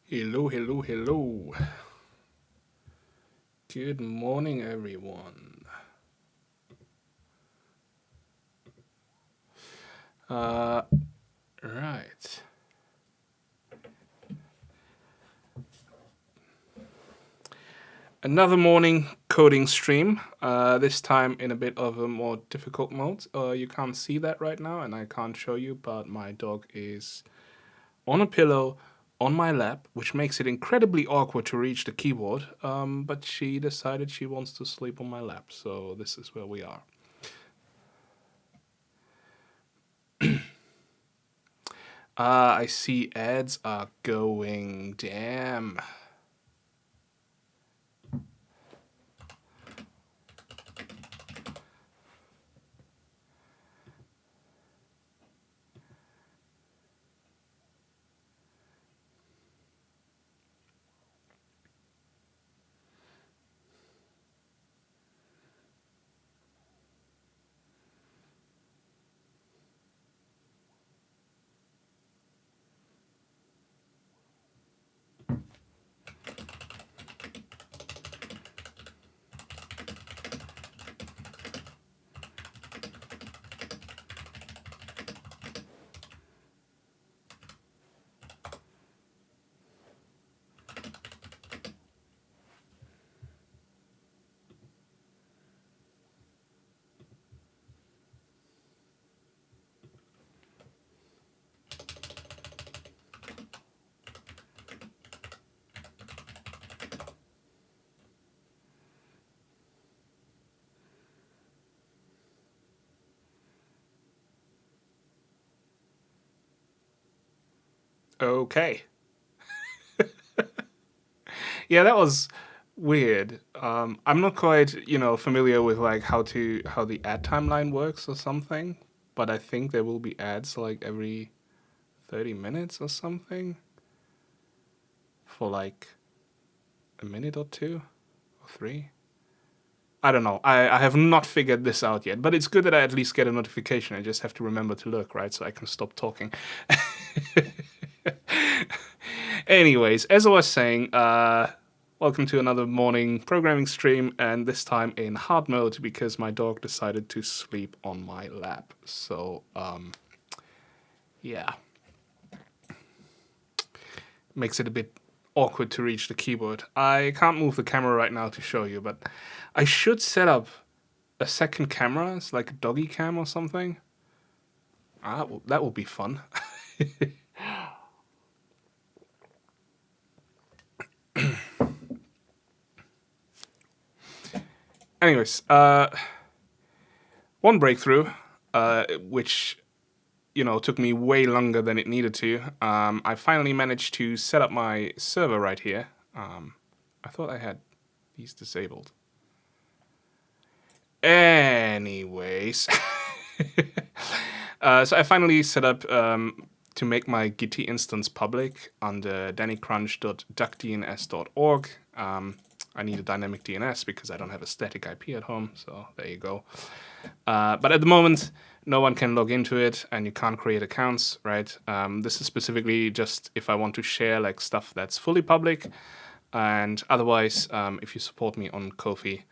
Hello, hello, hello. Good morning, everyone. Uh, right. Another morning coding stream. This time in a bit of a more difficult mode. You can't see that right now, and I can't show you, but my dog is on a pillow on my lap, which makes it incredibly awkward to reach the keyboard. But she decided she wants to sleep on my lap, so this is where we are. I see ads are going. Damn. Okay. Yeah, that was weird. I'm not quite, familiar with like how the ad timeline works or something, but I think there will be ads like every 30 minutes or something for like a minute or two or three. I don't know. I have not figured this out yet, but it's good that I at least get a notification. I just have to remember to look, right? So I can stop talking. Anyways, as I was saying, welcome to another morning programming stream, and this time in hard mode because my dog decided to sleep on my lap. So, yeah. Makes it a bit awkward to reach the keyboard. I can't move the camera right now to show you, but I should set up a second camera. It's like a doggy cam or something. That will be fun. Anyways, one breakthrough, which took me way longer than it needed to. I finally managed to set up my server right here. I thought I had these disabled. Anyways, so I finally set up to make my Git instance public under danicrunch.duckdns.org. I need a dynamic DNS because I don't have a static IP at home, so there you go. But at the moment, no one can log into it, and you can't create accounts, right? This is specifically just if I want to share like stuff that's fully public, and otherwise, if you support me on Ko-fi,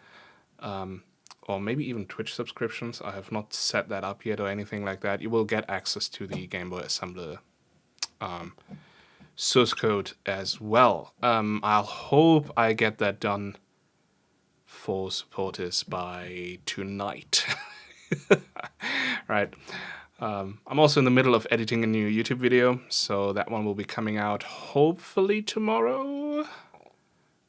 or maybe even Twitch subscriptions, I have not set that up yet or anything like that, you will get access to the GameBoy assembler source code as well. I'll hope I get that done for supporters by tonight. Right. I'm also in the middle of editing a new YouTube video, so that one will be coming out hopefully tomorrow.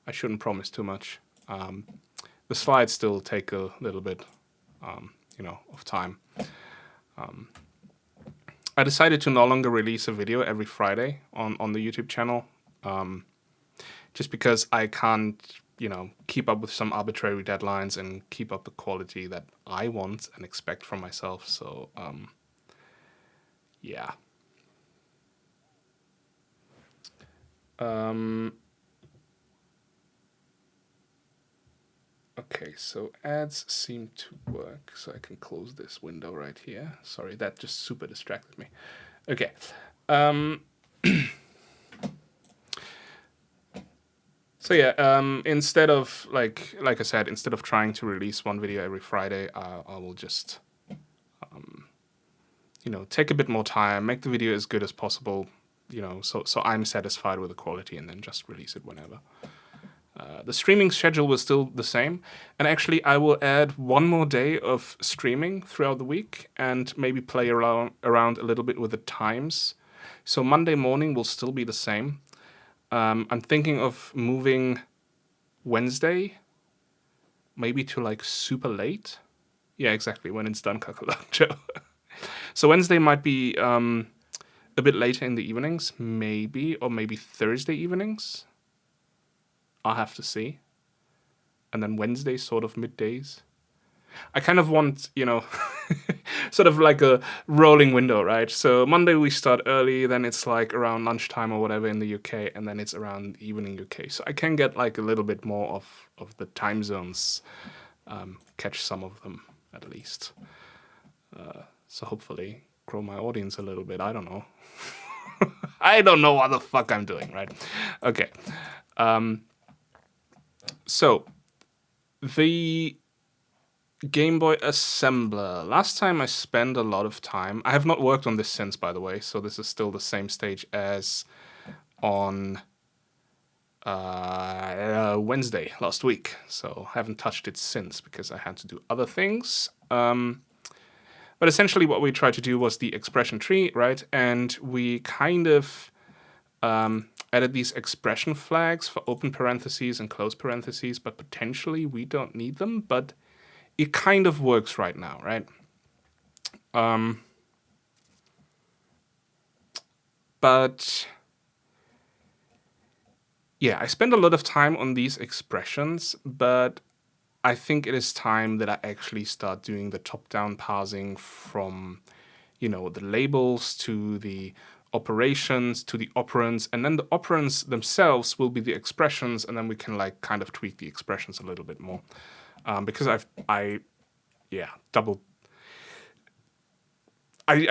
I shouldn't promise too much. The slides still take a little bit, of time. I decided to no longer release a video every Friday on the YouTube channel, just because I can't, keep up with some arbitrary deadlines and keep up the quality that I want and expect from myself. So, yeah. Okay, so ads seem to work, so I can close this window right here. Sorry, that just super distracted me. Okay. So yeah, instead of like I said, instead of trying to release one video every Friday, I will just, take a bit more time, make the video as good as possible, so I'm satisfied with the quality, and then just release it whenever. The streaming schedule was still the same, and actually I will add one more day of streaming throughout the week and maybe play around a little bit with the times. So Monday morning will still be the same. I'm thinking of moving Wednesday maybe to like super late. Yeah, exactly, when it's done, Kakalacho. So Wednesday might be a bit later in the evenings, maybe, or maybe Thursday evenings. I'll have to see. And then Wednesday, sort of middays. I kind of want, sort of like a rolling window, right? So Monday we start early, then it's like around lunchtime or whatever in the UK, and then it's around evening UK. So I can get like a little bit more of the time zones, catch some of them at least. So hopefully grow my audience a little bit. I don't know. I don't know what the fuck I'm doing, right? Okay. So the Game Boy assembler. Last time I spent a lot of time. I have not worked on this since, by the way, so this is still the same stage as on Wednesday last week. So I haven't touched it since because I had to do other things. But essentially what we tried to do was the expression tree, right? And we kind of added these expression flags for open parentheses and close parentheses, but potentially we don't need them, but it kind of works right now, right? But yeah, I spend a lot of time on these expressions, but I think it is time that I actually start doing the top-down parsing from, the labels to the operations to the operands, and then the operands themselves will be the expressions, and then we can like kind of tweak the expressions a little bit more. Because I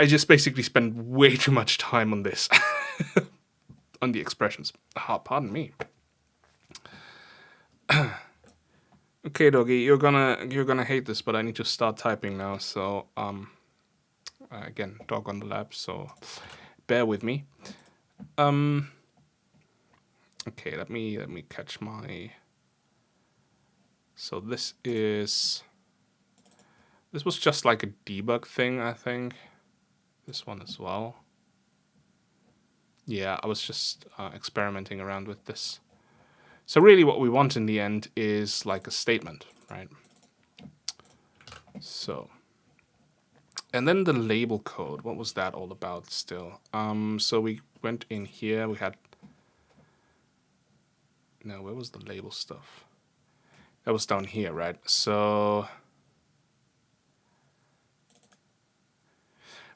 just basically spend way too much time on this, on the expressions. Pardon me. Okay, doggy, you're gonna hate this, but I need to start typing now. So again, dog on the lap. So bear with me. Okay, let me catch my. So this was just like a debug thing, I think. This one as well. Yeah, I was just experimenting around with this. So really what we want in the end is like a statement, right? So, and then the label code. What was that all about still? So we went in here. We had... No, where was the label stuff? That was down here, right? So...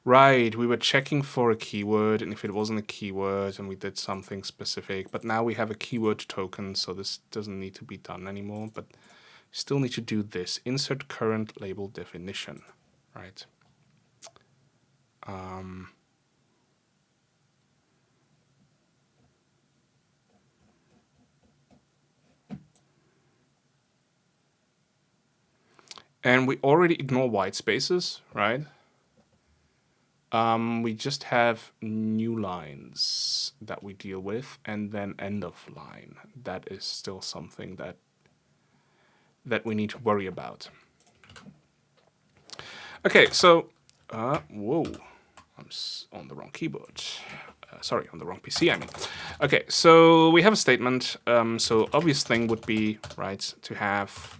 Right, we were checking for a keyword, and if it wasn't a keyword, and we did something specific, but now we have a keyword token, so this doesn't need to be done anymore, but still need to do this. Insert current label definition, right? And we already ignore white spaces, right? We just have new lines that we deal with, and then end of line. That is still something that we need to worry about. Okay, so, whoa, I'm on the wrong keyboard. Sorry, on the wrong PC, I mean. Okay, so we have a statement. So obvious thing would be, right, to have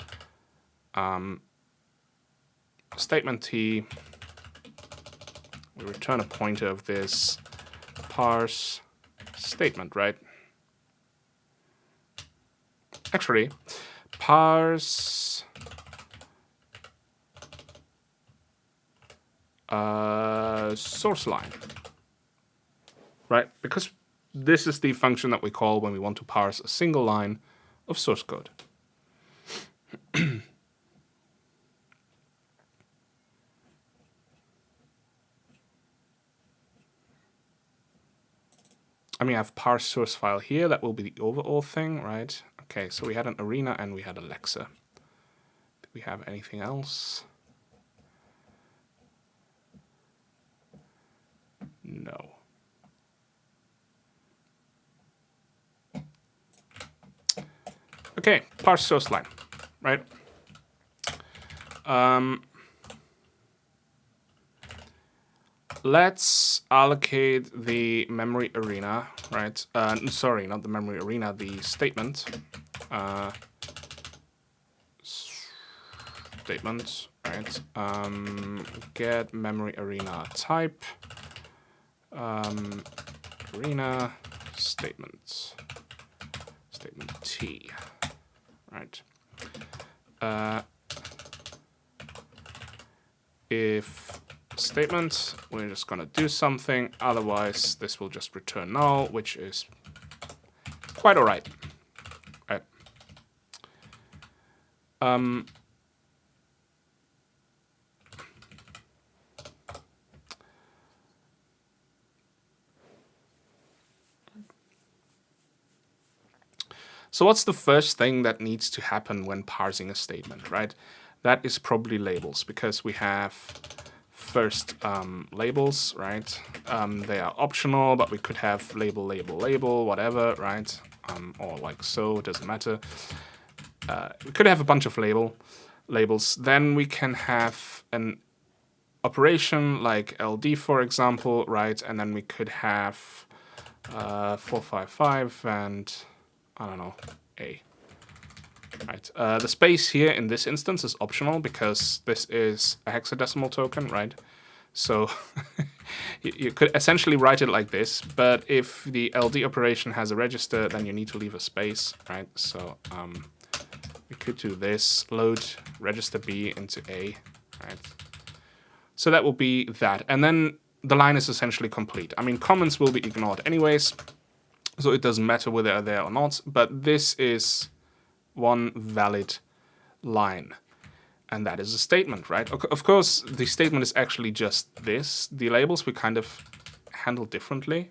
statement T. We return a pointer of this parse statement, right? Actually, parse source line, right? Because this is the function that we call when we want to parse a single line of source code. I mean, I have parse source file here. That will be the overall thing, right? Okay, so we had an arena and we had Alexa. Do we have anything else? No. Okay, parse source line, right? Let's allocate the memory arena, right? Sorry, not the memory arena, the statement. Statement, right? Get memory arena type. Arena statement. Statement T, right? If statement, we're just going to do something. Otherwise, this will just return null, which is quite all right. Right. So what's the first thing that needs to happen when parsing a statement, right? That is probably labels, because we have first labels, right? They are optional, but we could have label, label, label, whatever, right? Or like so, it doesn't matter. We could have a bunch of labels. Then we can have an operation like LD, for example, right? And then we could have 455 and I don't know, A. Right. The space here in this instance is optional because this is a hexadecimal token, right? So you could essentially write it like this, but if the LD operation has a register, then you need to leave a space, right? So we could do this, load register B into A, right? So that will be that. And then the line is essentially complete. I mean, comments will be ignored anyways, so it doesn't matter whether they're there or not, but this is one valid line. And that is a statement, right? Of course, the statement is actually just this. The labels we kind of handle differently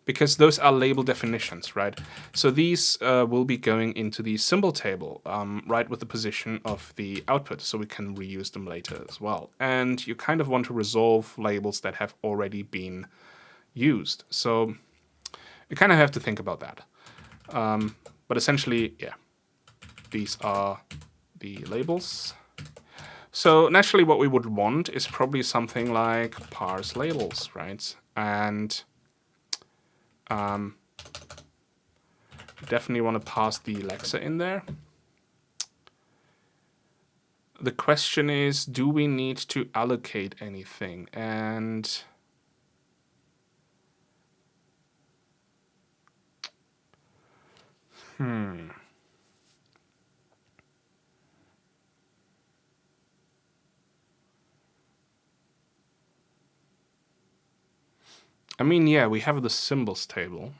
because those are label definitions, right? So these will be going into the symbol table, right, with the position of the output, so we can reuse them later as well. And you kind of want to resolve labels that have already been used. So you kind of have to think about that. But essentially, yeah, these are the labels. So naturally what we would want is probably something like parse labels, right? And definitely want to pass the Alexa in there. the question is, do we need to allocate anything? And I mean, yeah, we have the symbols table,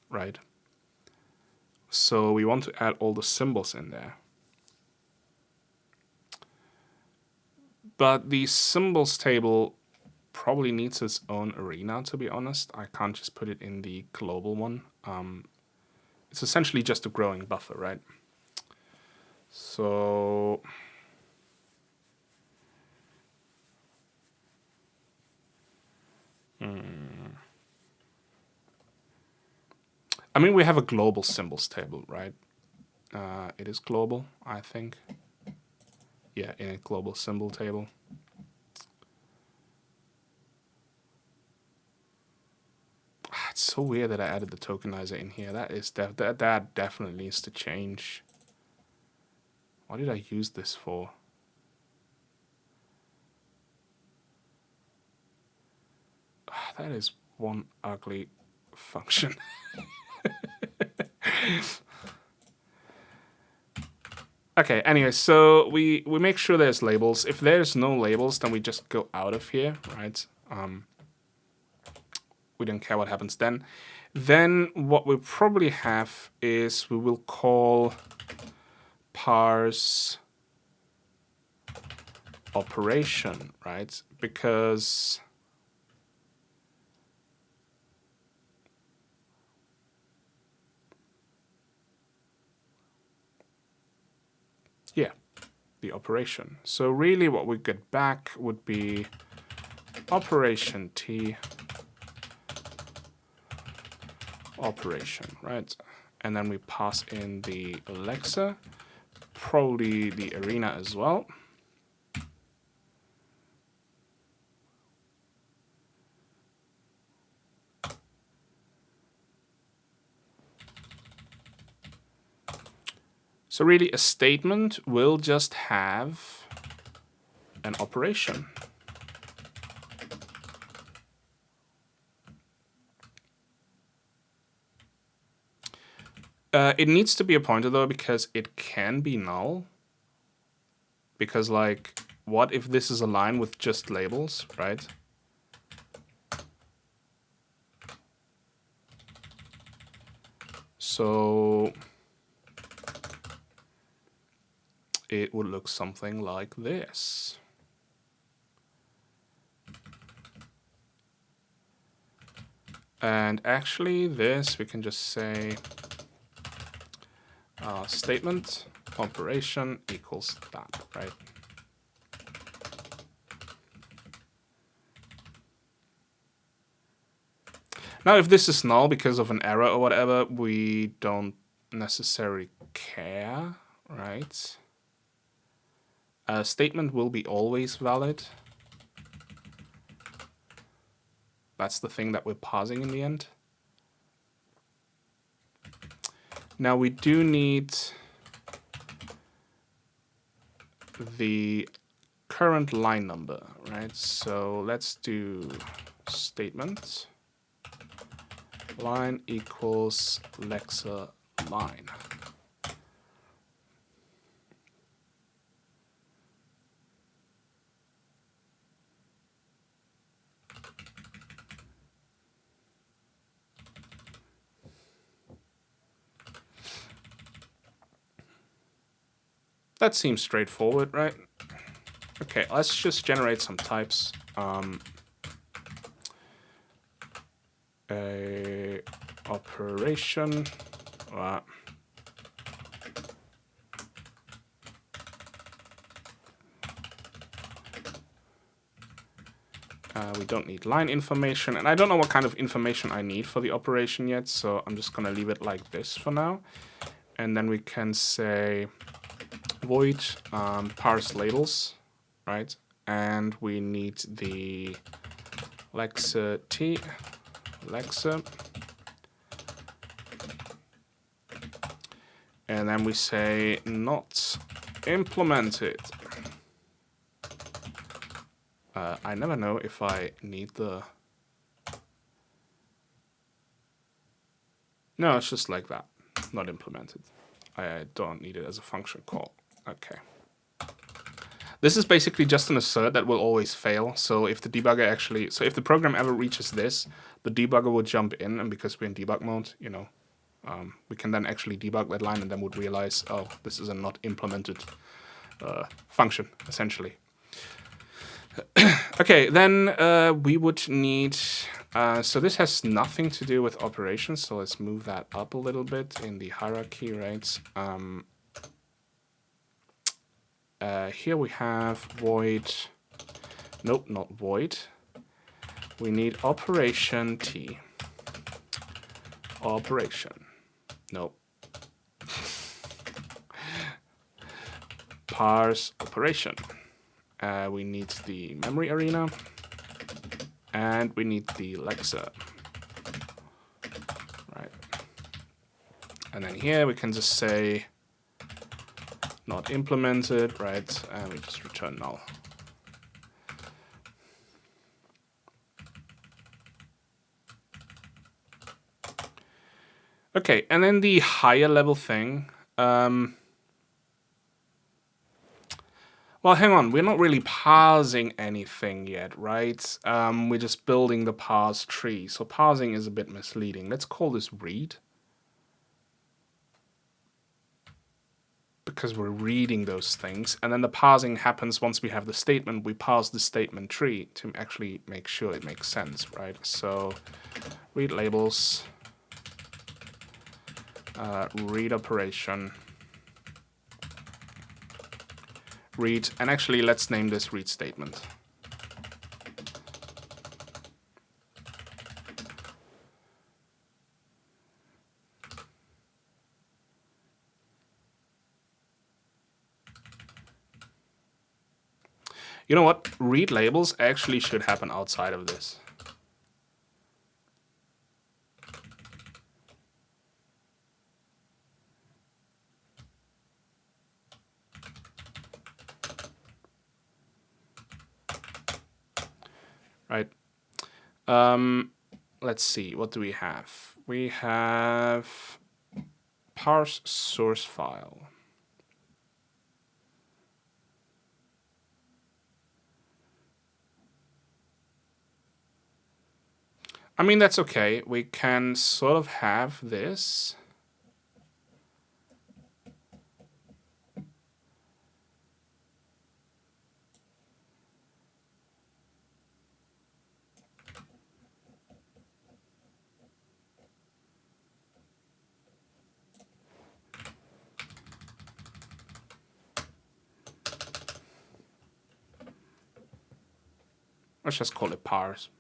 right? So we want to add all the symbols in there. But the symbols table probably needs its own arena, to be honest. I can't just put it in the global one. It's essentially just a growing buffer, right? So I mean, we have a global symbols table, right? It is global, I think. Yeah, in a global symbol table. It's so weird that I added the tokenizer in here. That definitely needs to change. What did I use this for? That is one ugly function. Okay, anyway, so we make sure there's labels. If there's no labels, then we just go out of here, right? We don't care what happens then. Then what we probably have is we will call parse operation, right? Because yeah, the operation. So really what we get back would be operation T operation, right? And then we pass in the Alexa, probably the arena as well. So really a statement will just have an operation. It needs to be a pointer though, because it can be null. Because like, what if this is a line with just labels, right? So it would look something like this. And actually this, we can just say statement operation equals that, right? Now, if this is null because of an error or whatever, we don't necessarily care, right? A statement will be always valid. That's the thing that we're parsing in the end. Now we do need the current line number, right? So let's do statement line equals Alexa line. That seems straightforward, right? Okay, let's just generate some types. A operation. We don't need line information, and I don't know what kind of information I need for the operation yet, so I'm just gonna leave it like this for now. And then we can say void parse labels, right? And we need the Alexa T, Alexa. And then we say not implemented. I never know if I need the... No, it's just like that, not implemented. I don't need it as a function call. Okay. This is basically just an assert that will always fail. So if the debugger actually, so if the program ever reaches this, the debugger will jump in, and because we're in debug mode, you know, we can then actually debug that line and then would realize, oh, this is a not implemented function, essentially. Okay, then we would need, so this has nothing to do with operations, so let's move that up a little bit in the hierarchy, right? Here we have void, nope, not void. We need operation T. Operation, nope. Parse operation. We need the memory arena, and we need the Lexa. Right. And then here we can just say not implemented, right? And we just return null. Okay, and then the higher level thing. Well, hang on, we're not really parsing anything yet, right? We're just building the parse tree. So parsing is a bit misleading. Let's call this read. Because we're reading those things. And then the parsing happens once we have the statement. We parse the statement tree to actually make sure it makes sense, right? So read labels, read operation, read, and actually let's name this read statement. You know what? Read labels actually should happen outside of this. Right. Let's see. What do we have? We have parse source file. I mean, that's okay. We can sort of have this. Let's just call it parse.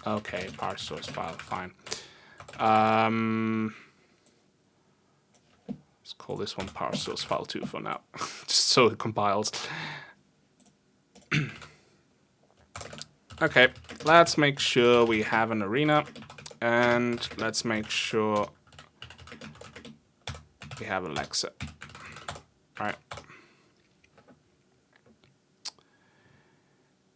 Okay, parse source file, fine. Let's call this one parse source file 2 for now, just so it compiles. Okay, let's make sure we have an arena, and let's make sure we have Alexa. All right.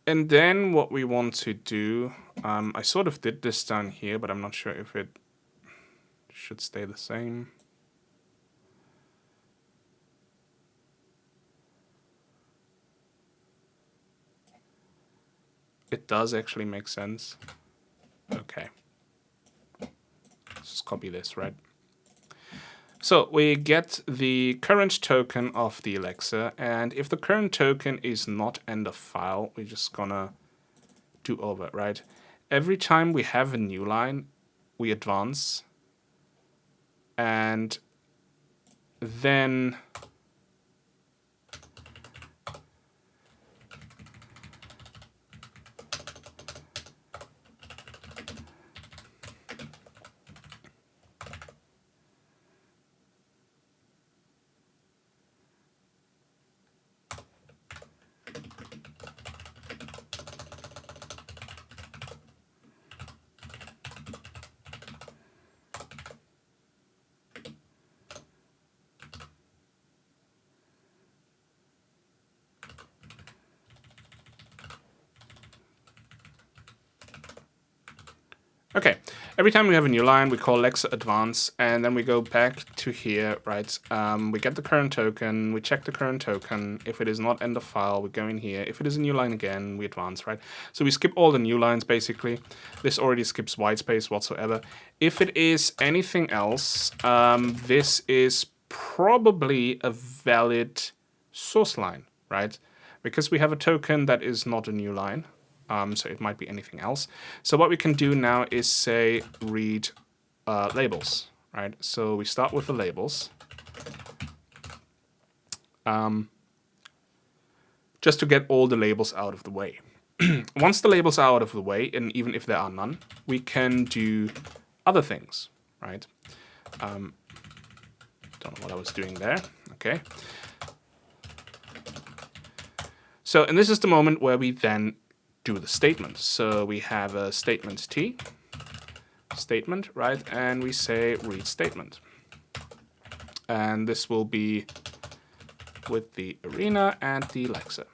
And then what we want to do, I sort of did this down here, but I'm not sure if it should stay the same. It does actually make sense. Okay. Let's just copy this, right? So we get the current token of the Alexa, and if the current token is not end of file, we're just gonna do over, right? Every time we have a new line, we advance, and then Okay, every time we have a new line, we call Lexa advance, and then we go back to here, right? We get the current token, we check the current token. If it is not end of file, we go in here. If it is a new line again, we advance, right? So we skip all the new lines, basically. This already skips white space whatsoever. If it is anything else, this is probably a valid source line, right? Because we have a token that is not a new line. So it might be anything else. So what we can do now is say read labels, right? So we start with the labels. Just to get all the labels out of the way. Once the labels are out of the way, and even if there are none, we can do other things, right? Don't know what I was doing there. Okay. So, and this is the moment where we then do the statement. So we have a statement T, statement, right? And we say read statement. And this will be with the arena and the Lexa.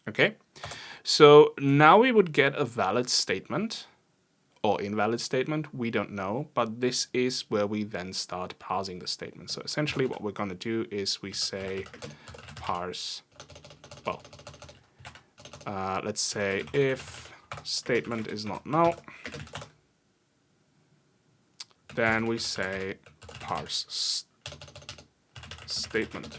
Okay, so now we would get a valid statement or invalid statement, we don't know, but this is where we then start parsing the statement. So essentially what we're going to do is we say parse, well, let's say if statement is not null, then we say parse statement.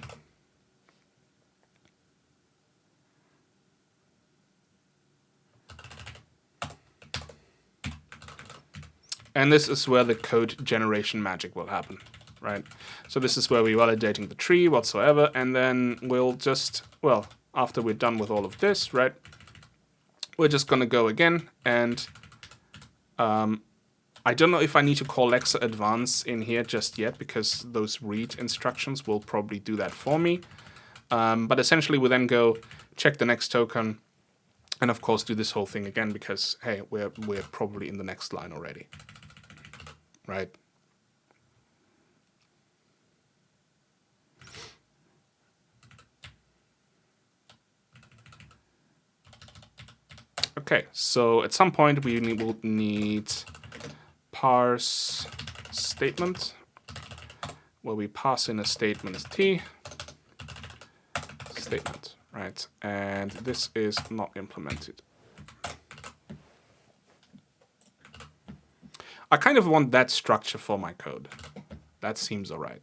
And this is where the code generation magic will happen, right? So this is where we're validating the tree whatsoever, and then we'll just, well, after we're done with all of this, right, we're just going to go again, and I don't know if I need to call Lexa advance in here just yet, because those read instructions will probably do that for me. But essentially we then go check the next token, and of course do this whole thing again, because, hey, we're probably in the next line already. Right. Okay, so at some point we will need parse statement, where we pass in a statement T statement, right? And this is not implemented. I kind of want that structure for my code. That seems all right.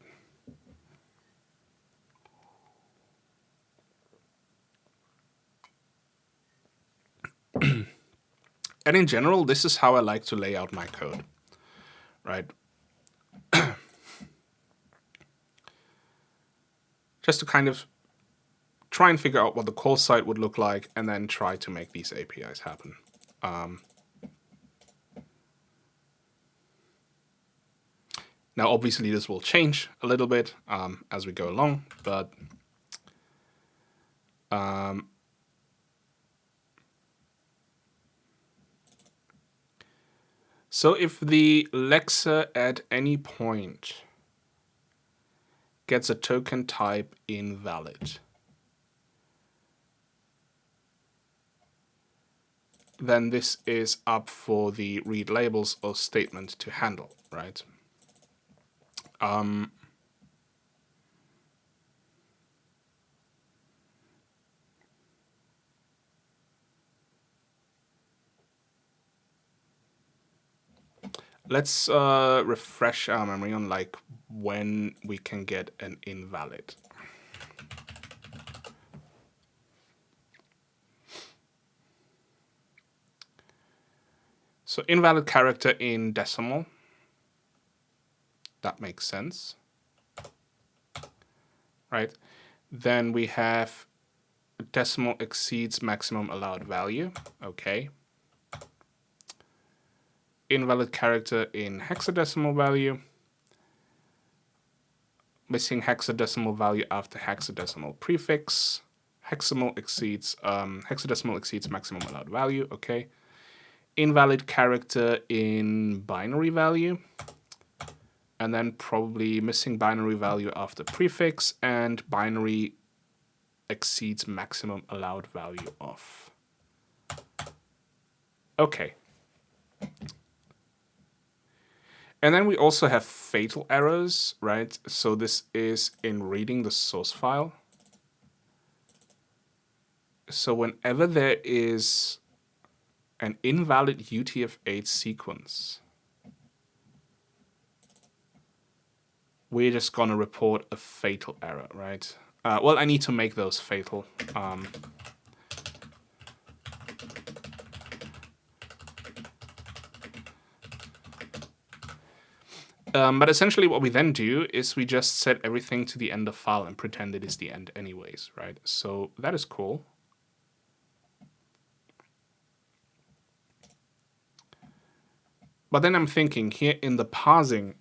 And in general, this is how I like to lay out my code, right? Just to kind of try and figure out what the call site would look like, and then try to make these APIs happen. Now, obviously, this will change a little bit as we go along, but so if the Lexa at any point gets a token type invalid, then this is up for the read labels or statement to handle, right? Let's refresh our memory on like when we can get an invalid. So invalid character in decimal. That makes sense, right? Then we have decimal exceeds maximum allowed value. Okay. Invalid character in hexadecimal value. Missing hexadecimal value after hexadecimal prefix. Hexadecimal exceeds maximum allowed value. Okay. Invalid character in binary value. and then probably missing binary value after prefix, and binary exceeds maximum allowed value of. Okay. And then we also have fatal errors, right? So this is in reading the source file. So whenever there is an invalid UTF-8 sequence, we're just going to report a fatal error, right? Well, I need to make those fatal. But essentially what we then do is we just set everything to the end of file and pretend it is the end anyways, right? So that is cool. But then I'm thinking here in the parsing,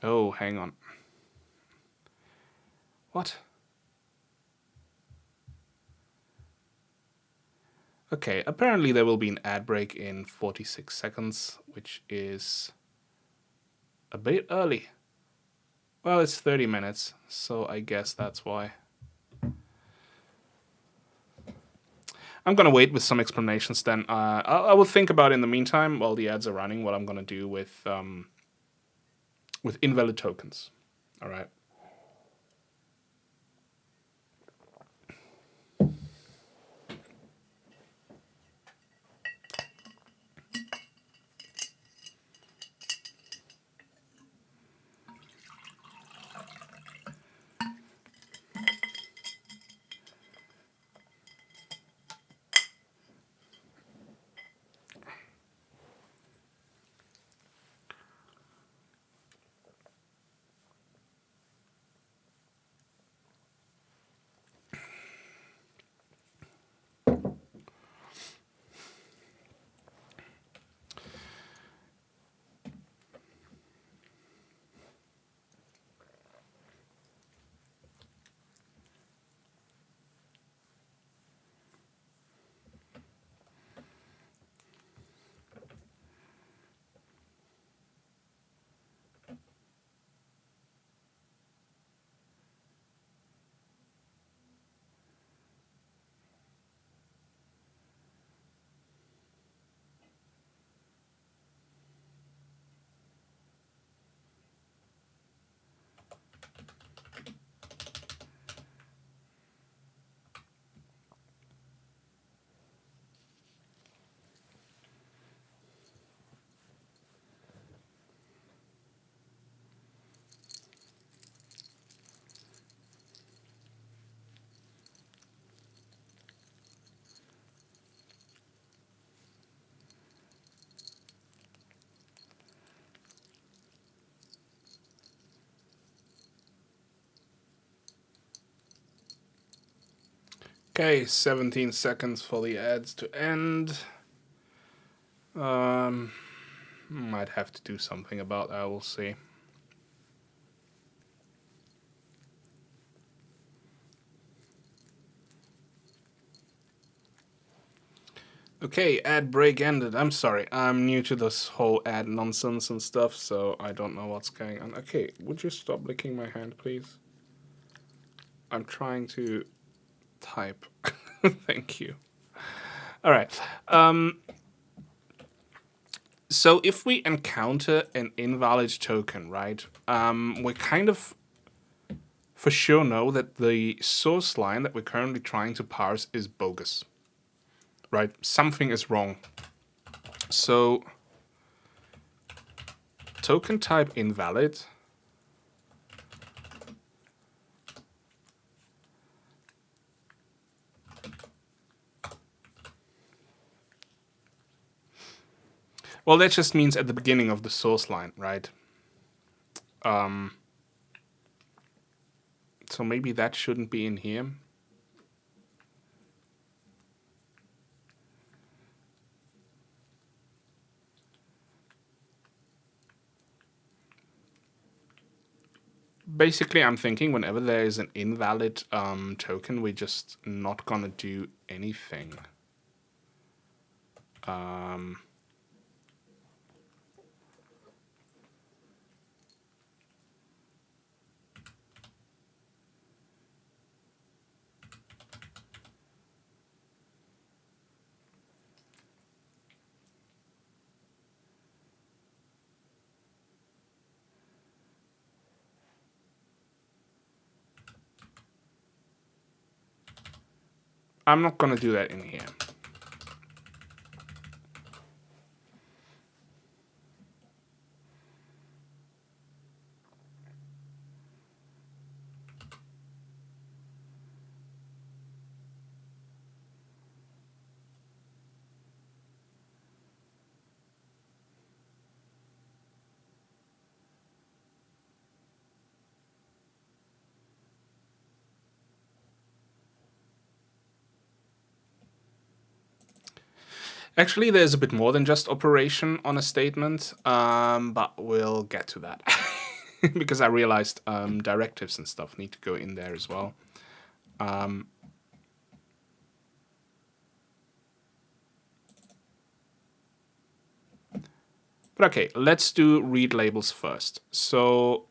oh, hang on. What? Okay, apparently there will be an ad break in 46 seconds, which is a bit early. Well, it's 30 minutes, so I guess that's why. I'm going to wait with some explanations then. I will think about in the meantime, while the ads are running, what I'm going to do with invalid tokens. All right. Okay, 17 seconds for the ads to end. Might have to do something about that, we'll see. Okay, ad break ended. I'm sorry, I'm new to this whole ad nonsense and stuff, so I don't know what's going on. Okay, would you stop licking my hand, please? I'm trying to type. Thank you. All right. So if we encounter an invalid token, right, we kind of for sure know that the source line that we're currently trying to parse is bogus, right? Something is wrong. So token type invalid. Well, that just means at the beginning of the source line, right? So maybe that shouldn't be in here. Basically, I'm thinking whenever there is an invalid token, we're just not gonna do anything. Um, I'm not going to do that in here. Actually, there's a bit more than just operation on a statement, but we'll get to that. Because I realized directives and stuff need to go in there as well. But okay, let's do read labels first. So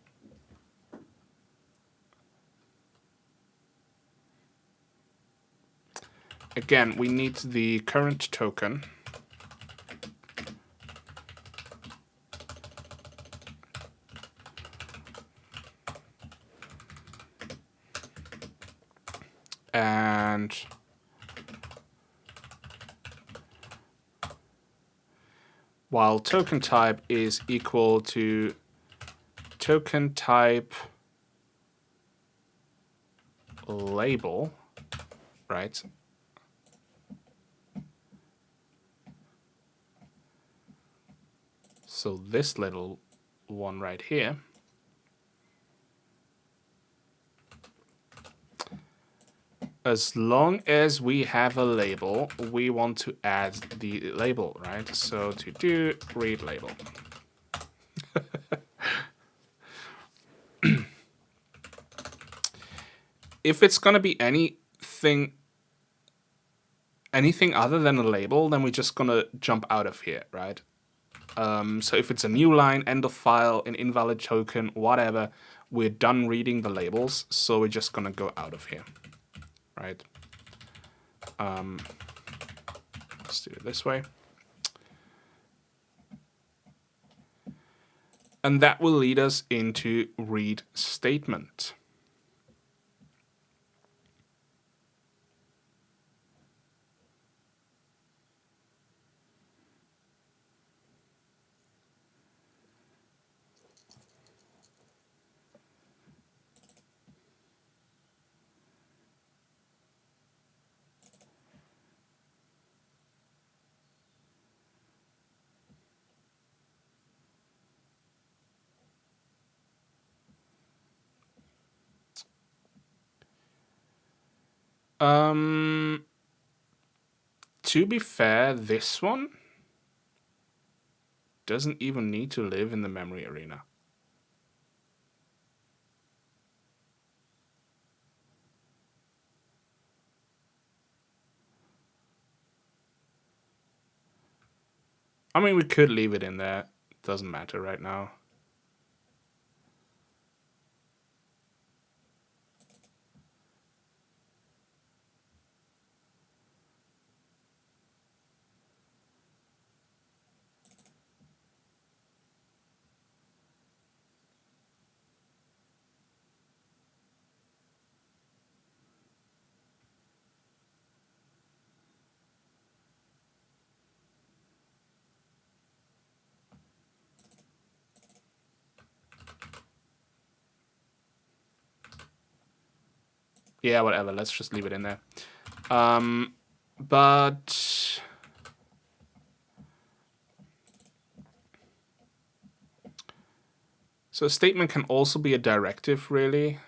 again, we need the current token. And while token type is equal to token type label, right? So this little one right here as long as we have a label, we want to add the label, right? So to do read label. If it's going to be anything other than a label, then we're just going to jump out of here, right? So if it's a new line, end of file, an invalid token, whatever, we're done reading the labels, so we're just going to go out of here, right? Let's do it this way. And that will lead us into read statement. To be fair, this one doesn't even need to live in the memory arena. I mean, we could leave it in there. It doesn't matter right now. Yeah, whatever. Let's just leave it in there. But so a statement can also be a directive, really.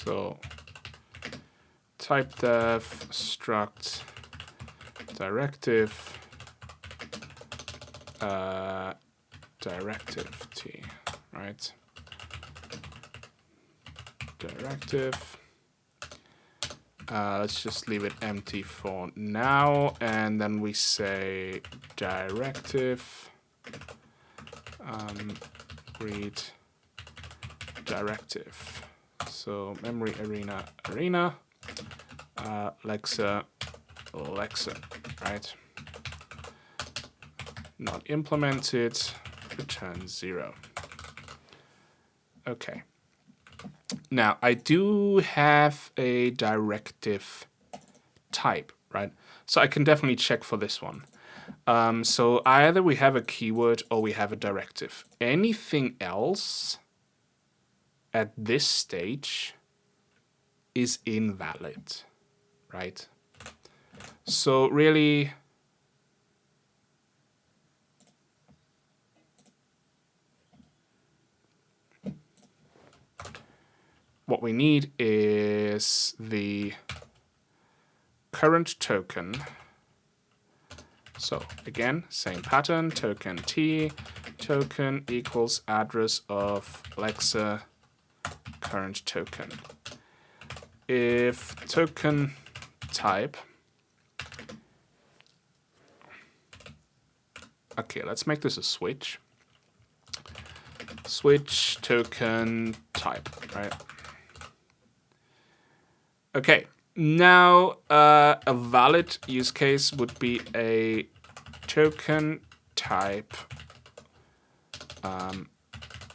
So type def struct directive directive t, right? Directive. Let's just leave it empty for now, and then we say directive read directive. So memory arena Lexa, right? Not implemented, return 0. Okay. Now, I do have a directive type, right? So I can definitely check for this one. So either we have a keyword or we have a directive. Anything else at this stage is invalid, right? So really, what we need is the current token. So again, same pattern, token t, token equals address of Alexa current token. If token type, okay, let's make this a switch. Switch token type, right? Okay, now a valid use case would be a token type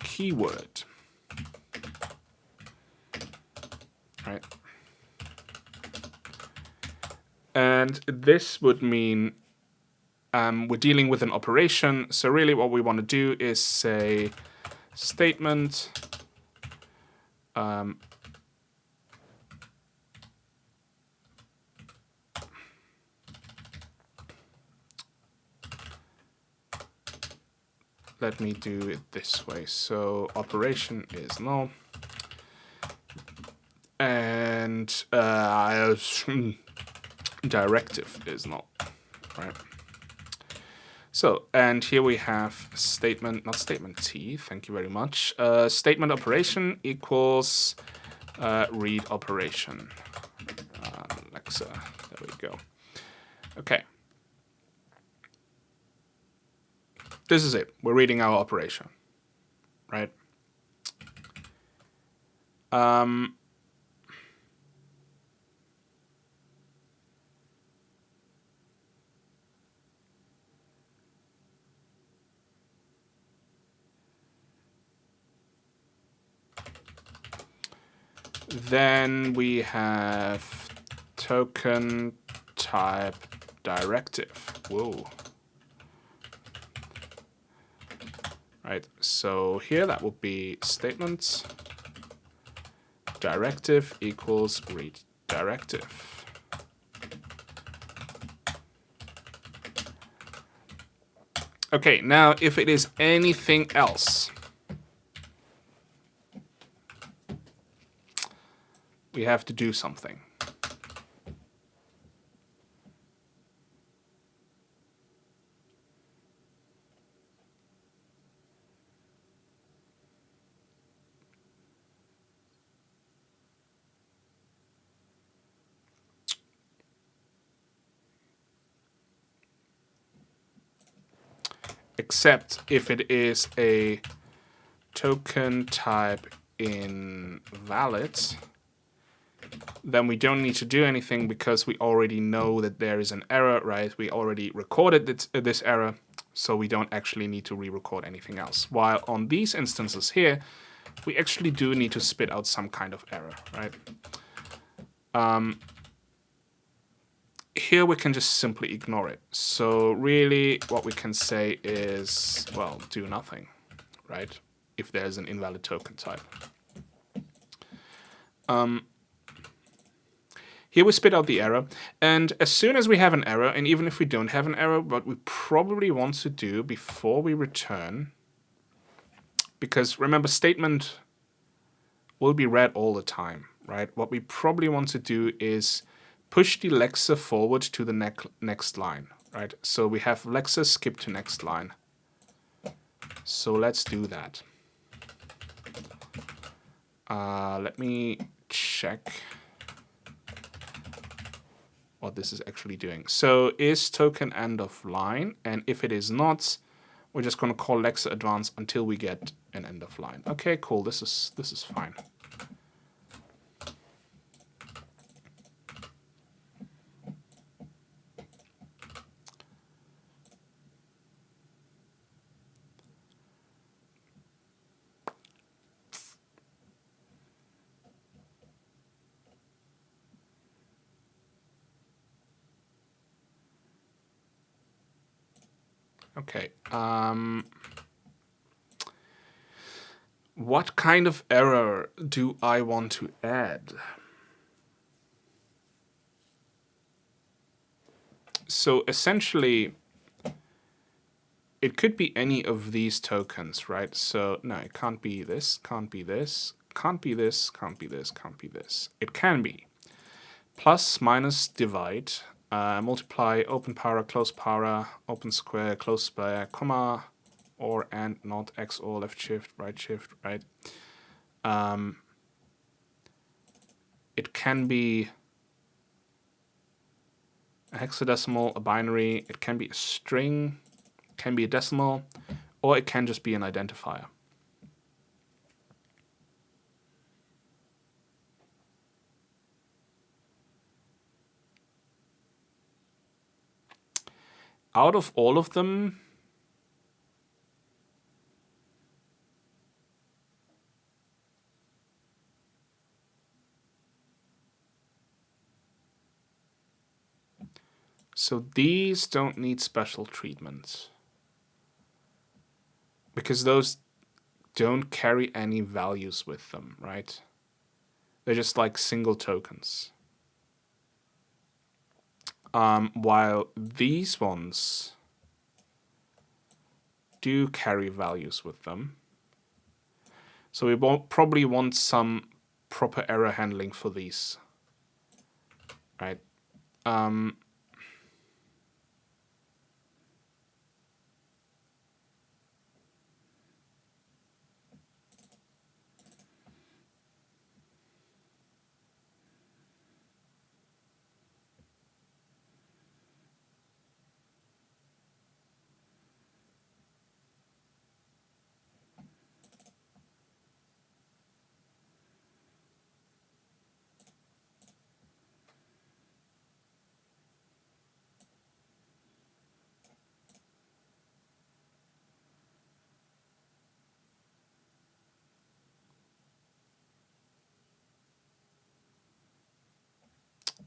keyword, right? And this would mean we're dealing with an operation. So really what we want to do is say statement let me do it this way. So operation is null. And directive is null, right? So, and here we have statement, not statement T, thank you very much. Statement operation equals read operation. Alexa, there we go. Okay. This is it. We're reading our operation, right? Then we have token type directive. Whoa. Right, so here that would be statements directive equals read directive. Okay, now if it is anything else, we have to do something. Except if it is a token type invalid, then we don't need to do anything because we already know that there is an error, right? We already recorded this error, so we don't actually need to re-record anything else. While on these instances here, we actually do need to spit out some kind of error, right? Here we can just simply ignore it. So really what we can say is, well, do nothing, right? If there's an invalid token type. Here we spit out the error, and as soon as we have an error, and even if we don't have an error, what we probably want to do before we return, because remember, statement will be read all the time, right? What we probably want to do is push the lexer forward to the next line, right? So we have lexer skip to next line. So let's do that. Let me check what this is actually doing. So is token end of line? And if it is not, we're just going to call lexer advance until we get an end of line. Okay, cool. This is fine. Okay. What kind of error do I want to add? So essentially, it could be any of these tokens, right? So no, it can't be this, can't be this, can't be this, can't be this, can't be this. It can be plus, minus, divide, multiply, open para, close para, open square, close square, comma, or and not, X or left shift, right? It can be a hexadecimal, a binary, it can be a string, it can be a decimal, or it can just be an identifier. Out of all of them, so these don't need special treatment because those don't carry any values with them, right? They're just like single tokens. While these ones do carry values with them. So we probably want some proper error handling for these, right?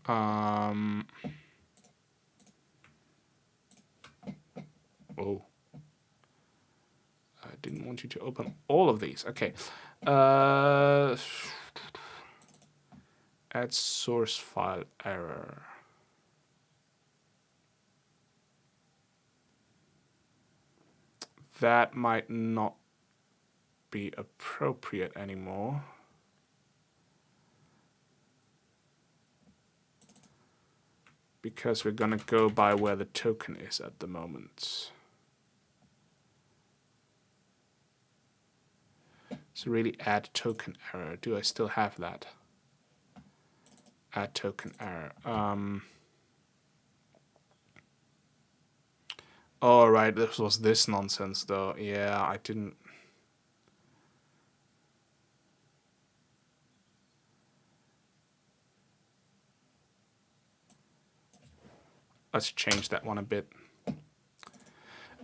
Oh, I didn't want you to open all of these. Okay. Add source file error. That might not be appropriate anymore. Because we're gonna go by where the token is at the moment. So really add token error. Do I still have that? Add token error. Oh, right, this was this nonsense though. Yeah, I didn't. Let's change that one a bit.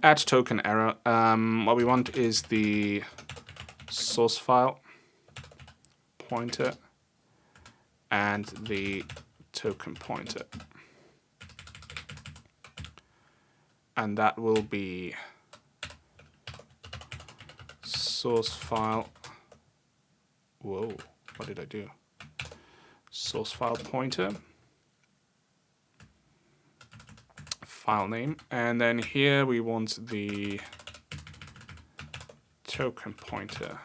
Add token error. What we want is the source file pointer and the token pointer. And that will be source file. Whoa, what did I do? Source file pointer. File name. And then here we want the token pointer.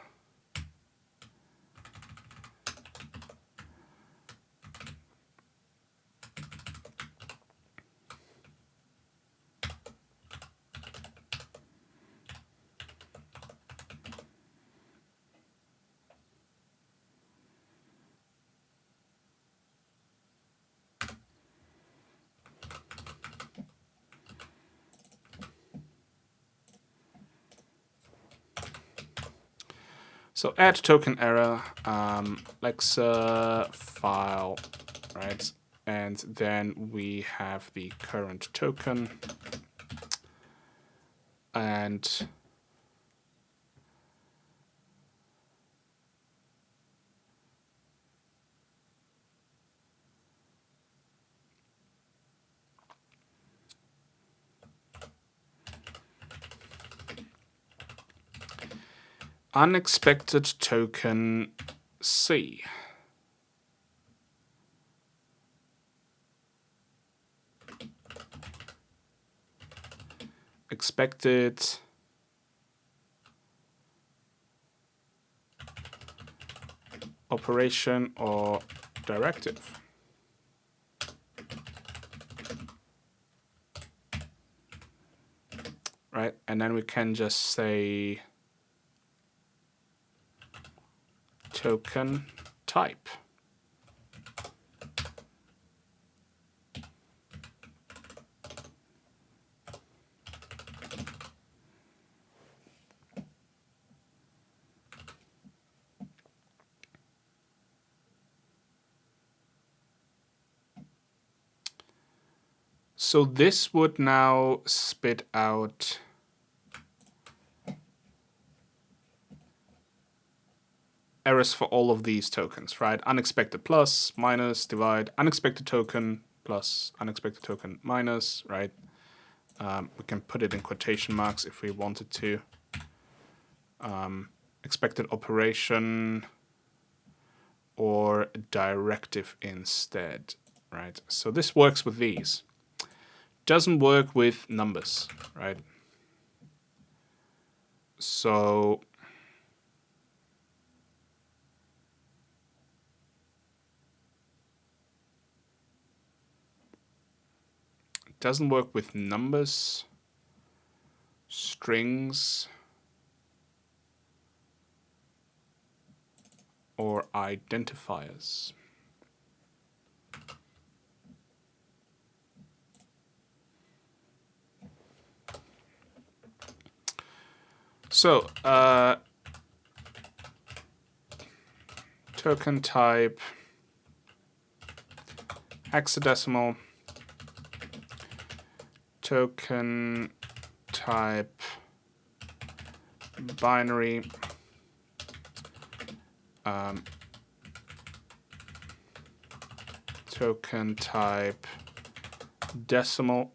So add token error, Lexa file, right? And then we have the current token. And unexpected token C. Expected operation or directive. Right, and then we can just say token type. So this would now spit out errors for all of these tokens, right? Unexpected plus, minus, divide, unexpected token plus, unexpected token minus, right? We can put it in quotation marks if we wanted to. Expected operation or directive instead, right? So this works with these. Doesn't work with numbers, right? So it doesn't work with numbers, strings, or identifiers. So token type hexadecimal, token type binary, token type decimal,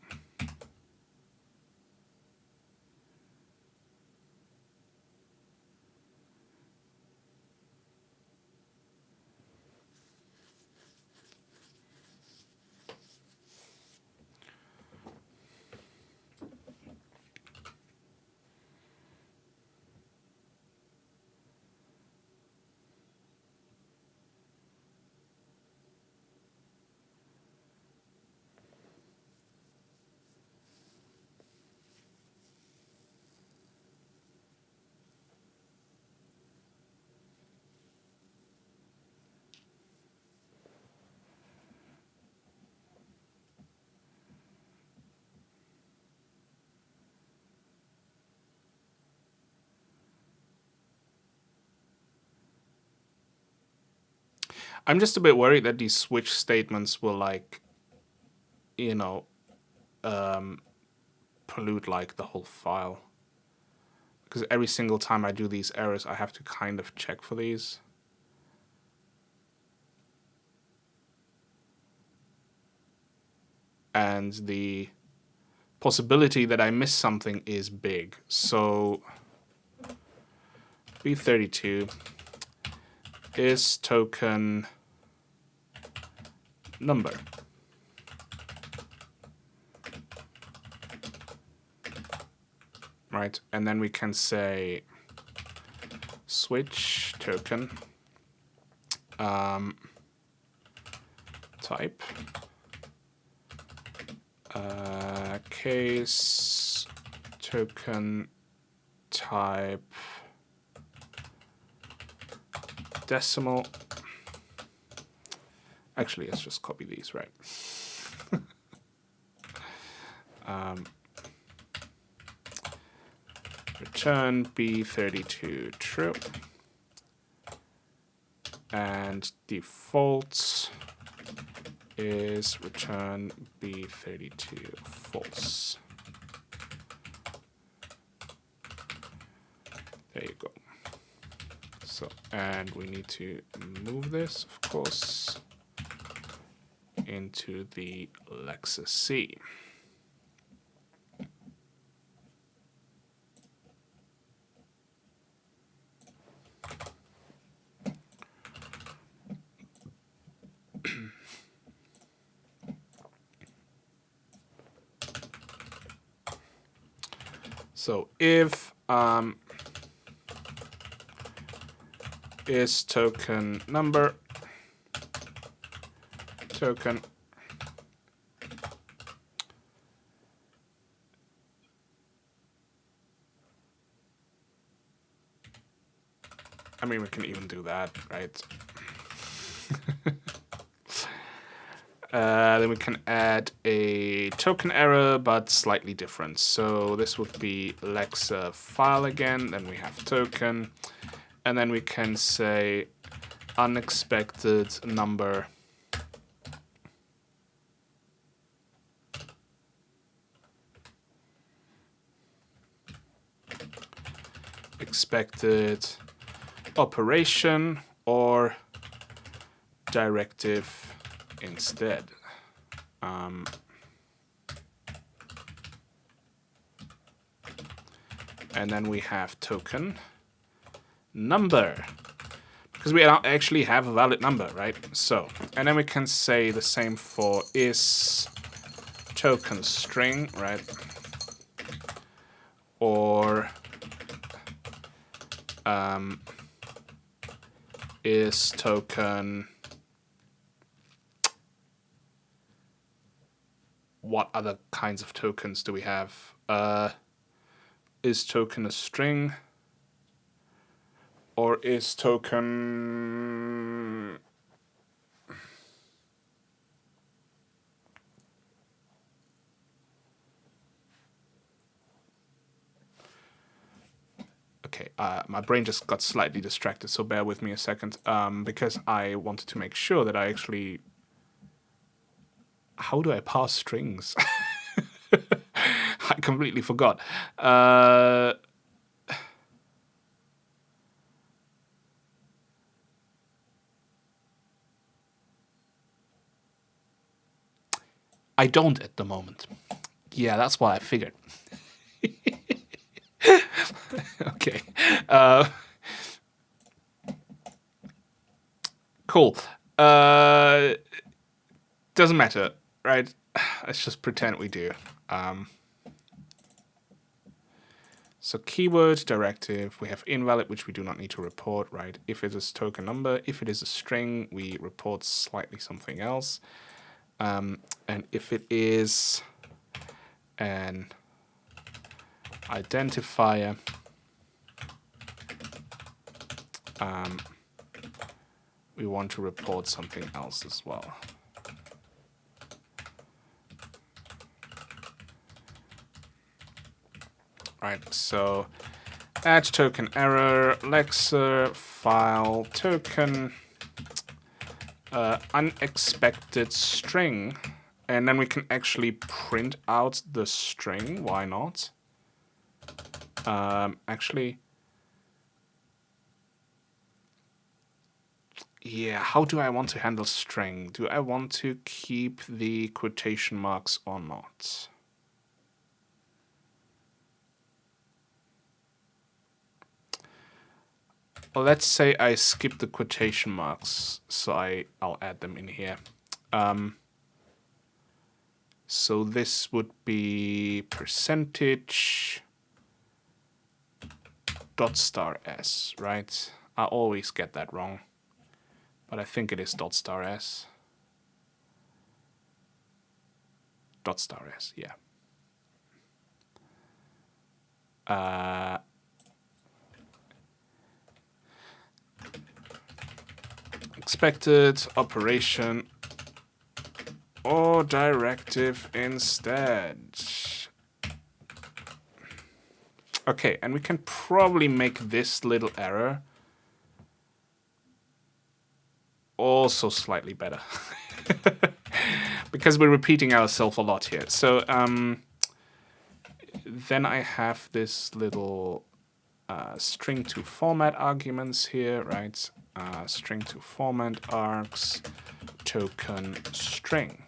I'm just a bit worried that these switch statements will, like, you know, pollute like the whole file. Because every single time I do these errors, I have to kind of check for these. And the possibility that I miss something is big. So B32 is token number. Right, and then we can say switch token type case token type decimal. Actually, let's just copy these, right? Return B32 true. and default is return B32 false. There you go. So, and we need to move this, of course, into the Lexus C. So if is token number token I mean, we can even do that, right? Then we can add a token error, but slightly different. So this would be Lexa file again, then we have token, and then we can say unexpected number expected operation or directive instead. And then we have token number, because we don't actually have a valid number, right? So, and then we can say the same for is token string, right? Or is token, what other kinds of tokens do we have? Is token a string? Or is token... Okay, my brain just got slightly distracted, so bear with me a second, because I wanted to make sure that I actually... How do I parse strings? I completely forgot. I don't at the moment. Yeah, that's what I figured. Okay. Cool. Doesn't matter, right? Let's just pretend we do. So keyword directive, we have invalid, which we do not need to report, right? If it is token number, if it is a string, we report slightly something else. And if it is an identifier, we want to report something else as well. Right, so add token error, Lexa file token unexpected string, and then we can actually print out the string. Why not? Actually, yeah, how do I want to handle string? Do I want to keep the quotation marks or not? Well, let's say I skip the quotation marks, so I'll add them in here. So this would be percentage dot star s, right? I always get that wrong, but I think it is dot star s. Dot star s, yeah. Expected operation or directive instead. Okay, and we can probably make this little error also slightly better. Because we're repeating ourselves a lot here. So then I have this little string to format arguments here, right? String to format args token string.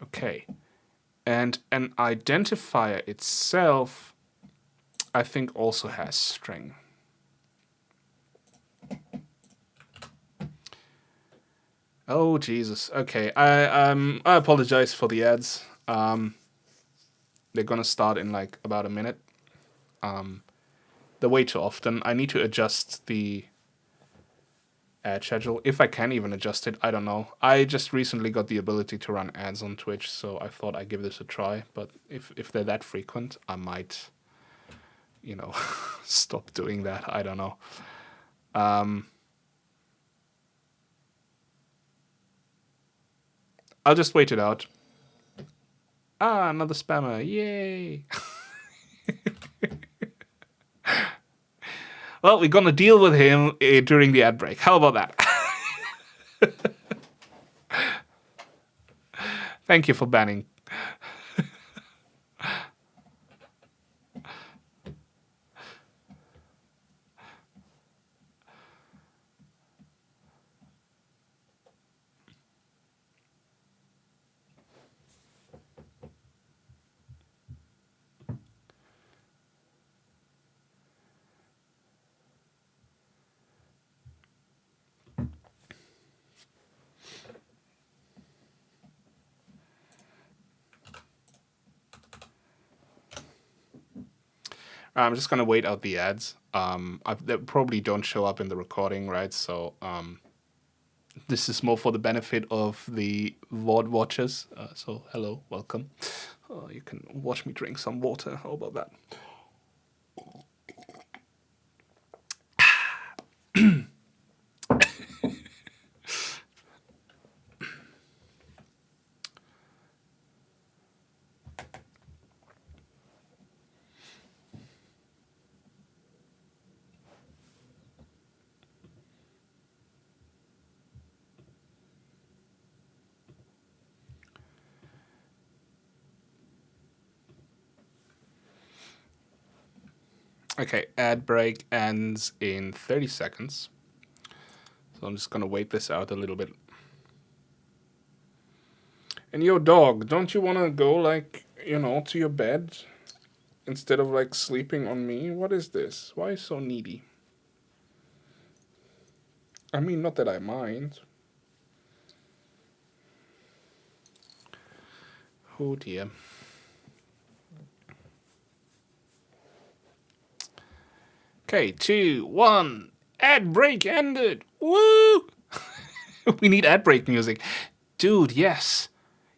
Okay. And an identifier itself, I think, also has string. Oh Jesus. Okay. I apologize for the ads. They're gonna start in like about a minute. They're way too often. I need to adjust the ad schedule. If I can even adjust it, I don't know. I just recently got the ability to run ads on Twitch, so I thought I'd give this a try. But if they're that frequent, I might, stop doing that. I don't know. I'll just wait it out. Another spammer. Yay. Well, we're gonna deal with him during the ad break. How about that? Thank you for banning. I'm just gonna wait out the ads. They probably don't show up in the recording, right? So this is more for the benefit of the VOD watchers. So hello, welcome. You can watch me drink some water. How about that? Okay, ad break ends in 30 seconds. So I'm just gonna wait this out a little bit. And yo, dog, don't you wanna go, like, to your bed instead of, like, sleeping on me? What is this? Why are you so needy? I mean, not that I mind. Oh dear. Okay, 2, 1. Ad break ended. Woo! We need ad break music. Dude, yes.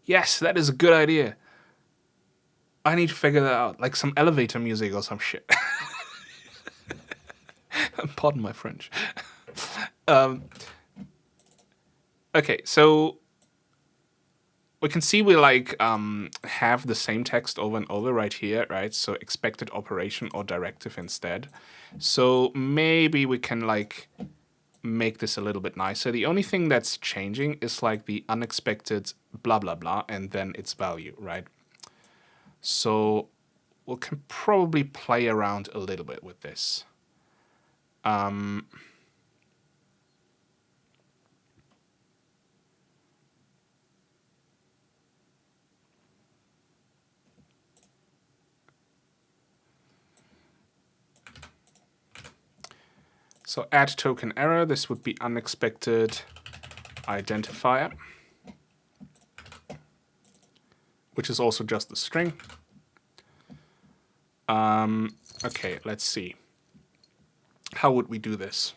Yes, that is a good idea. I need to figure that out. Like some elevator music or some shit. Pardon my French. Okay, so we can see we have the same text over and over right here, right? So expected operation or directive instead. So maybe we can make this a little bit nicer. The only thing that's changing is like the unexpected blah blah blah and then its value, right? So we can probably play around a little bit with this. So add token error, this would be unexpected identifier, which is also just a string. Okay, let's see. How would we do this?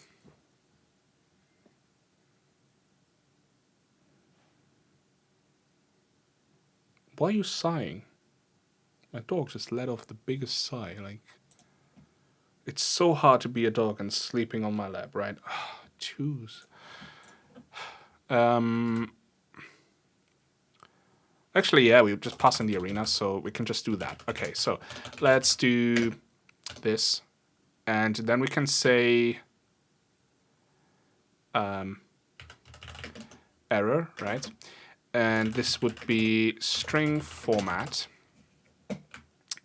Why are you sighing? My dog just let off the biggest sigh. Like, it's so hard to be a dog and sleeping on my lap, right? Choose. Actually, yeah, we just pass in the arena, so we can just do that. Okay, so let's do this. And then we can say error, right? And this would be string format.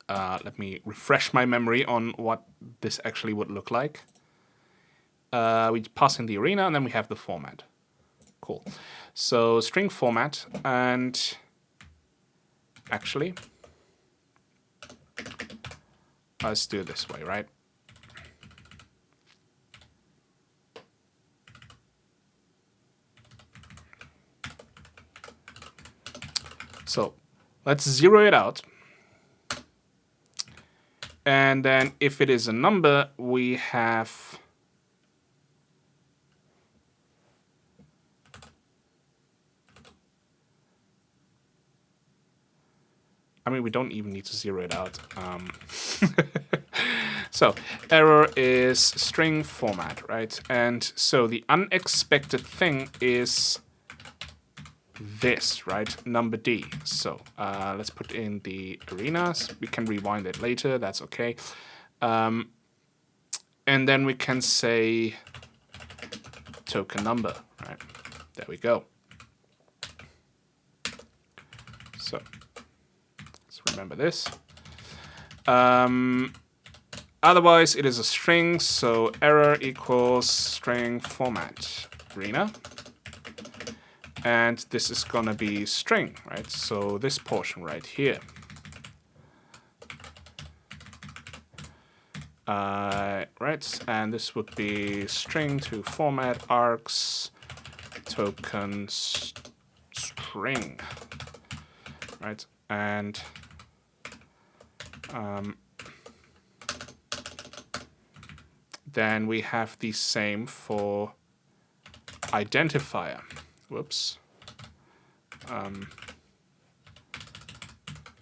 Let me refresh my memory on what this actually would look like. We pass in the arena, and then we have the format. Cool. So string format, and actually, let's do it this way, right? So let's zero it out. And then if it is a number, we have... I mean, we don't even need to zero it out. So error is string format, right? And so the unexpected thing is this, right? Number D. So let's put in the arenas. We can rewind it later. That's okay. And then we can say token number, right? There we go. So let's remember this. Otherwise, it is a string, so error equals string format arena. And this is gonna be string, right? So this portion right here. Right, and this would be string to format args token string, right? And then we have the same for identifier. Whoops.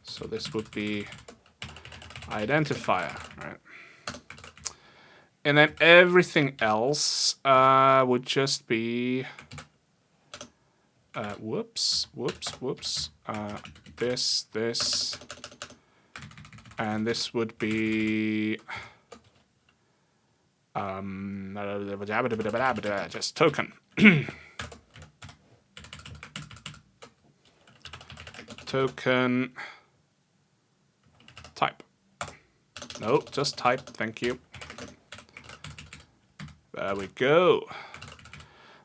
So this would be identifier, right? And then everything else would just be whoops, this, and this would be just token. Token type. No, just type, thank you. There we go.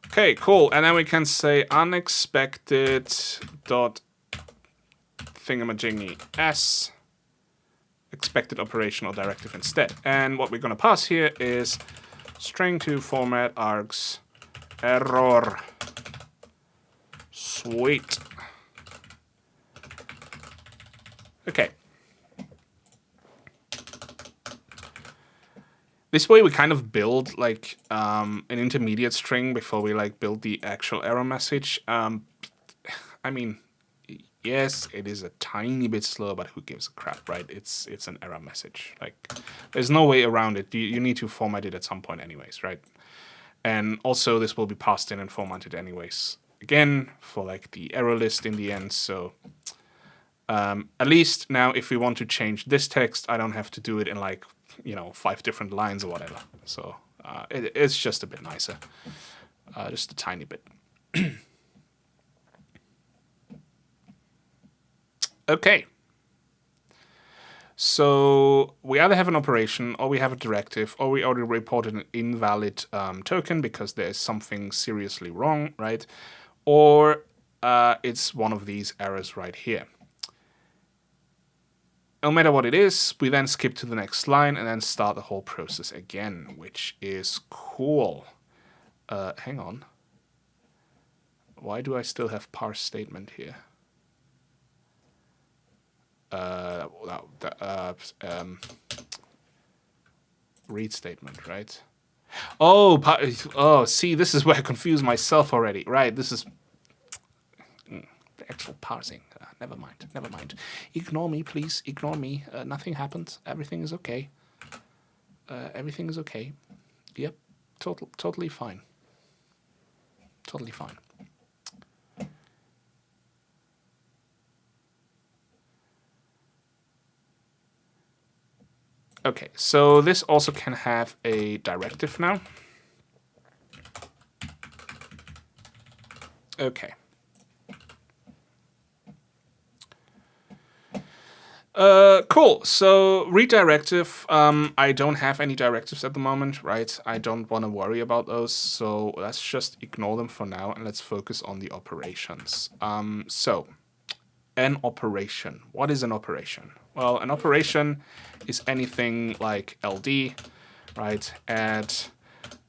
Okay, cool. And then we can say unexpected dot thingamajiggy s expected operation or directive instead. And what we're going to pass here is string to format args error. Sweet. Okay. This way we kind of build like an intermediate string before we like build the actual error message. I mean, yes, it is a tiny bit slow, but who gives a crap, right? It's an error message. Like, there's no way around it. You need to format it at some point anyways, right? And also this will be passed in and formatted anyways. Again, for like the error list in the end, so... at least now if we want to change this text, I don't have to do it in like, 5 different lines or whatever. So it's just a bit nicer. Just a tiny bit. Okay. So we either have an operation, or we have a directive, or we already reported an invalid token because there is something seriously wrong, right? Or it's one of these errors right here. No matter what it is, we then skip to the next line and then start the whole process again, which is cool. Hang on. Why do I still have parse statement here? Read statement, right? Oh, see, this is where I confuse myself already. Right, this is the actual parsing. Never mind. Ignore me, please. Ignore me. Nothing happened. Everything is okay. Everything is okay. Yep, totally fine. Totally fine. Okay, so this also can have a directive now. Okay. Cool. So redirective, I don't have any directives at the moment, right? I don't want to worry about those, so let's just ignore them for now and let's focus on the operations. So an operation. What is an operation? Well, an operation is anything like LD, right? Add,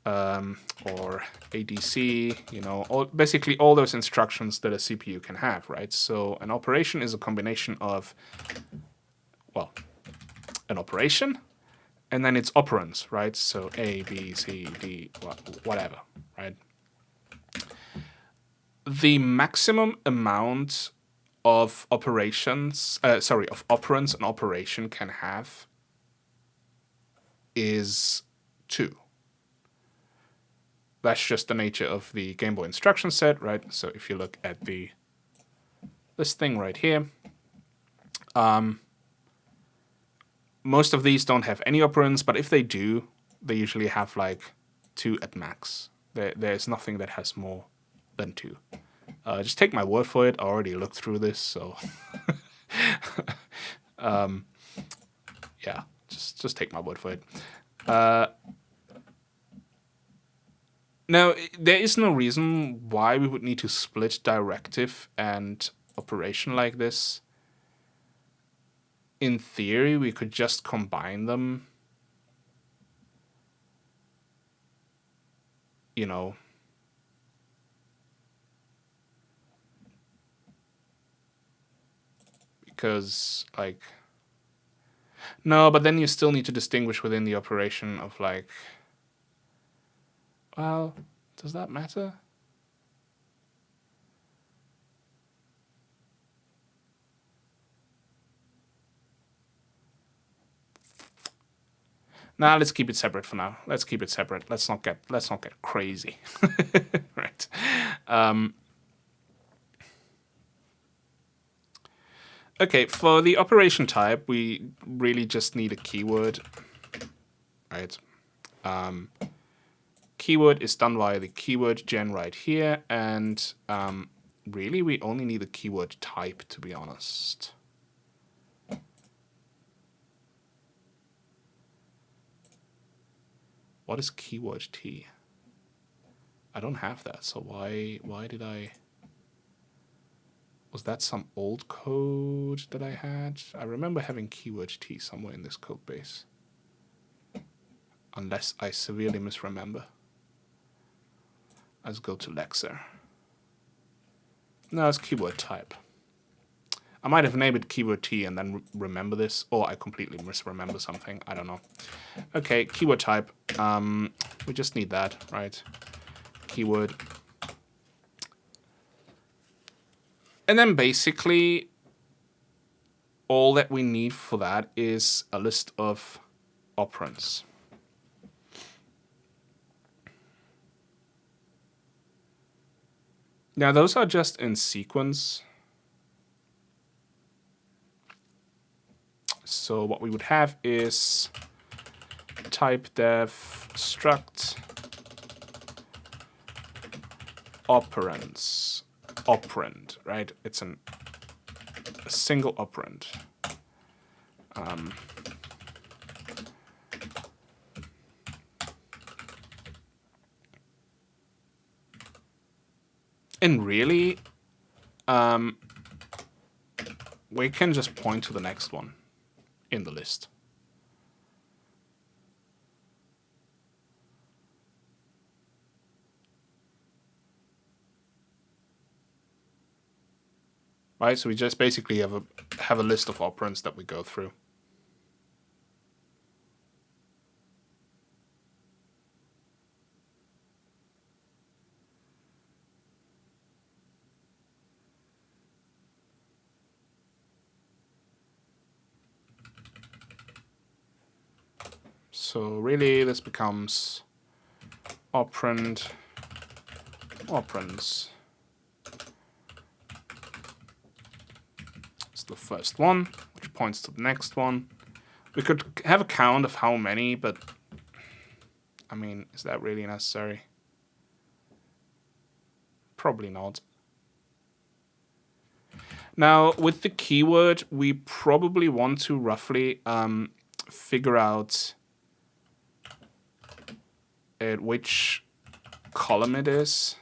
or ADC, you know, basically all those instructions that a CPU can have, right? So an operation is a combination of, well, an operation and then its operands, right? So A, B, C, D, whatever, right? The maximum amount of operations, of operands an operation can have is 2. That's just the nature of the GameBoy instruction set, right? So if you look at this thing right here, most of these don't have any operands, but if they do, they usually have like 2 at max. There's nothing that has more than 2. Just take my word for it. I already looked through this, so yeah, just take my word for it. Now, there is no reason why we would need to split directive and operation like this. In theory, we could just combine them, you know. Because, like, no, but then you still need to distinguish within the operation of, like, well, does that matter? Nah, let's keep it separate for now. Let's keep it separate. Let's not get crazy. Right. Okay, for the operation type, we really just need a keyword. Right. Keyword is done via the keyword gen right here, and really we only need a keyword type, to be honest. What is keyword T? I don't have that, so why did I... Was that some old code that I had? I remember having keyword T somewhere in this code base. Unless I severely misremember. Let's go to Lexer. No, it's keyword type. I might have named it keyword T and then remember this, or I completely misremember something. I don't know. Okay, keyword type. We just need that, right? Keyword. And then basically, all that we need for that is a list of operands. Now, those are just in sequence. So what we would have is type def struct operands. Operand, right? It's a single operand. And really, we can just point to the next one in the list. Right, so we just basically have a list of operands that we go through. So really, this becomes operands. It's the first one, which points to the next one. We could have a count of how many, but I mean, is that really necessary? Probably not. Now, with the keyword, we probably want to roughly figure out at which column it is.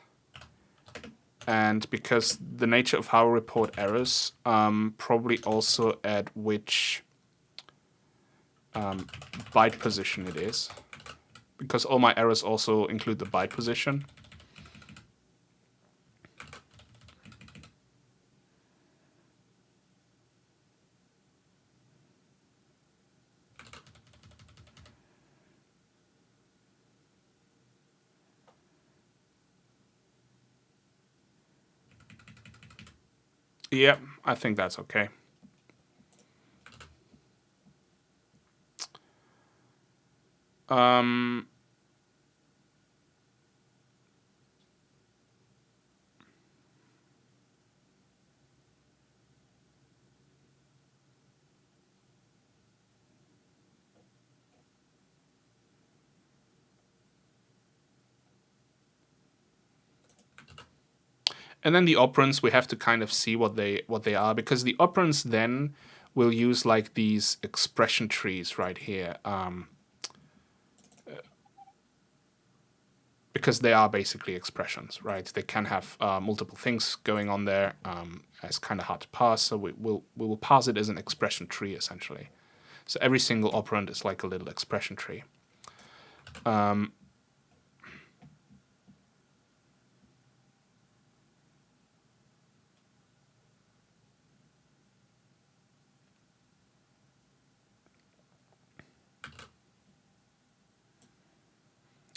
And because the nature of how we report errors, probably also at which byte position it is. Because all my errors also include the byte position. Yep, I think that's okay. And then the operands, we have to kind of see what they are, because the operands then will use like these expression trees right here, because they are basically expressions, right? They can have multiple things going on there. It's kind of hard to parse, so we will parse it as an expression tree essentially. So every single operand is like a little expression tree.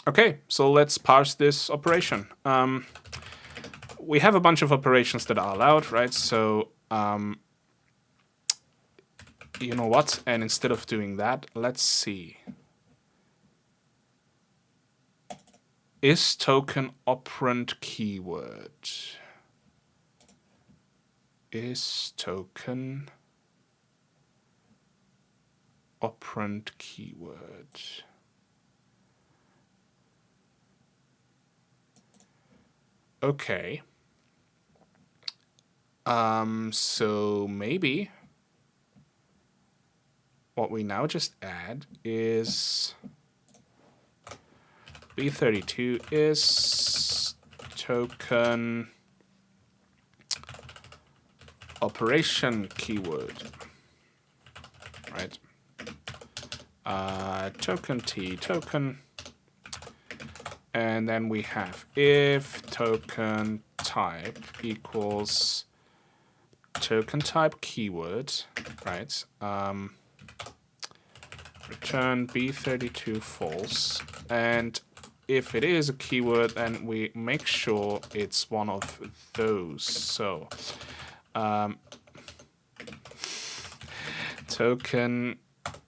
Okay, so let's parse this operation. We have a bunch of operations that are allowed, right? So you know what? And instead of doing that, let's see. Is token operand keyword? Is token operand keyword? Okay. So maybe what we now just add is B32 is token operation keyword, right? Token T token, and then we have if token type equals token type keyword, right? Return B32 false, and if it is a keyword, then we make sure it's one of those. So token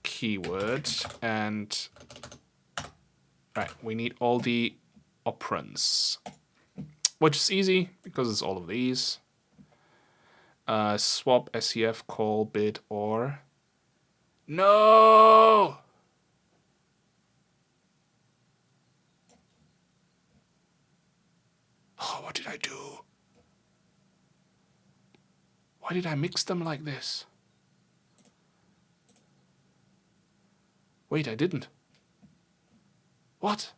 keyword, and right, we need all the operands, which is easy because it's all of these. Swap SEF call bit or no. Oh, what did I do? Why did I mix them like this? Wait, I didn't. What?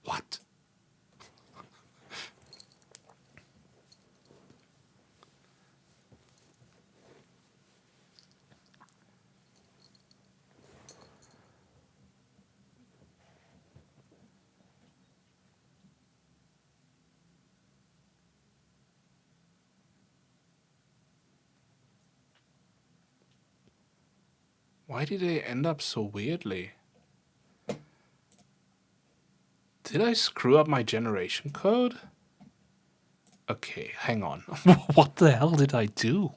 What? Why did they end up so weirdly? Did I screw up my generation code? Okay, hang on. What the hell did I do?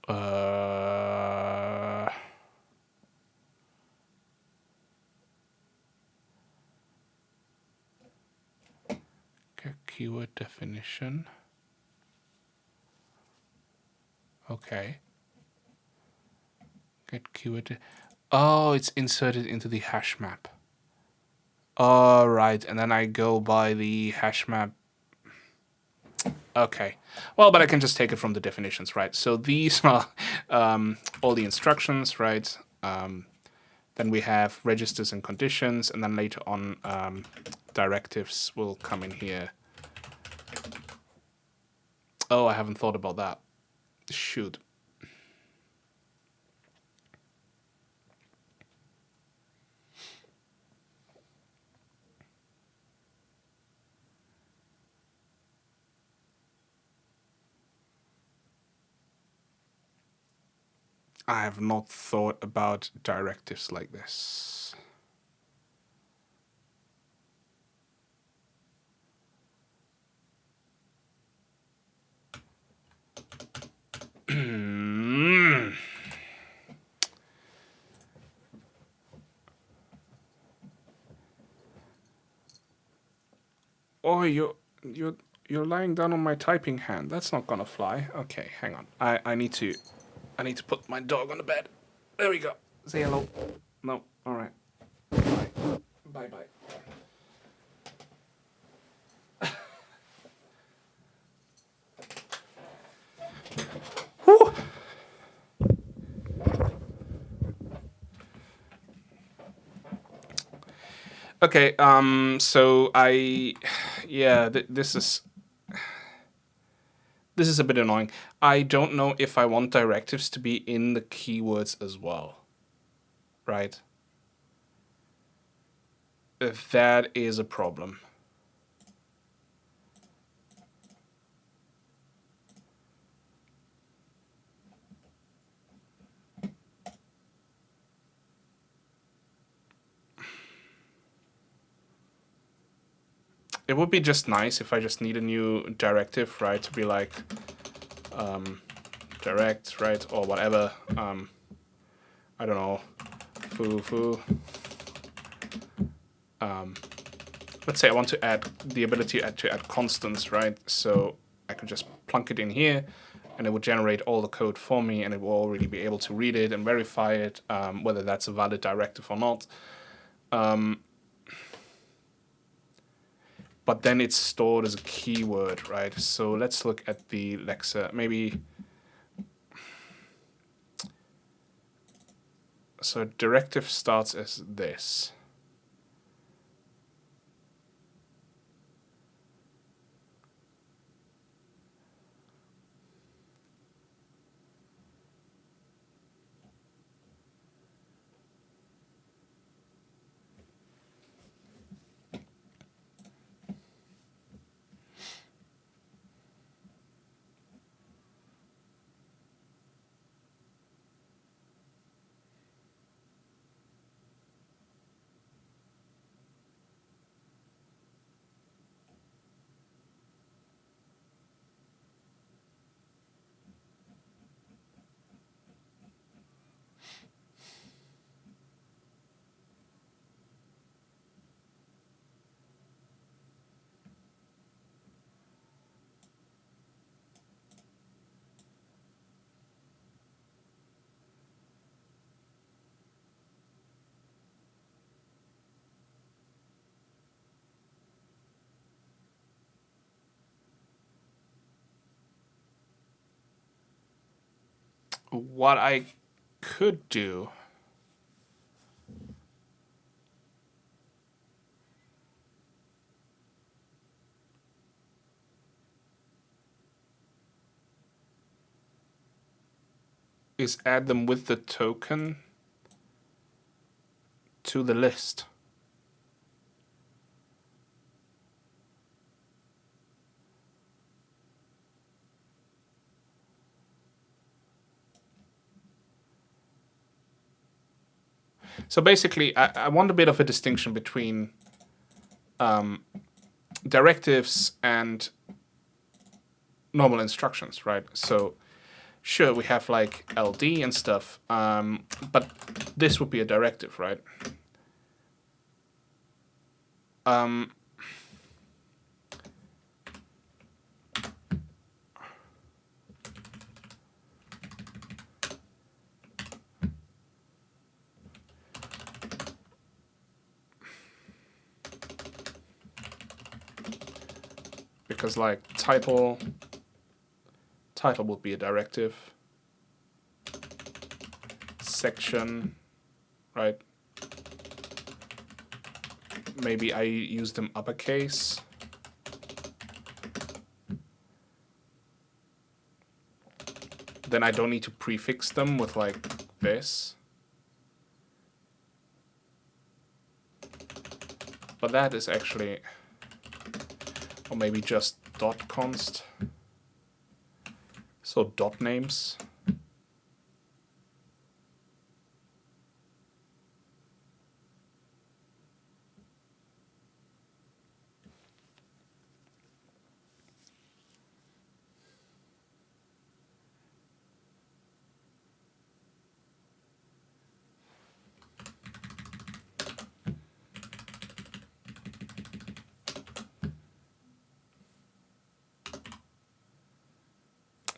Uh, get keyword definition. Okay. Get keyword. Oh, it's inserted into the hash map. All right, and then I go by the hash map. Okay. Well, but I can just take it from the definitions, right? So these are all the instructions, right? Then we have registers and conditions, and then later on directives will come in here. Oh, I haven't thought about that. Shoot. I have not thought about directives like this. Oh, you're lying down on my typing hand. That's not gonna fly. Okay, hang on. I need to put my dog on the bed. There we go. Say hello. No. All right. Bye. Bye. Bye. Whew. Okay. So yeah. This is a bit annoying. I don't know if I want directives to be in the keywords as well. Right. That is a problem. It would be just nice if I just need a new directive, right? To be like, direct, right? Or whatever. I don't know. Foo. Let's say I want to add the ability to add constants, right? So I could just plunk it in here, and it would generate all the code for me, and it will already be able to read it and verify it, whether that's a valid directive or not. But then it's stored as a keyword, right? So let's look at the Lexa. Maybe. So directive starts as this. What I could do is add them with the token to the list. So basically, I want a bit of a distinction between directives and normal instructions, right? So Sure, we have like LD and stuff, but this would be a directive, right? Because like title would be a directive. Section, right? Maybe I use them uppercase. Then I don't need to prefix them with like this. But that is actually, or maybe just dot const. So dot names.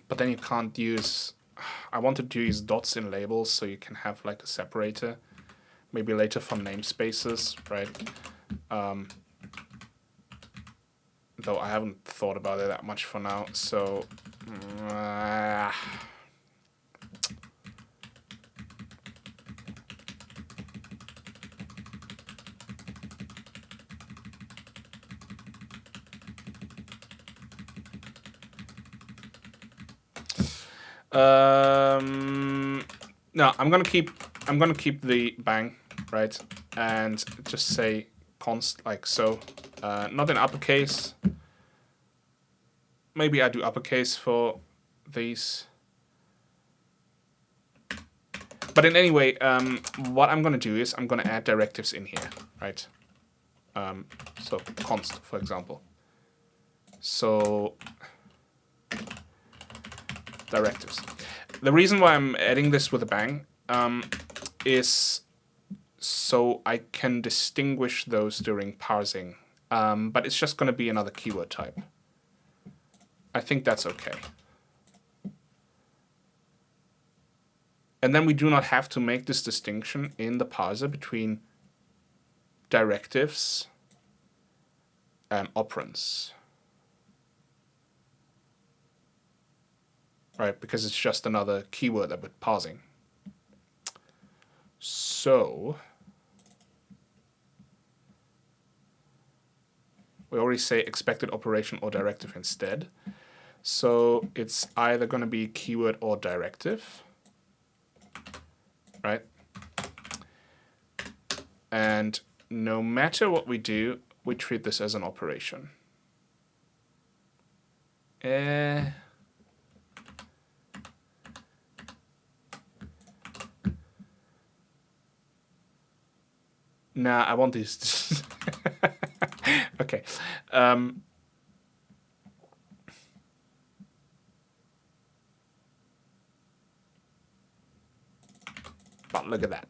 But then you can't use, I wanted to use dots in labels so you can have like a separator. Maybe later for namespaces, right? Though I haven't thought about it that much for now, so... no, I'm gonna keep the bang, right? And just say const like so. Not in uppercase. Maybe I do uppercase for these. But in any way, what I'm gonna do is I'm gonna add directives in here, right? So const, for example. So directives. The reason why I'm adding this with a bang is so I can distinguish those during parsing. But it's just going to be another keyword type. I think that's okay. And then we do not have to make this distinction in the parser between directives and operands. Right, because it's just another keyword that we're parsing. So we already say expected operation or directive instead. So it's either going to be keyword or directive, right? And no matter what we do, we treat this as an operation. Nah, I want these. Okay. But look at that.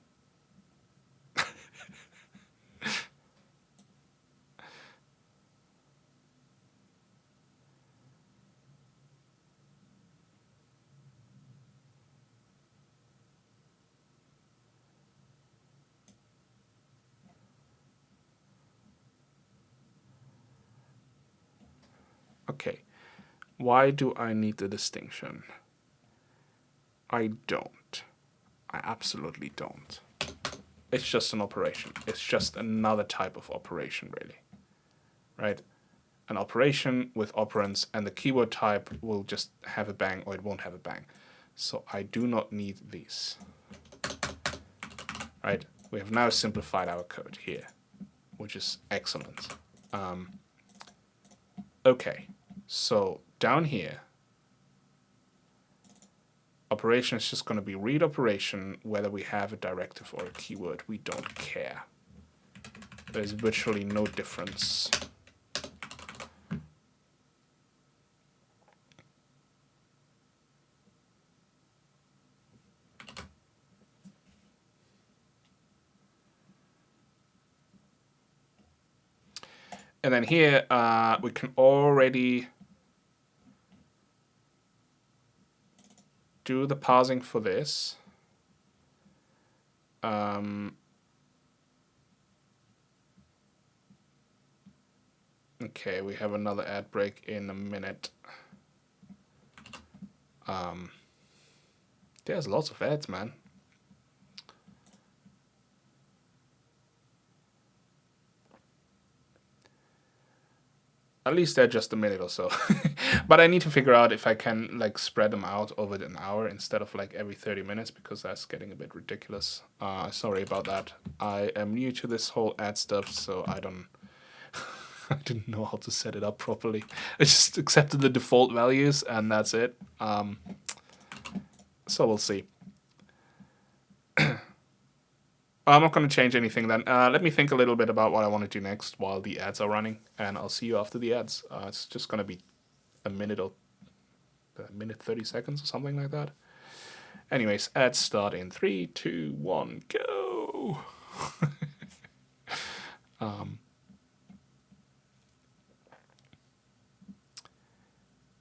Okay. Why do I need the distinction? I don't. I absolutely don't. It's just an operation. It's just another type of operation, really. Right? An operation with operands, and the keyword type will just have a bang or it won't have a bang. So I do not need these. Right? We have now simplified our code here, which is excellent. Okay, so down here, operation is just going to be read operation, whether we have a directive or a keyword. We don't care. There's virtually no difference. And then here we can already do the parsing for this. Okay, we have another ad break in a minute. There's lots of ads, man. At least they're just a minute or so. But I need to figure out if I can like spread them out over an hour instead of like every 30 minutes, because that's getting a bit ridiculous. Sorry about that. I am new to this whole ad stuff, so I didn't know how to set it up properly. I just accepted the default values and that's it. So we'll see. I'm not going to change anything then. Let me think a little bit about what I want to do next while the ads are running, and I'll see you after the ads. It's just going to be a minute 30 seconds or something like that. Anyways, ads start in 3, 2, 1, go! And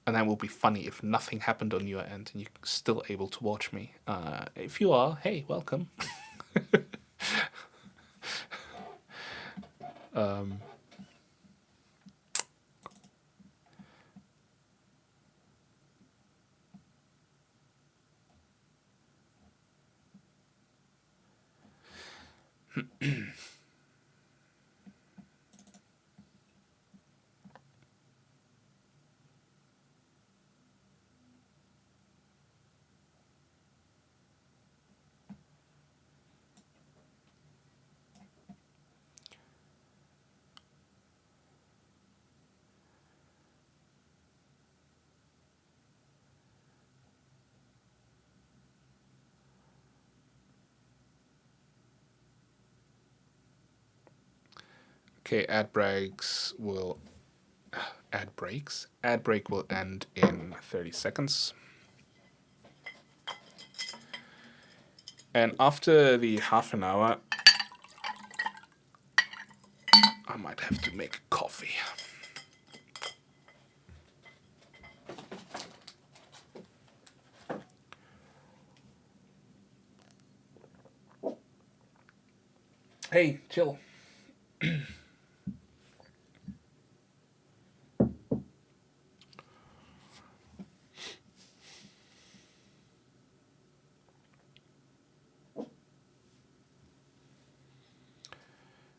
that will be funny if nothing happened on your end and you're still able to watch me. If you are, hey, welcome. Okay, ad break will end in 30 seconds. And after the half an hour, I might have to make coffee. Hey, chill.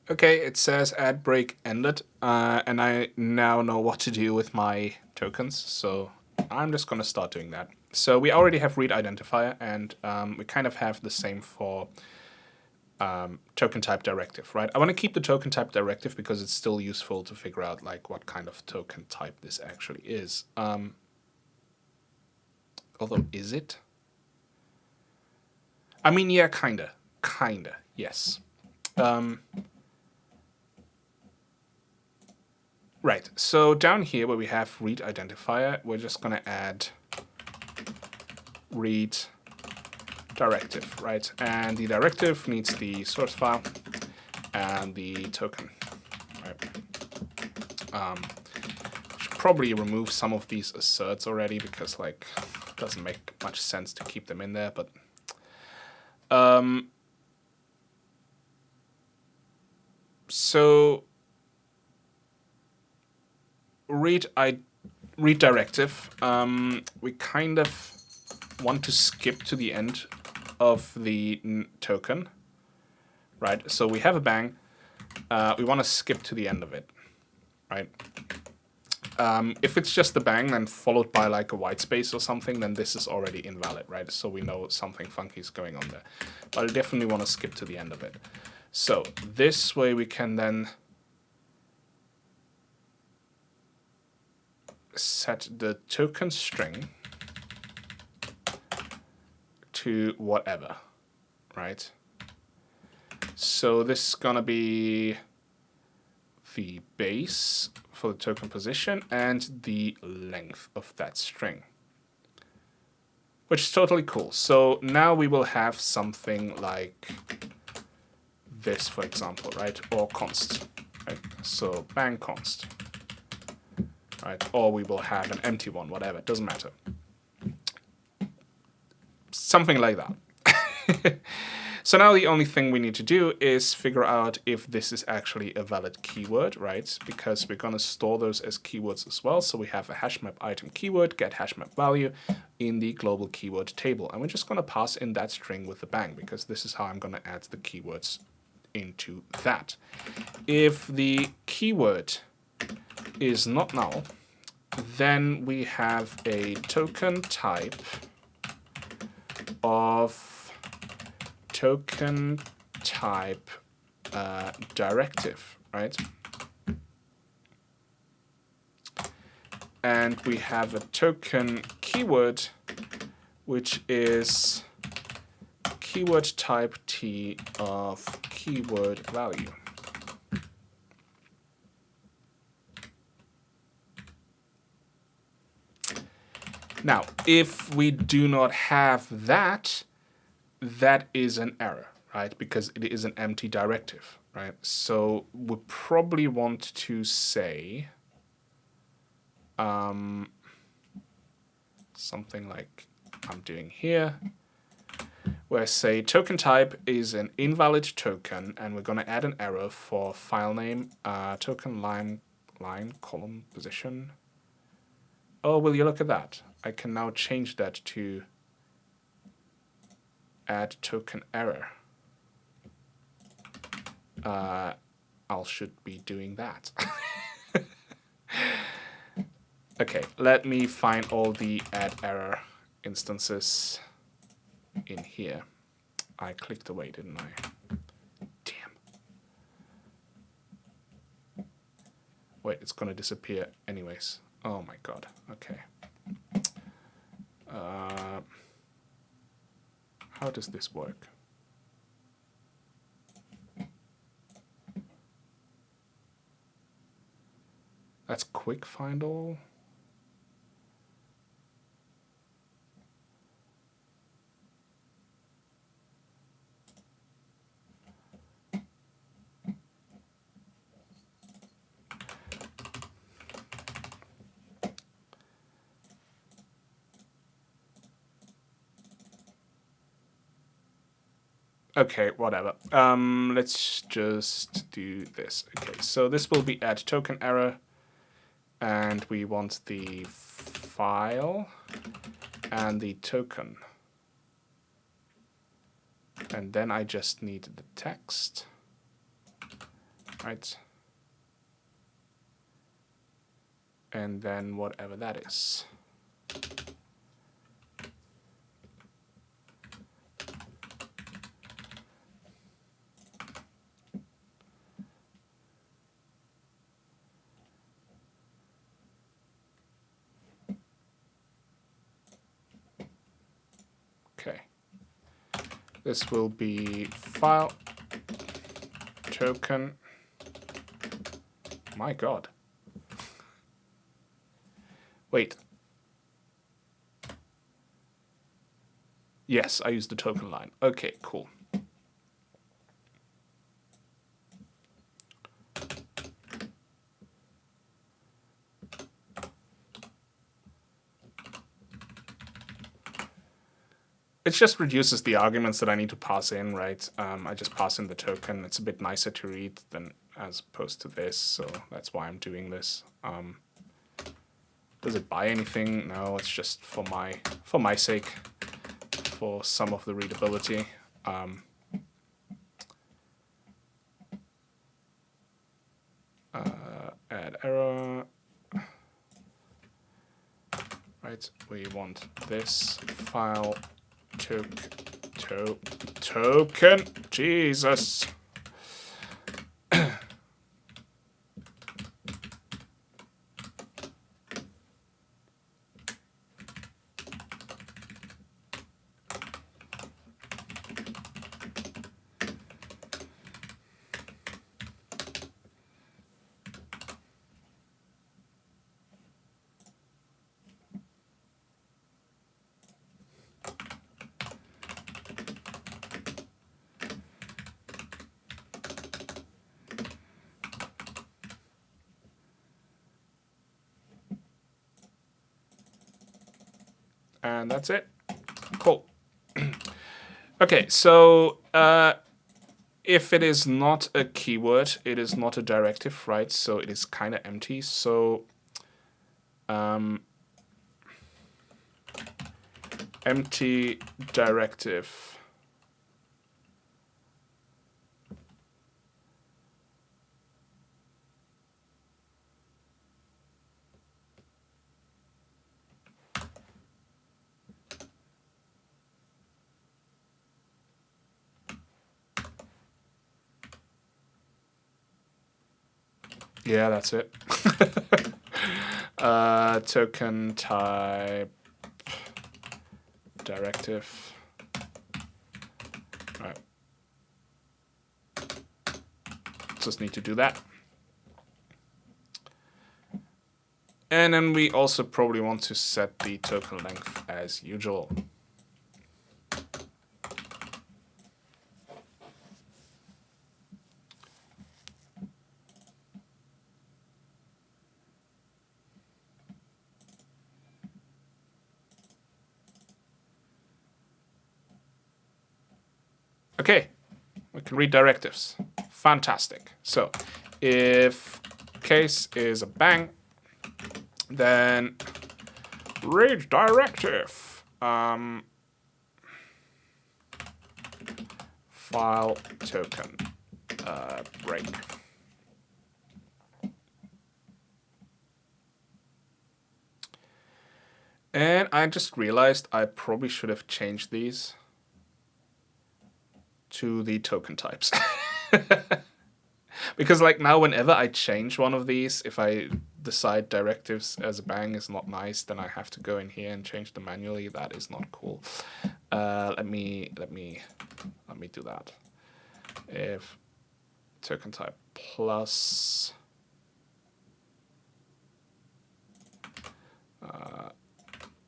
Okay, it says ad break ended, and I now know what to do with my tokens, so I'm just going to start doing that. So we already have read identifier, and we kind of have the same for token type directive, right? I want to keep the token type directive because it's still useful to figure out like what kind of token type this actually is. Although, is it? I mean, yeah, kinda, yes. Right, so down here where we have read identifier, we're just going to add read directive, right? And the directive needs the source file and the token, right? Should probably remove some of these asserts already because like it doesn't make much sense to keep them in there, but so read directive, we kind of want to skip to the end of the token, right? So we have a bang, we want to skip to the end of it, right? If it's just the bang then followed by like a white space or something, then this is already invalid, right? So we know something funky is going on there. But I definitely want to skip to the end of it. So this way we can then set the token string to whatever, right? So this is gonna be the base for the token position and the length of that string, which is totally cool. So now we will have something like this, for example, right? Or const, right? So bang const, right? Or we will have an empty one, whatever, it doesn't matter. Something like that. So now the only thing we need to do is figure out if this is actually a valid keyword, right? Because we're going to store those as keywords as well. So we have a hashmap item keyword, get hashmap value in the global keyword table. And we're just going to pass in that string with the bang, because this is how I'm going to add the keywords into that. If the keyword is not null, then we have a token type of token type directive, right? And we have a token keyword, which is keyword type T of keyword value. Now, if we do not have that, that is an error, right? Because it is an empty directive, right? So we probably want to say something like I'm doing here, where I say token type is an invalid token, and we're going to add an error for file name, token line, column, position. Oh, will you look at that? I can now change that to add token error. I should be doing that. Okay, let me find all the add error instances in here. I clicked away, didn't I? Damn. Wait, it's gonna disappear anyways. Oh my god, okay. How does this work? That's quick find all. Okay, whatever. Let's just do this. Okay, so this will be add token error, and we want the file and the token. And then I just need the text, right? And then whatever that is. Okay. This will be file, token. My god. Wait. Yes, I used the token line. Okay, cool. It just reduces the arguments that I need to pass in, right? I just pass in the token. It's a bit nicer to read than as opposed to this, so that's why I'm doing this. Does it buy anything? No, it's just for my sake, for some of the readability. Add error. Right, we want this file token. Jesus. And that's it. Cool. Okay, so if it is not a keyword, it is not a directive, right? So it is kind of empty. So empty directive. Yeah, that's it. Token type directive. All right. Just need to do that. And then we also probably want to set the token length as usual. Okay, we can read directives. Fantastic. So if case is a bang, then read directive. File token break. And I just realized I probably should have changed these to the token types. Because like now whenever I change one of these, if I decide directives as a bang is not nice, then I have to go in here and change them manually. That is not cool. Let me do that. If token type plus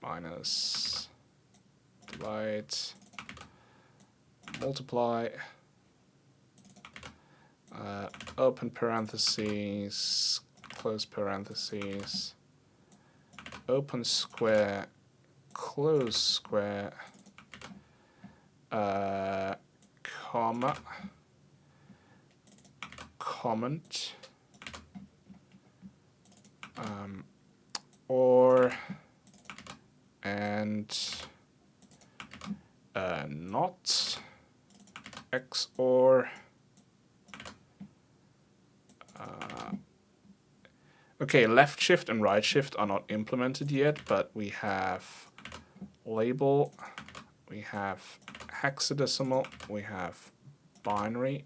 minus divide multiply open parentheses, close parentheses, open square, close square, comma, comment, or, and not, XOR, okay, left shift and right shift are not implemented yet, but we have label, we have hexadecimal, we have binary,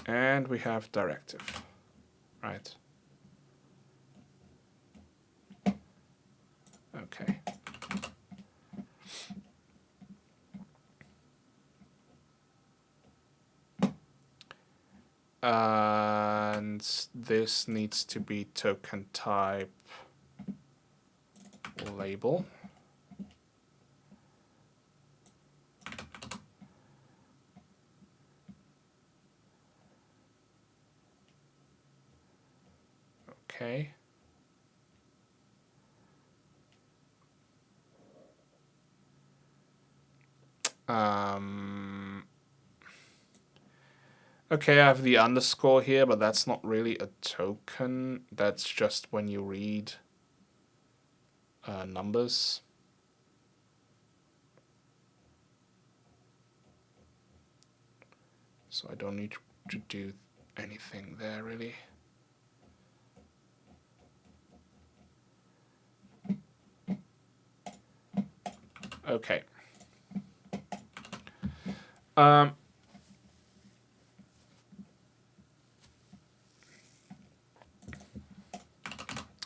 and we have directive, right? Okay. And this needs to be token type label. Okay. Okay, I have the underscore here, but that's not really a token. That's just when you read numbers. So I don't need to do anything there, really. Okay.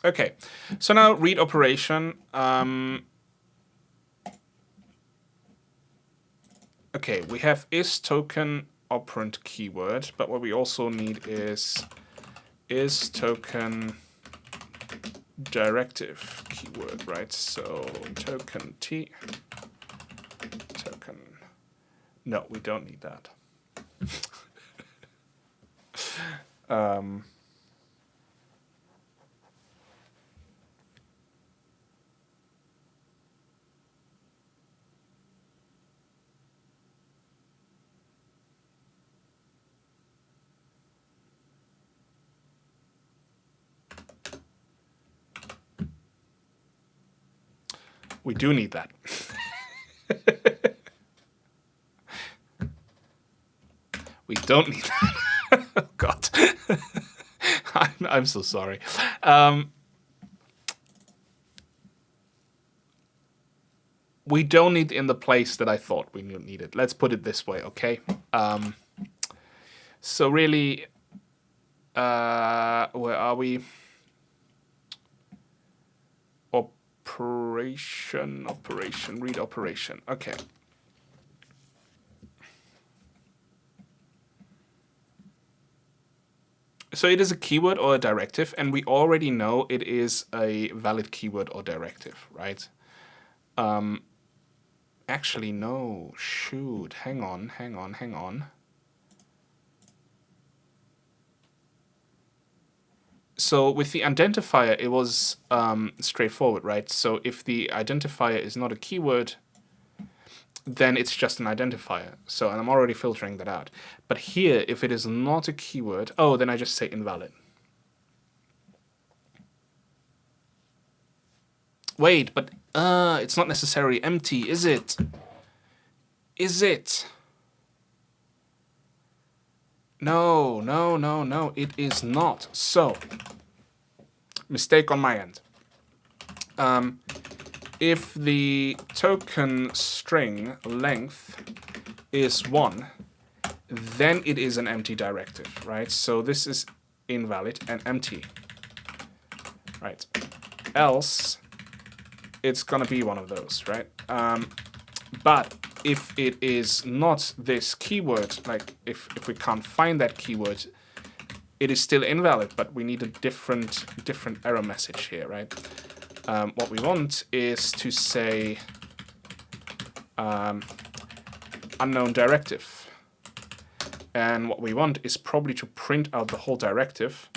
Okay, so now read operation. Okay, we have is token operand keyword, but what we also need is token directive keyword, right? So token T, token. No, we don't need that. We do need that. We don't need that. Oh, God. I'm so sorry. We don't need in the place that I thought we needed. Let's put it this way, okay? So really, where are we? Operation, read operation. Okay. So it is a keyword or a directive, and we already know it is a valid keyword or directive, right? Actually, no. Shoot. Hang on. So with the identifier, it was straightforward, right? So if the identifier is not a keyword, then it's just an identifier. So, and I'm already filtering that out. But here, if it is not a keyword, oh, then I just say invalid. Wait, but it's not necessarily empty, is it? Is it? No, it is not. So, mistake on my end. If the token string length is 1, then it is an empty directive, right? So this is invalid and empty, right? Else, it's gonna be one of those, right? But if it is not this keyword, like if we can't find that keyword, it is still invalid, but we need a different error message here, right? What we want is to say unknown directive. And what we want is probably to print out the whole directive.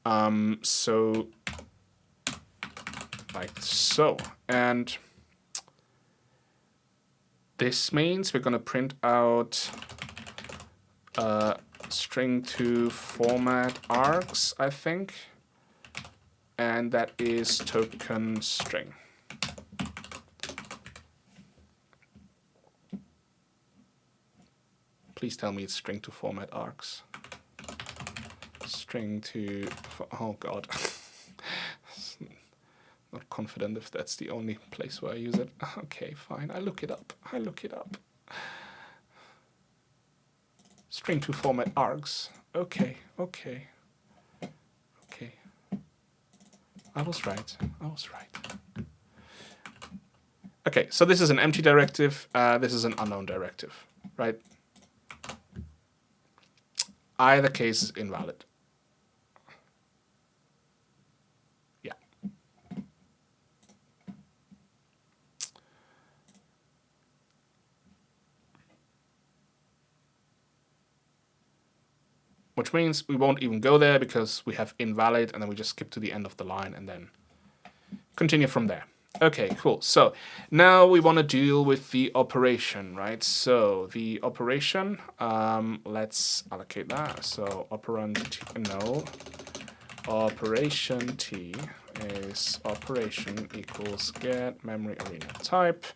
So, like so. And this means we're going to print out string to format args, I think. And that is token string. Please tell me it's string to format args. String to, oh God. Not confident if that's the only place where I use it. Okay, fine, I look it up. String to format args. Okay. I was right. Okay, so this is an empty directive. This is an unknown directive, right? Either case is invalid. Yeah. Which means we won't even go there because we have invalid, and then we just skip to the end of the line and then continue from there. Okay, cool. So now we want to deal with the operation, right? So the operation, let's allocate that. So operand t, no, operation t is operation equals get memory arena type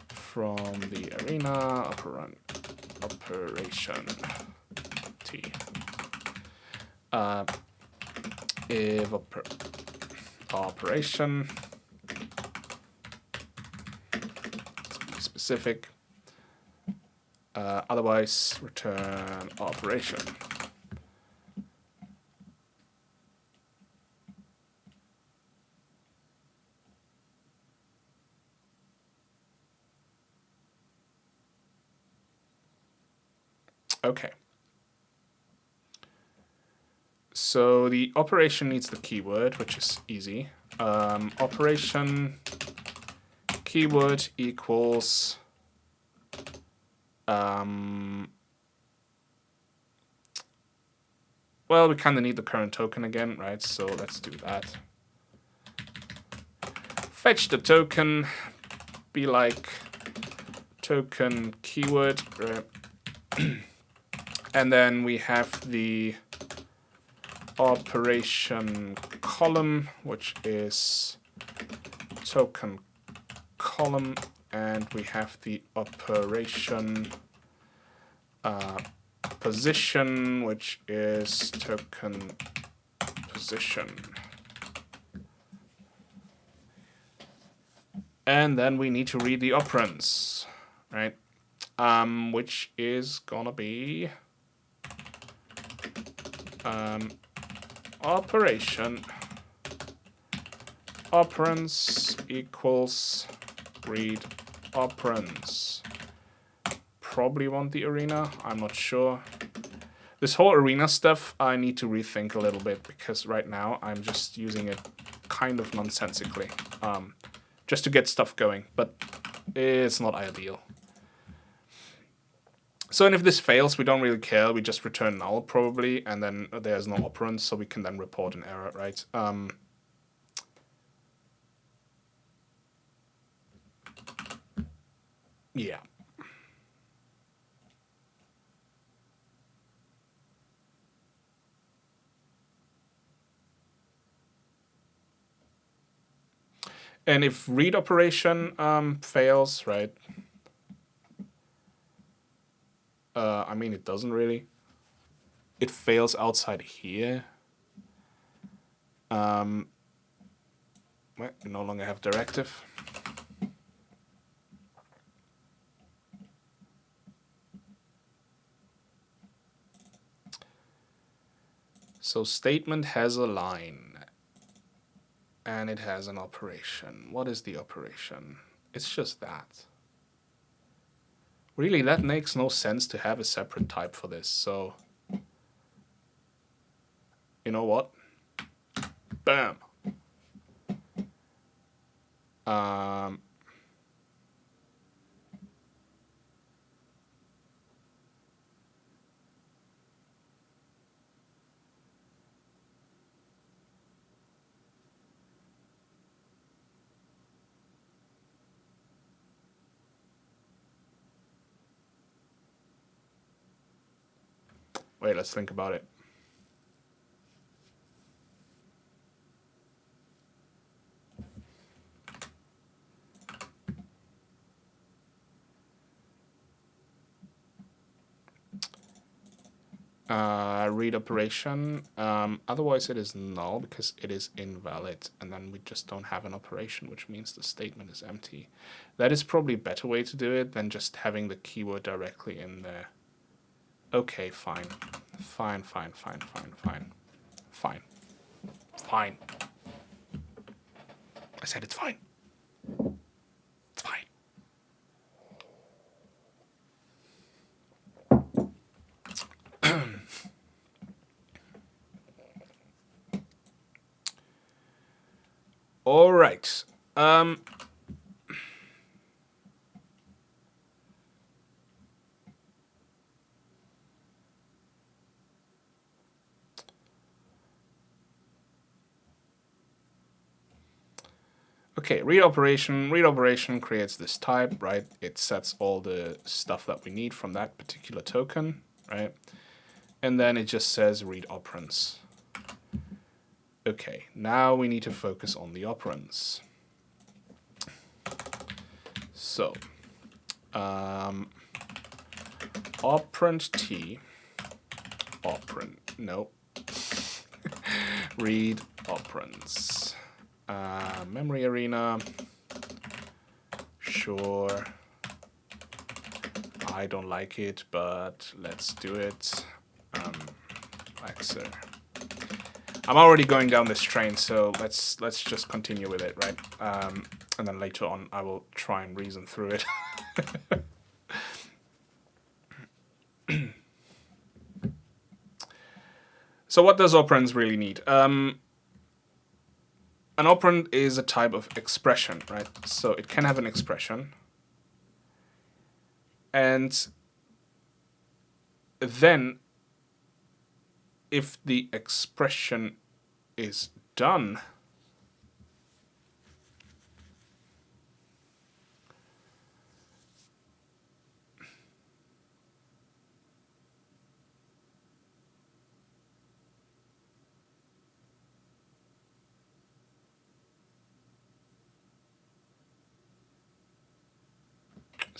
from the arena operand operation t. If operation specific, otherwise return operation. Okay. So the operation needs the keyword, which is easy. Operation keyword equals well, we kind of need the current token again, right? So let's do that. Fetch the token, be like token keyword, right? And then we have the operation column, which is token column, and we have the operation position, which is token position. And then we need to read the operands, right? Which is gonna be operation operands equals read operands. Probably want the arena, I'm not sure. This whole arena stuff I need to rethink a little bit, because right now I'm just using it kind of nonsensically, just to get stuff going, but it's not ideal. So, and if this fails, we don't really care. We just return null probably, and then there's no operand, so we can then report an error, right? Yeah. And if read operation fails, right? I mean, it doesn't really. It fails outside here. Well, we no longer have directive. So statement has a line. And it has an operation. What is the operation? It's just that. Really, that makes no sense to have a separate type for this, so... You know what? Bam! Wait, let's think about it. Read operation. Otherwise it is null because it is invalid, and then we just don't have an operation, which means the statement is empty. That is probably a better way to do it than just having the keyword directly in there. Okay, fine. Fine. I said it's fine. It's fine. All right. Okay, read operation. Read operation creates this type, right? It sets all the stuff that we need from that particular token, right? And then it just says read operands. Okay, now we need to focus on the operands. So, operand t, operand, no, read operands. Memory arena, sure. I don't like it, but let's do it. Maxer. I'm already going down this train, so let's just continue with it, right? And then later on, I will try and reason through it. So what does operands really need? An operand is a type of expression, right? So it can have an expression. And then if the expression is done,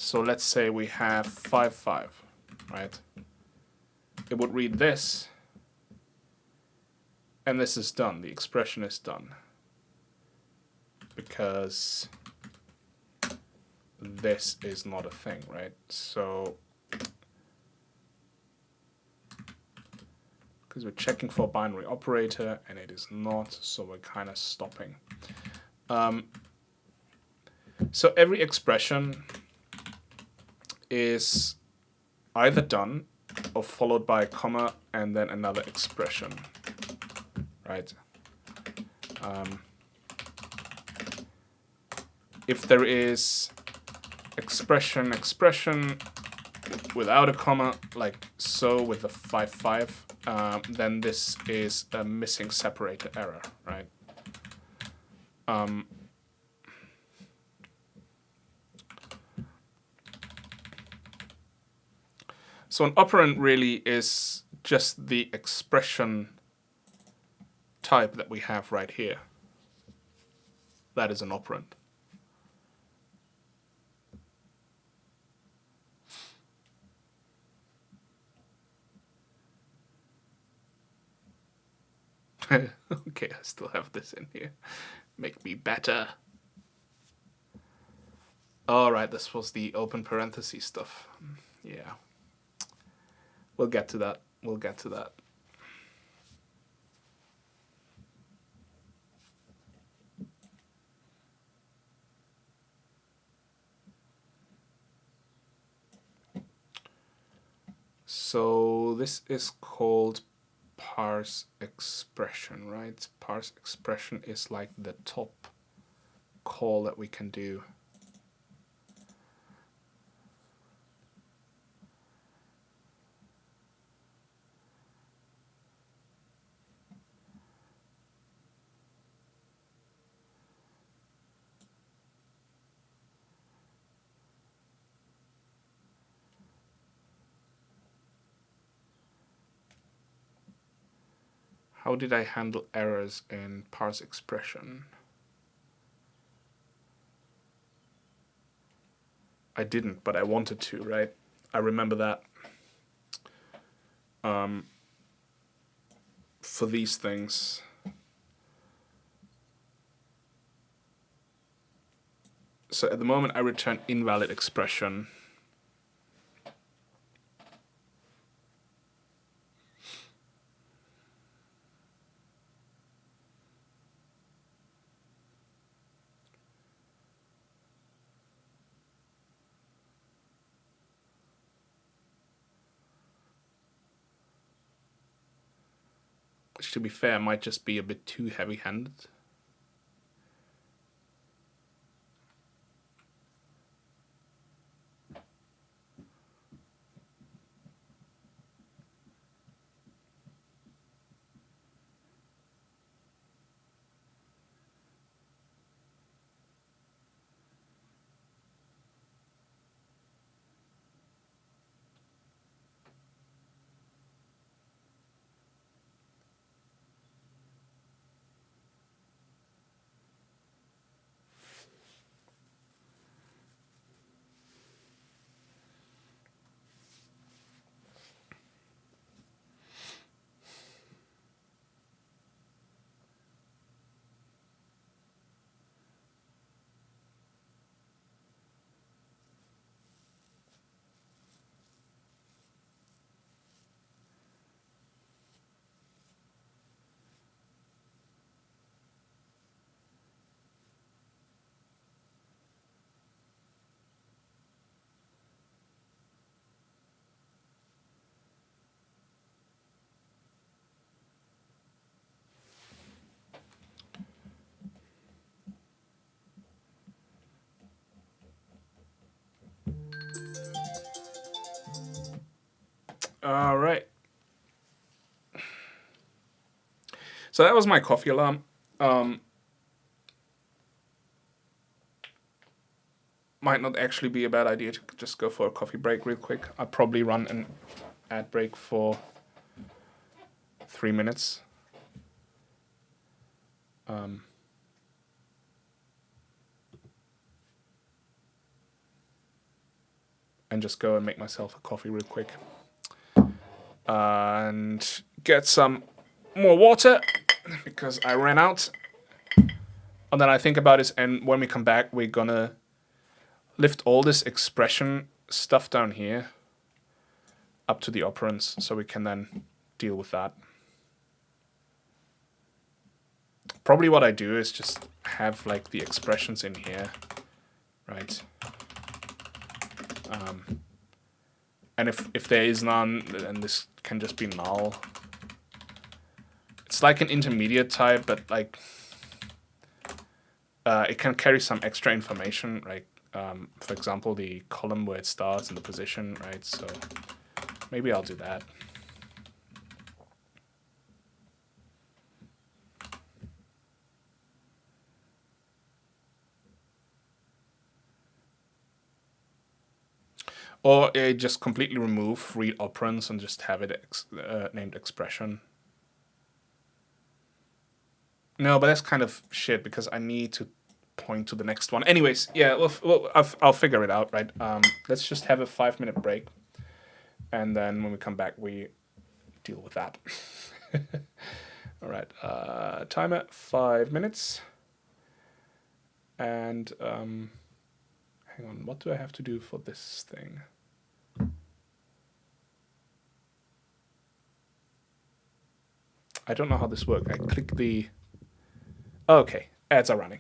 So let's say we have 5, 5, right? It would read this, and this is done. The expression is done. Because this is not a thing, right? So, because we're checking for a binary operator, and it is not, so we're kind of stopping. So every expression is either done or followed by a comma and then another expression, right? If there is expression without a comma, like so with the 5, 5, then this is a missing separator error, right? So an operand really is just the expression type that we have right here. That is an operand. Okay, I still have this in here. Make me better. All right, this was the open parentheses stuff. Yeah. We'll get to that. We'll get to that. So this is called parse expression, right? Parse expression is like the top call that we can do. How did I handle errors in parse expression? I didn't, but I wanted to, right? I remember that. For these things, so at the moment I return invalid expression. Which, to be fair, might just be a bit too heavy-handed. All right. So that was my coffee alarm. Might not actually be a bad idea to just go for a coffee break real quick. I'll probably run an ad break for 3 minutes. and just go and make myself a coffee real quick. And get some more water because I ran out. And then I think about this, and when we come back, we're gonna lift all this expression stuff down here up to the operands so we can then deal with that. Probably what I do is just have like the expressions in here, right? And if there is none, then this can just be null. It's like an intermediate type, but like it can carry some extra information, right? For example, the column where it starts and the position, right? So maybe I'll do that. Or just completely remove read operands and just have it named expression. No, but that's kind of shit because I need to point to the next one. Anyways, yeah, I'll figure it out, right? Let's just have a 5-minute break. And then when we come back, we deal with that. All right, timer, 5 minutes. And hang on, what do I have to do for this thing? I don't know how this works. I click the... Okay, ads are running.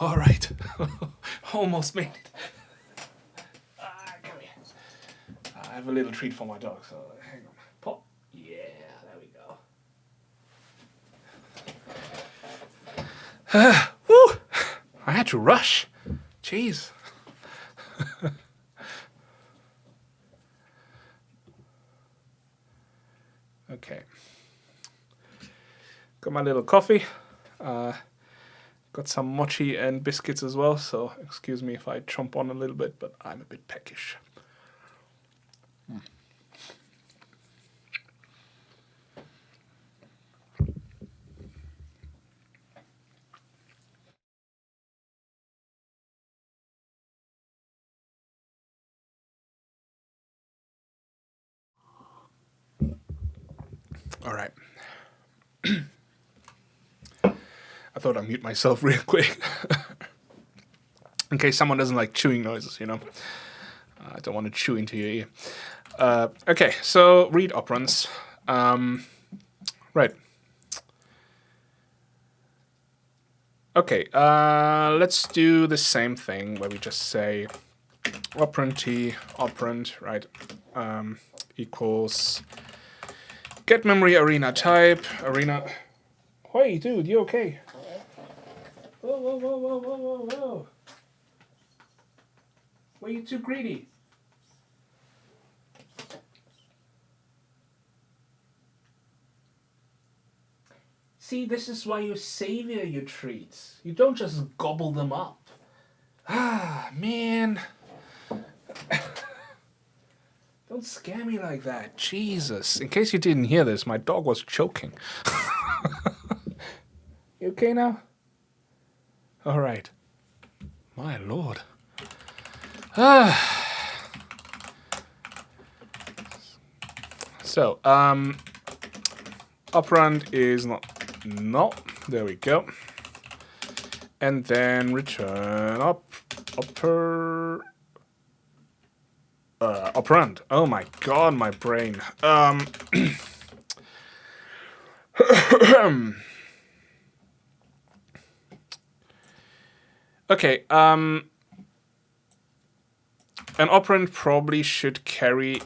All right. Almost made it. Come here. I have a little treat for my dog, so hang on. Pop. Yeah, there we go. Woo! I had to rush. Jeez. Okay. Got my little coffee. Got some mochi and biscuits as well, so excuse me if I chomp on a little bit, but I'm a bit peckish. All right. I thought I'd mute myself real quick. In case someone doesn't like chewing noises, you know. I don't want to chew into your ear. Okay, so read operands. Right. Okay, let's do the same thing where we just say operand t, operand, right, equals get memory arena type, arena. Hey, dude, you okay? Whoa, whoa, whoa, whoa, whoa, whoa, whoa. Were you too greedy? See, this is why you savor your treats. You don't just gobble them up. Ah, man. Don't scare me like that. Jesus. In case you didn't hear this, my dog was choking. You okay now? All right. My lord. So, operand is not. There we go. And then return operand. Oh my god, my brain. Okay, an operand probably should carry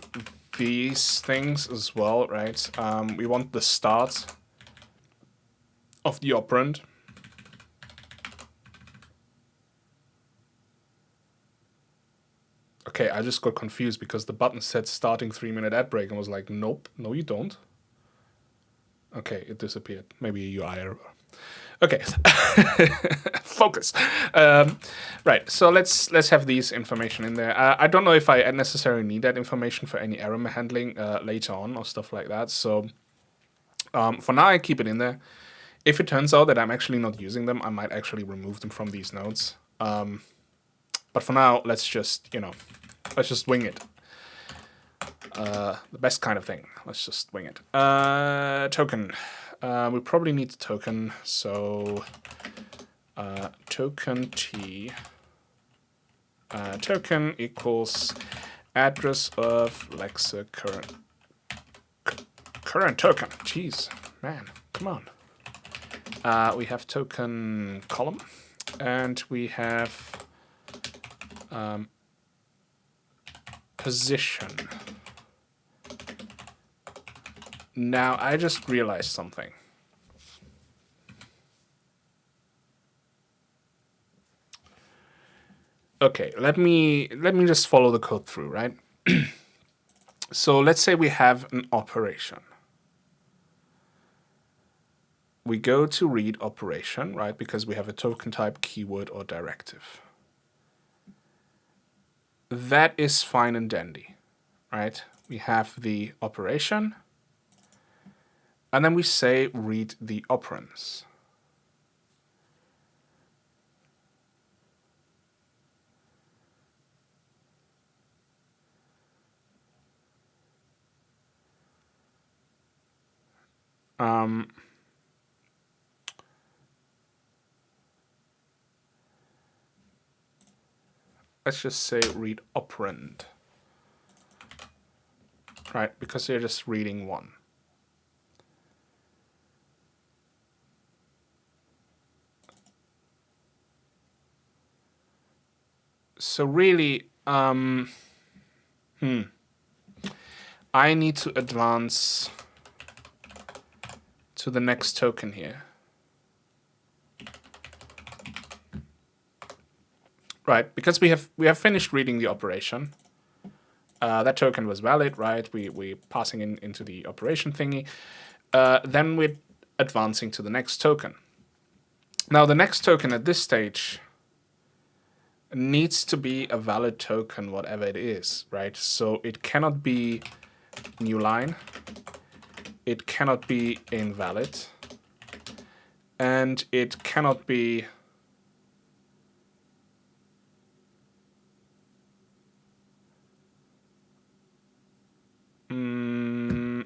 these things as well, right? We want the start of the operand. Okay, I just got confused because the button said starting 3-minute ad break and was like, nope, no you don't. Okay, it disappeared. Maybe a UI error. Okay, focus. Right, so let's have these information in there. I don't know if I necessarily need that information for any error handling later on or stuff like that. So for now, I keep it in there. If it turns out that I'm actually not using them, I might actually remove them from these nodes. But for now, let's just wing it. The best kind of thing. Let's just wing it. Token. We probably need the token, so token t. Token equals address of Lexa current token. Jeez, man, come on. We have token column, and we have position. Now, I just realized something. Okay, let me just follow the code through, right? So let's say we have an operation. We go to read operation, right? Because we have a token type, keyword, or directive. That is fine and dandy, right? We have the operation. And then we say read the operands. Let's just say read operand, right? Because they're just reading one. So really, I need to advance to the next token here. Right, because we have finished reading the operation. That token was valid, right? We're passing into the operation thingy. Then we're advancing to the next token. Now, the next token at this stage needs to be a valid token, whatever it is, right? So it cannot be new line. It cannot be invalid. And it cannot be...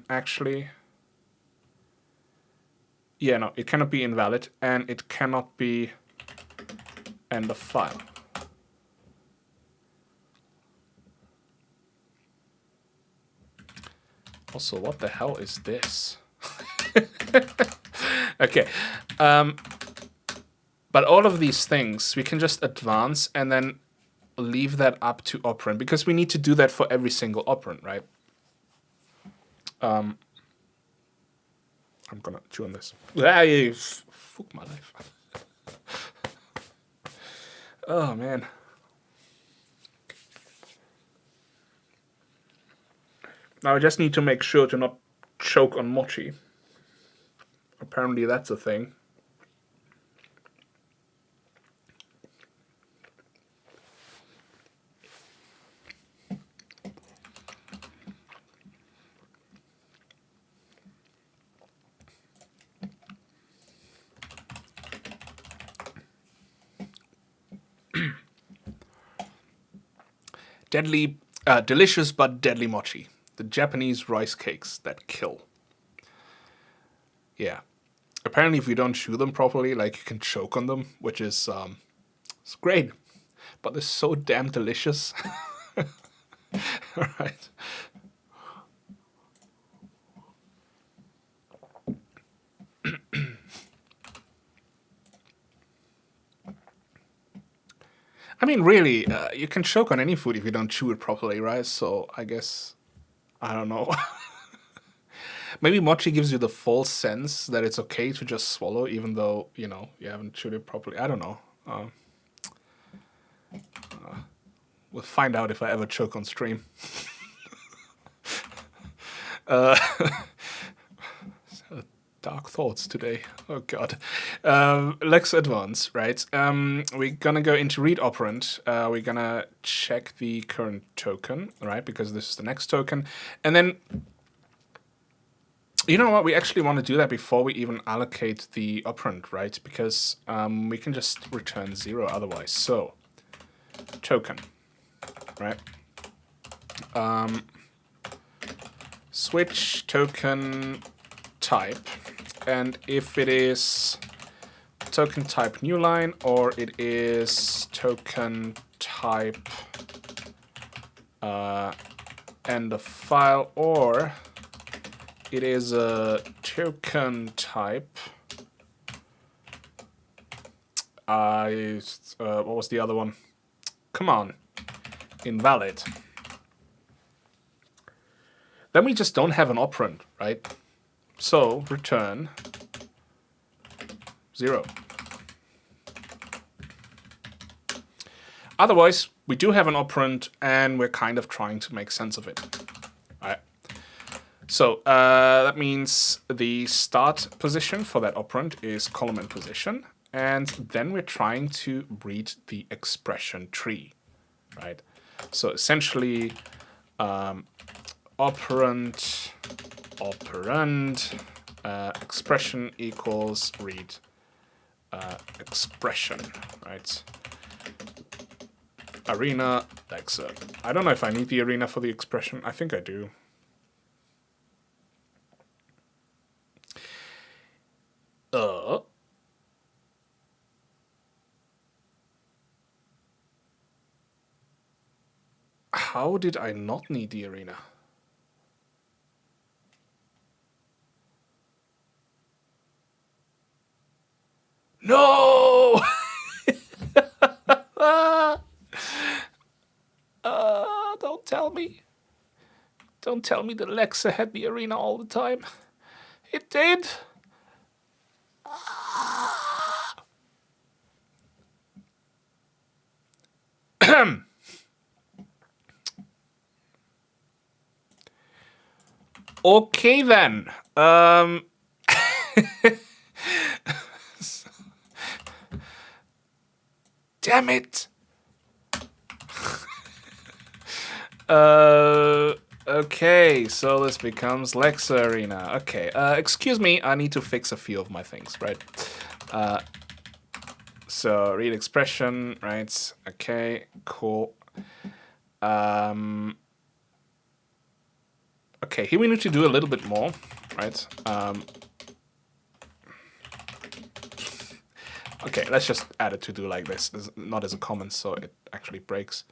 actually... Yeah, no, it cannot be invalid, and it cannot be end of file. Also, what the hell is this? Okay. But all of these things, we can just advance and then leave that up to operand, because we need to do that for every single operand, right? I'm gonna chew on this. Fuck my life. Oh, man. Now I just need to make sure to not choke on mochi. Apparently that's a thing. Deadly, delicious but deadly mochi. The Japanese rice cakes that kill. Yeah. Apparently if you don't chew them properly, like, you can choke on them, which is, it's great. But they're so damn delicious. Alright. I mean, really, you can choke on any food if you don't chew it properly, right? So I guess, I don't know. Maybe mochi gives you the false sense that it's okay to just swallow, even though, you know, you haven't chewed it properly. I don't know. We'll find out if I ever choke on stream. Dark thoughts today. Oh god. Let's advance, right? We're gonna go into read operand. We're gonna check the current token, right? Because this is the next token. And then, you know what? We actually want to do that before we even allocate the operand, right? Because we can just return 0 otherwise. So, token, right? Switch token type, and if it is token type new line, or it is token type end of file, or it is a token type what was the other one? Come on, invalid. Then we just don't have an operand, right? So return 0. Otherwise, we do have an operand, and we're kind of trying to make sense of it. All right. So that means the start position for that operand is column and position, and then we're trying to read the expression tree, right? So essentially, operand expression equals read expression, right? Arena excerpt. I don't know if I need the arena for the expression. I think I do. How did I not need the arena? No! Don't tell me the Lexa had the arena all the time. It did. Okay then. Damn it. Okay, so this becomes Lexa Arena. Okay, excuse me, I need to fix a few of my things, right? So read expression, right? Okay, cool. Okay, here we need to do a little bit more, right? Okay, let's just add a to-do like this, not as a comment, so it actually breaks.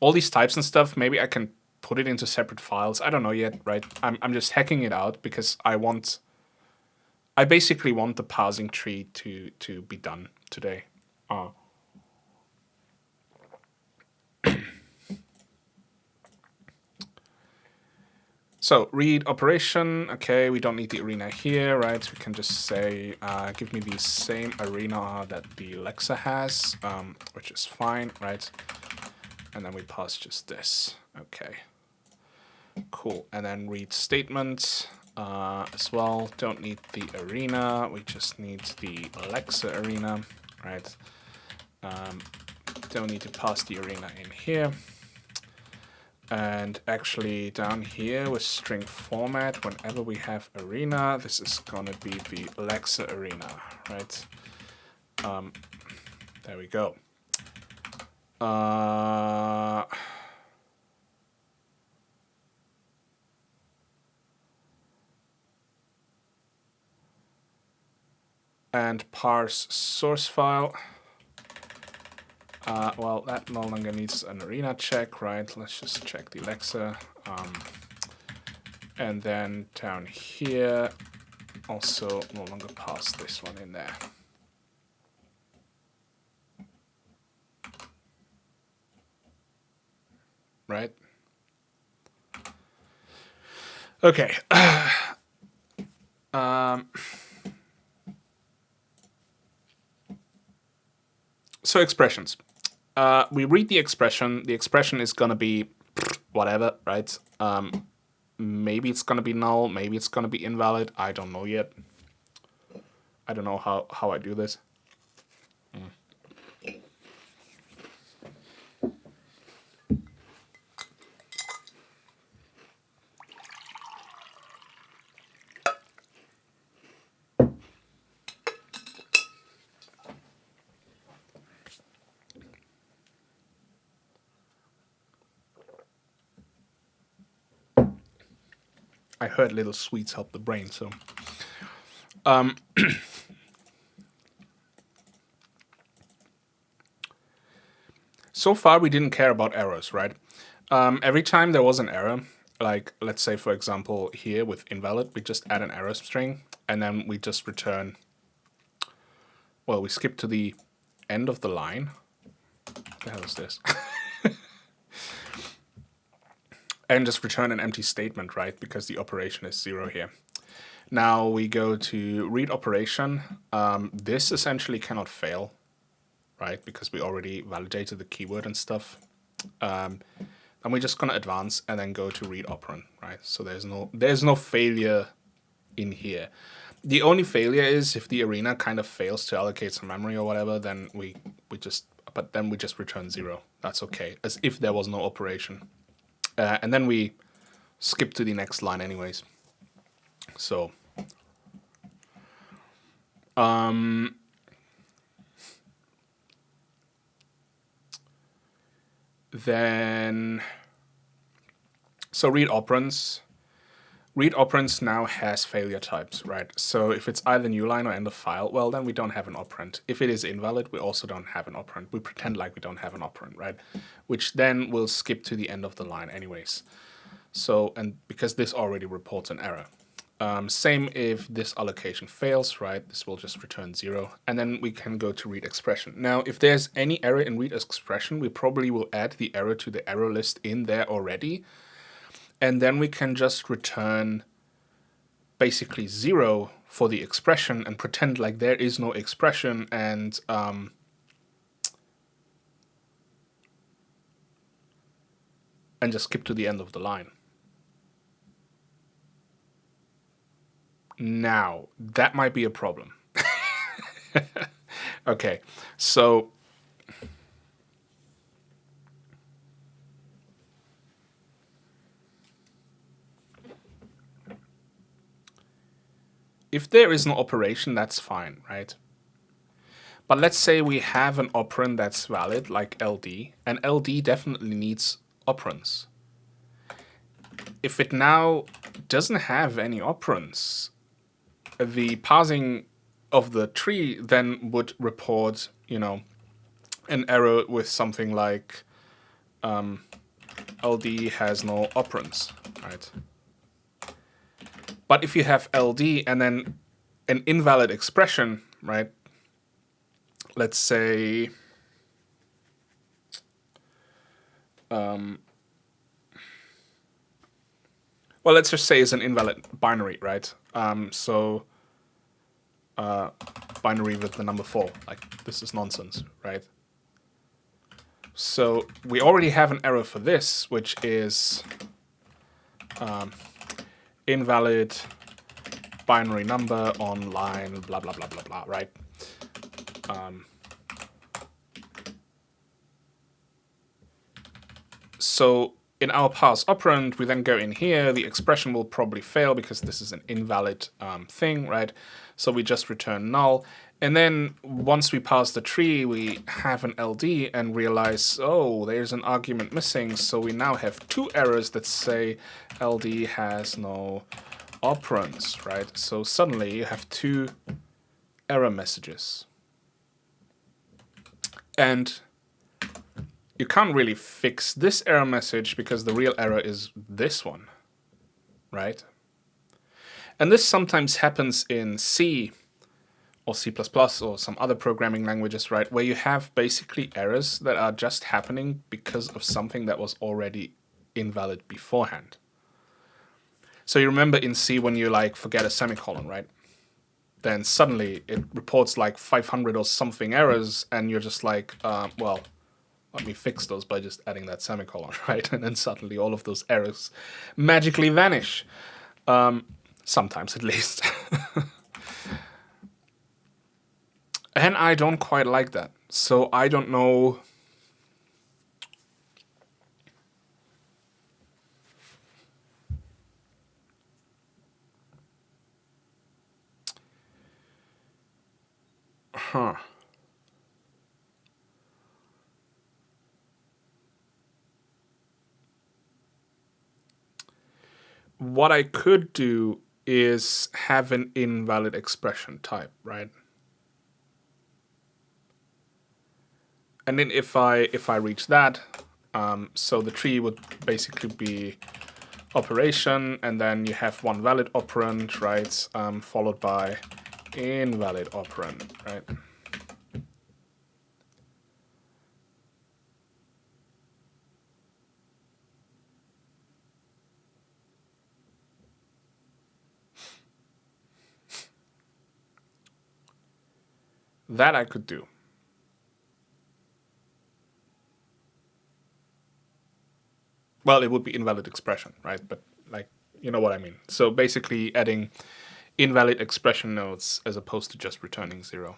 All these types and stuff, maybe I can put it into separate files. I don't know yet, right? I'm just hacking it out because I basically want the parsing tree to be done today. So read operation. Okay, we don't need the arena here, right? We can just say, give me the same arena that the Lexa has, which is fine, right? And then we pass just this. Okay, cool. And then read statement as well. Don't need the arena. We just need the Lexa arena, right? Don't need to pass the arena in here. And actually down here with string format, whenever we have arena, this is gonna be the Lexa arena, right? There we go. And parse source file. Well, that no longer needs an arena check, right? Let's just check the Lexa. And then down here, also no longer pass this one in there. Right? Okay. So expressions. We read the expression. The expression is gonna be whatever, right? Maybe it's gonna be null. Maybe it's gonna be invalid. I don't know yet. I don't know how I do this. I heard little sweets help the brain, so. So far, we didn't care about errors, right? Every time there was an error, like let's say, for example, here with invalid, we just add an error string, and then we just return, well, we skip to the end of the line. What the hell is this? And just return an empty statement, right? Because the operation is 0 here. Now we go to read operation. This essentially cannot fail, right? Because we already validated the keyword and stuff. And we're just gonna advance and then go to read operand, right? So there's no failure in here. The only failure is if the arena kind of fails to allocate some memory or whatever, then we just return 0. That's okay, as if there was no operation. And then we skip to the next line anyways. So then read operands. Read operands now has failure types, right? So if it's either new line or end of file, well, then we don't have an operand. If it is invalid, we also don't have an operand. We pretend like we don't have an operand, right? Which then will skip to the end of the line anyways. So, and because this already reports an error. Same if this allocation fails, right? This will just return 0. And then we can go to read expression. Now, if there's any error in read expression, we probably will add the error to the error list in there already. And then we can just return basically 0 for the expression and pretend like there is no expression and just skip to the end of the line. Now, that might be a problem. Okay, so if there is no operation, that's fine, right? But let's say we have an operand that's valid, like LD, and LD definitely needs operands. If it now doesn't have any operands, the parsing of the tree then would report, an error with something like LD has no operands, right? But if you have LD and then an invalid expression, right? Let's say well, let's just say it's an invalid binary, right? Binary with the number 4, like this is nonsense, right? So we already have an error for this, which is invalid binary number on line blah blah blah blah blah, right? So in our parse operand, we then go in here. The expression will probably fail because this is an invalid thing, right? So we just return null. And then once we pass the tree, we have an LD and realize, oh, there's an argument missing. So we now have 2 errors that say LD has no operands, right? So suddenly you have 2 error messages. And you can't really fix this error message because the real error is this one, right? And this sometimes happens in C or C++ or some other programming languages, right? Where you have basically errors that are just happening because of something that was already invalid beforehand. So you remember in C when you forget a semicolon, right? Then suddenly it reports 500 or something errors and you're just well, let me fix those by just adding that semicolon, right? And then suddenly all of those errors magically vanish. Sometimes, at least. And I don't quite like that. So I don't know. Huh. What I could do is have an invalid expression type, right? And then if I reach that, so the tree would basically be operation, and then you have one valid operand, right, followed by invalid operand, right? That I could do. Well, it would be invalid expression, right? But you know what I mean. So basically adding invalid expression nodes as opposed to just returning 0.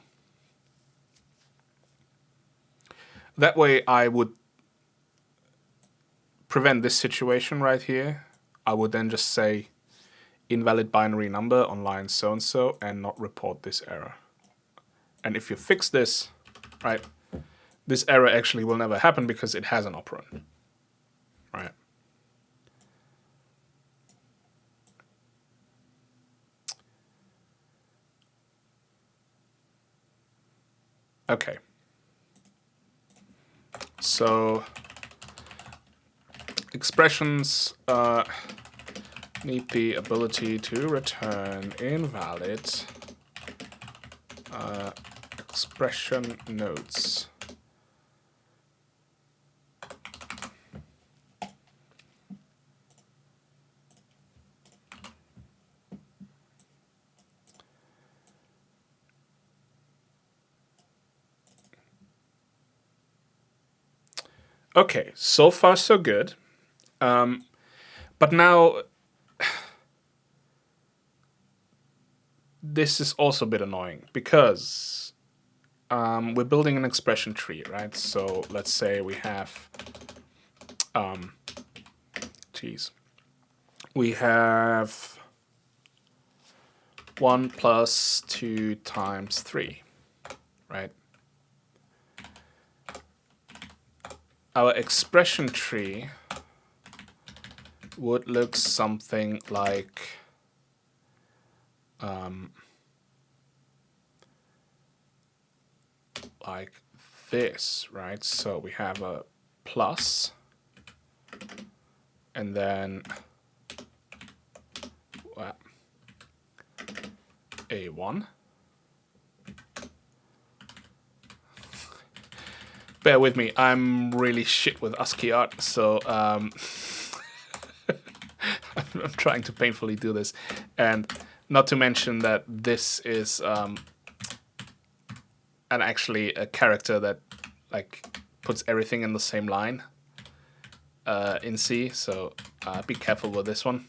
That way I would prevent this situation right here. I would then just say invalid binary number on line so-and-so and not report this error. And if you fix this, right, this error actually will never happen because it has an operand, right? Okay. So expressions need the ability to return invalid expression nodes. Okay, so far so good. But now this is also a bit annoying because we're building an expression tree, right? So let's say we have, we have 1 plus 2 times 3, right? Our expression tree would look something like this, right? So we have a plus, and then a 1. Bear with me, I'm really shit with ASCII art, so I'm trying to painfully do this. And not to mention that this is actually a character that like puts everything in the same line in C, so be careful with this one.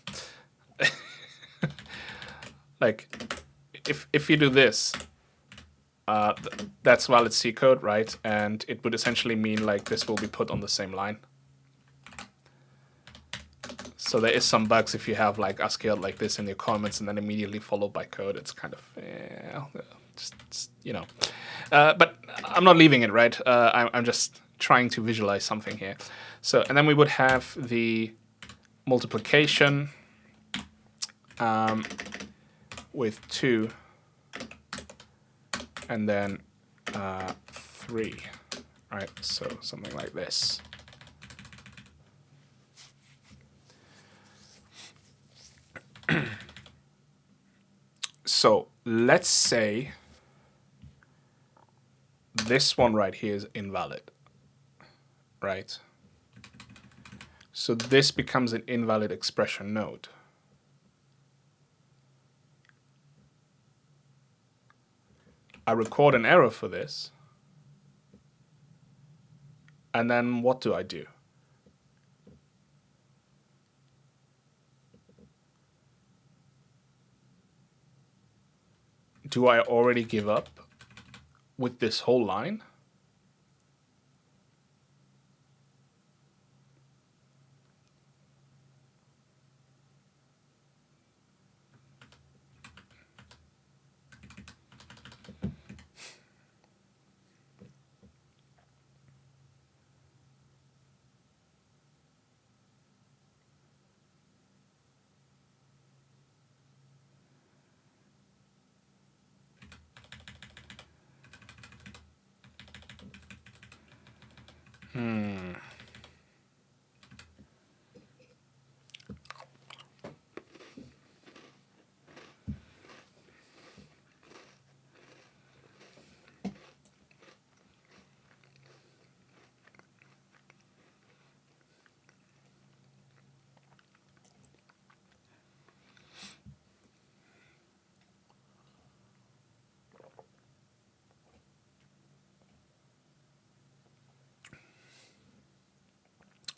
Like, if you do this, that's valid C code, right? And it would essentially mean like this will be put on the same line. So there is some bugs if you have like ASCII like this in your comments and then immediately followed by code. It's kind of, just you know. But I'm not leaving it, right? I'm just trying to visualize something here. So, and then we would have the multiplication with 2, and then 3, right? So something like this. So let's say this one right here is invalid, right? So this becomes an invalid expression node. I record an error for this. And then what do I do? Do I already give up with this whole line?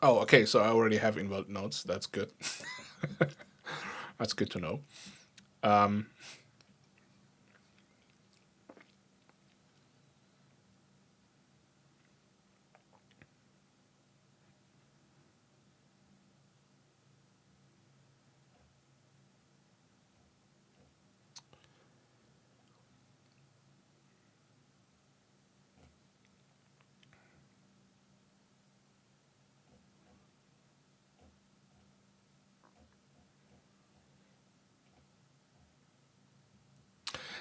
Oh, okay, so I already have invalid nodes. That's good. That's good to know.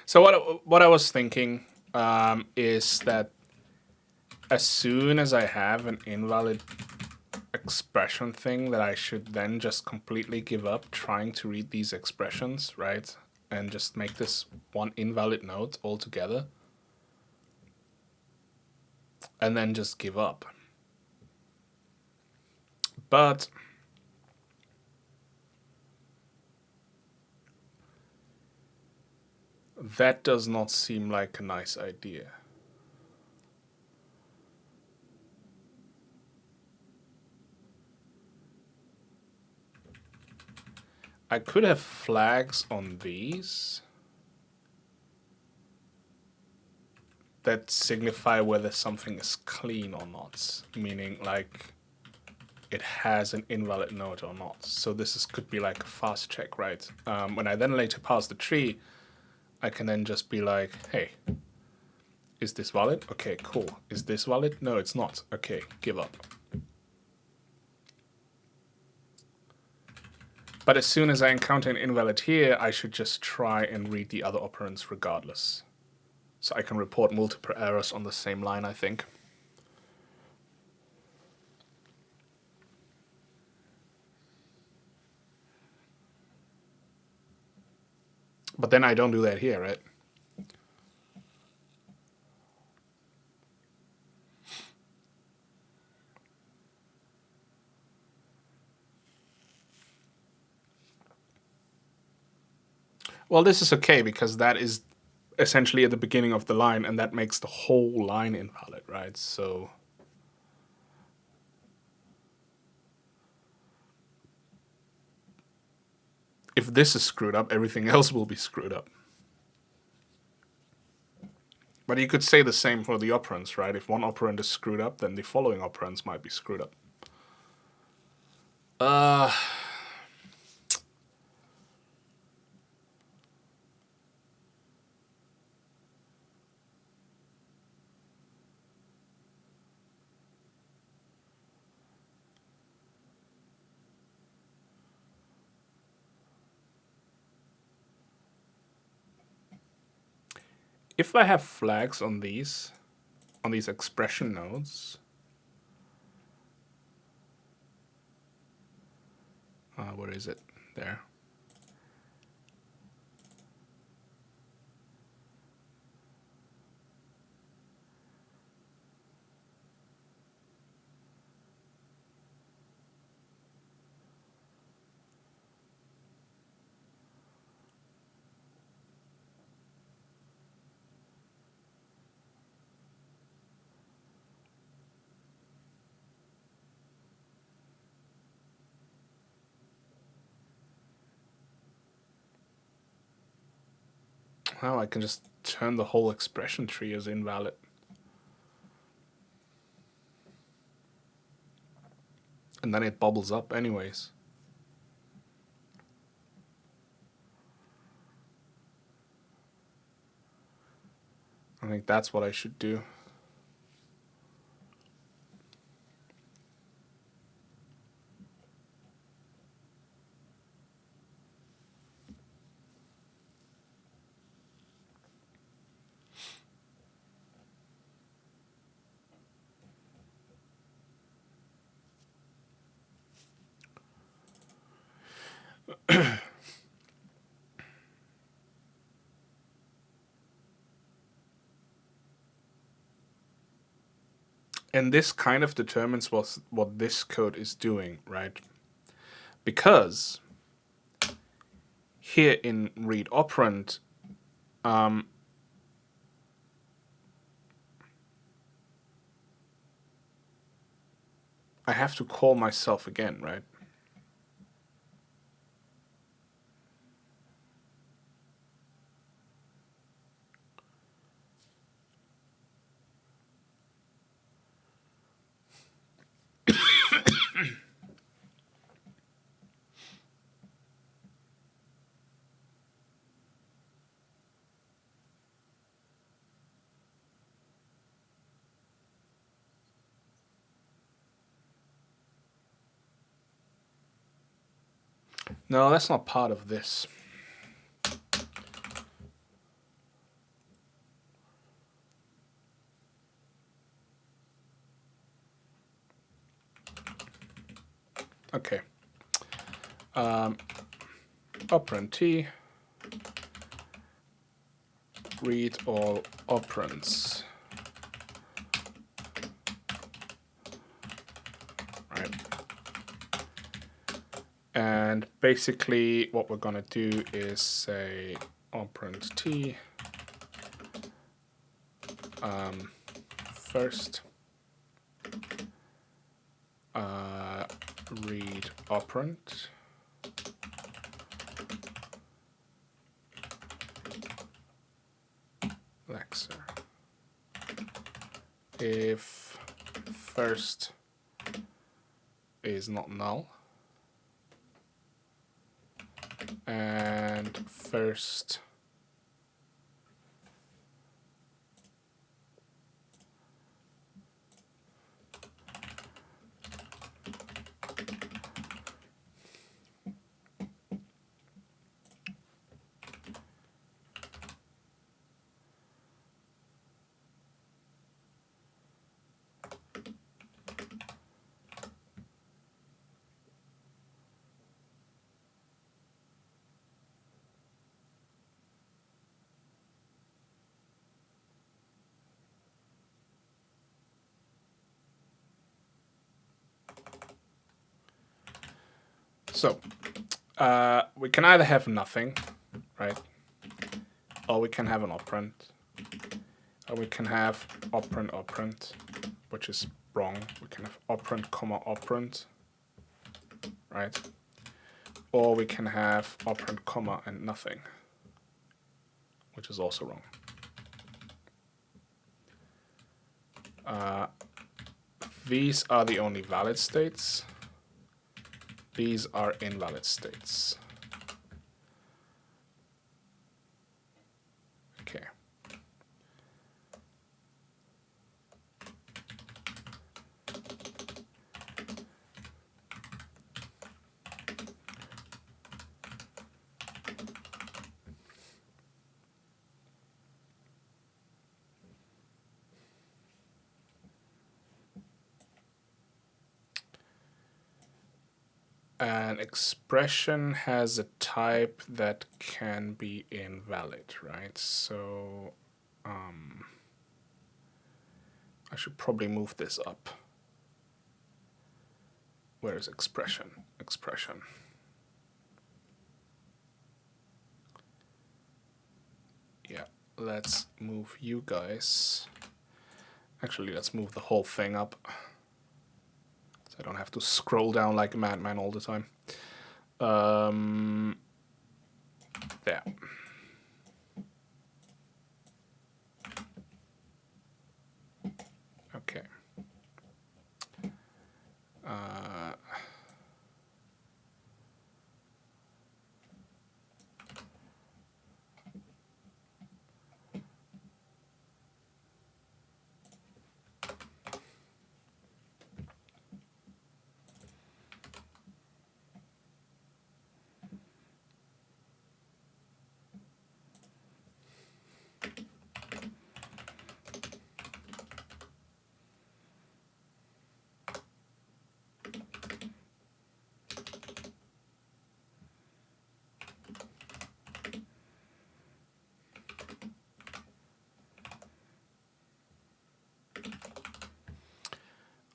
So what I was thinking is that as soon as I have an invalid expression thing that I should then just completely give up trying to read these expressions, right? And just make this one invalid node altogether. And then just give up. But that does not seem like a nice idea. I could have flags on these that signify whether something is clean or not, meaning like it has an invalid node or not. So this could be like a fast check, right? When I then later pass the tree, I can then just be like, hey, is this valid? Okay, cool. Is this valid? No, it's not. Okay, give up. But as soon as I encounter an invalid here, I should just try and read the other operands regardless. So I can report multiple errors on the same line, I think. But then I don't do that here, right? Well, this is okay because that is essentially at the beginning of the line, and that makes the whole line invalid, right? So if this is screwed up, everything else will be screwed up. But you could say the same for the operands, right? If one operand is screwed up, then the following operands might be screwed up. If I have flags on these expression nodes, where is it? There. Well, I can just turn the whole expression tree as invalid. And then it bubbles up anyways. I think that's what I should do. And this kind of determines what this code is doing, right? Because here in read operand, I have to call myself again, right? No, that's not part of this. Okay. Operand T, read all operands. Right. And basically what we're going to do is say operand T first read operand Lexer. If first is not null and first so we can either have nothing, right? Or we can have an operand. Or we can have operand, which is wrong. We can have operand, comma, operand, right? Or we can have operand, comma, and nothing, which is also wrong. These are the only valid states. These are invalid states. Okay. An expression has a type that can be invalid, right? So I should probably move this up. Where is expression? Expression. Yeah, let's move you guys. Actually, let's move the whole thing up. So I don't have to scroll down like a madman all the time. There. Okay.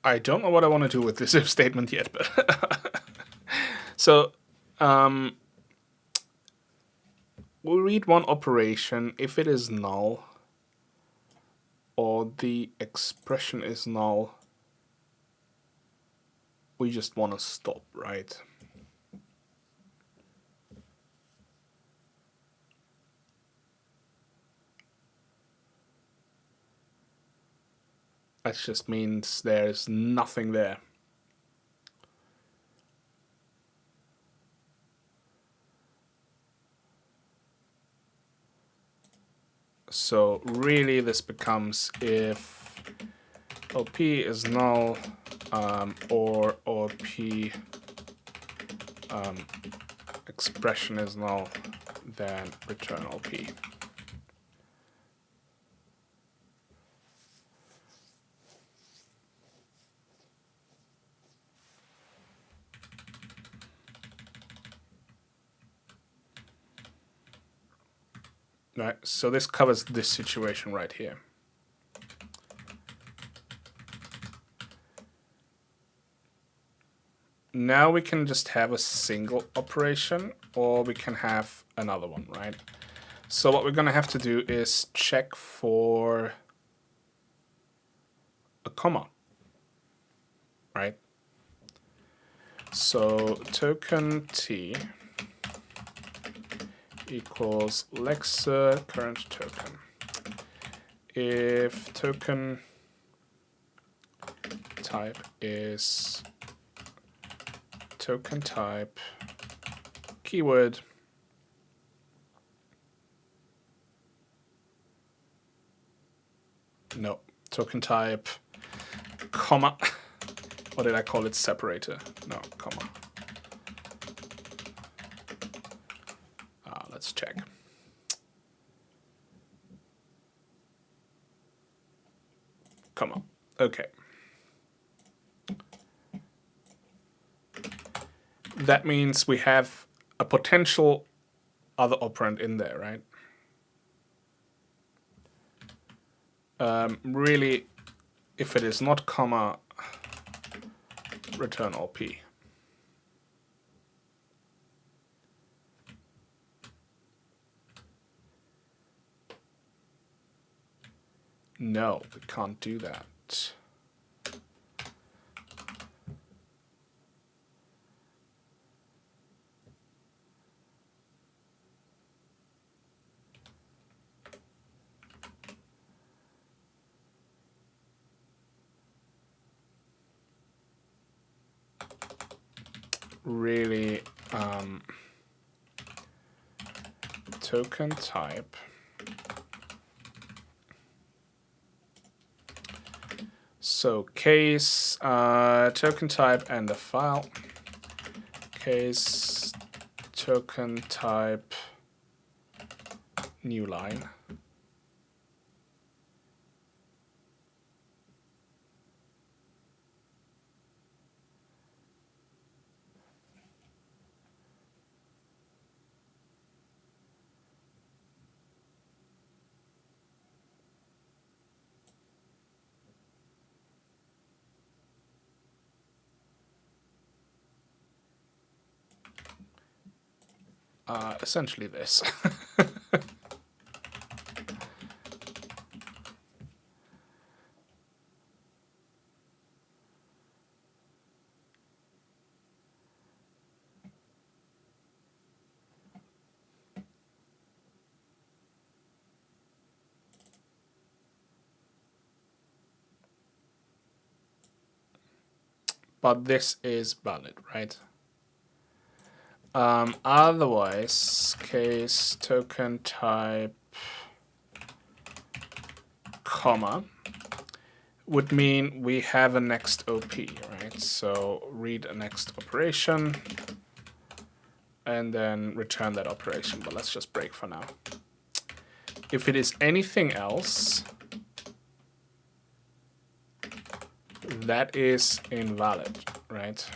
I don't know what I want to do with this if statement yet, but so we'll read one operation. If it is null or the expression is null, we just want to stop, right? That just means there's nothing there. So really this becomes if OP is null or OP expression is null, then return OP. Right, so this covers this situation right here. Now we can just have a single operation, or we can have another one, right? So what we're going to have to do is check for a comma, right? So token t equals Lexa current token. If token type is token type keyword no token type comma what did I call it, separator, no, comma. Let's check. Comma. Okay. That means we have a potential other operand in there, right? Really, if it is not comma, return OP. No, we can't do that. Really, token type so case token type and the file case token type new line. Essentially this. But this is valid, right? Otherwise, case token type comma would mean we have a next OP, right? So read a next operation and then return that operation. But let's just break for now. If it is anything else, that is invalid, right?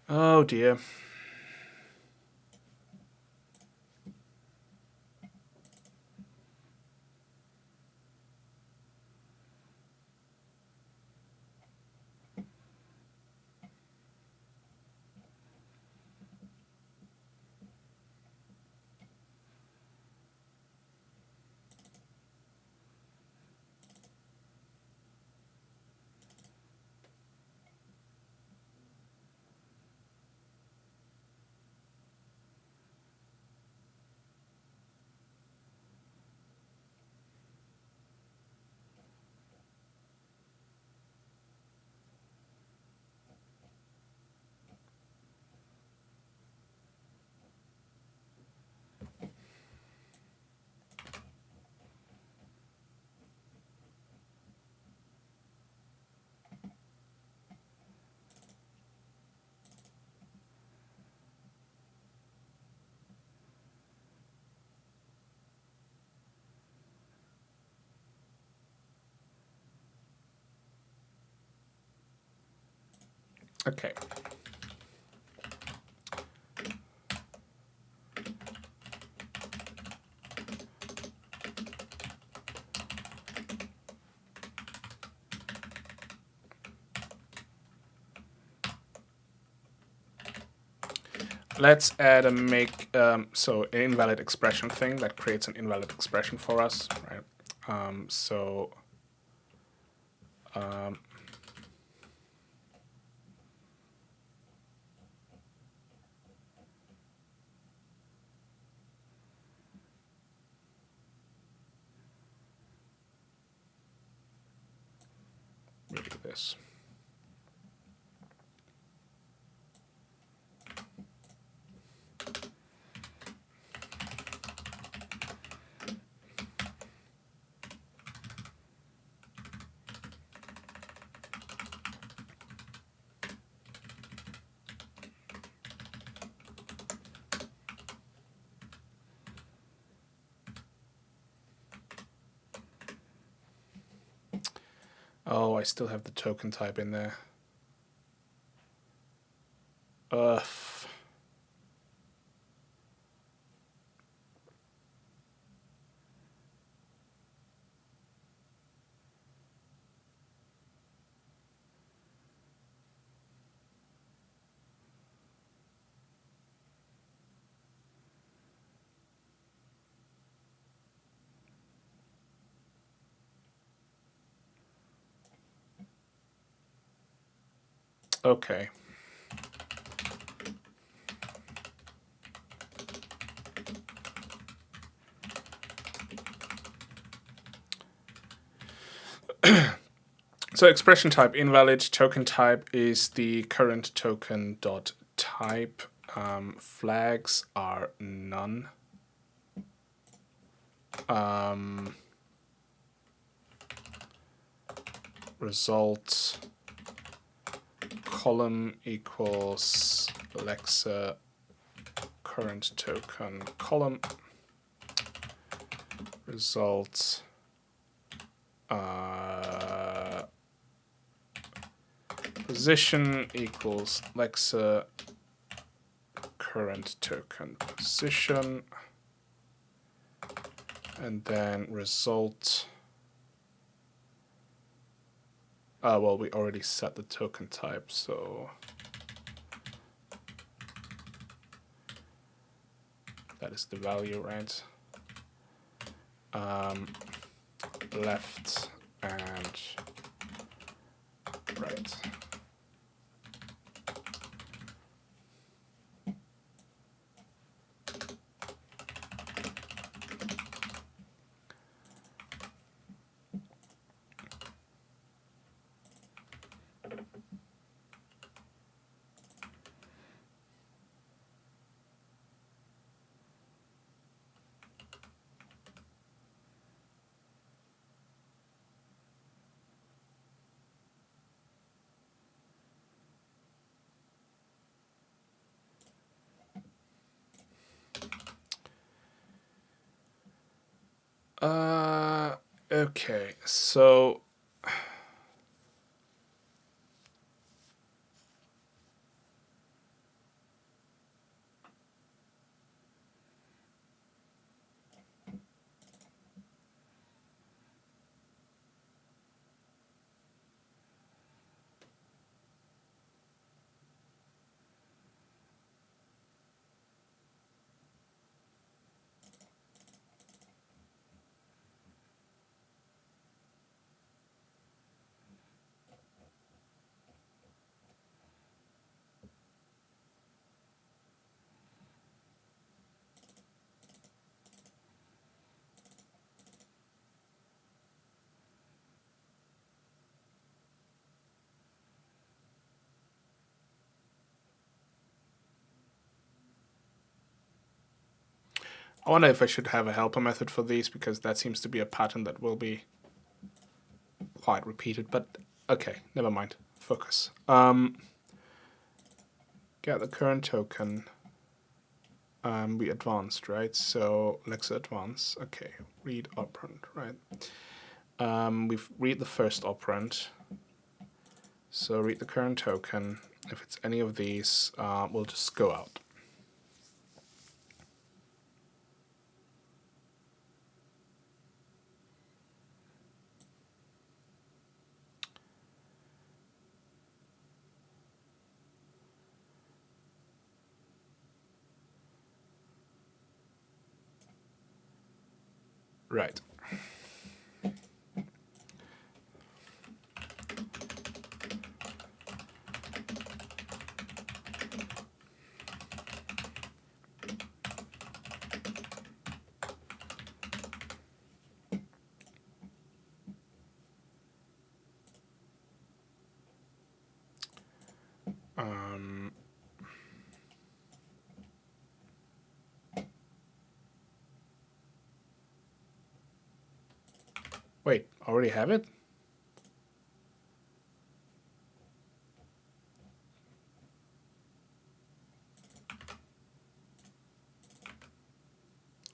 Oh dear. Okay. Let's add a make, so an invalid expression thing that creates an invalid expression for us, right? So we'll do this. Oh, I still have the token type in there. Ugh. Okay. So expression type invalid, token type is the current token dot type. Flags are none. Result column equals Alexa current token column. Result position equals Alexa current token position, and then result. Well, we already set the token type, so that is the value, right? Left and right. Okay, so I wonder if I should have a helper method for these, because that seems to be a pattern that will be quite repeated, but okay, never mind. Focus. Get the current token. We advanced, right? So let's advance. Okay, read operand, right? We've read the first operand. So read the current token, If it's any of these, we'll just go out. Right. Wait, already have it?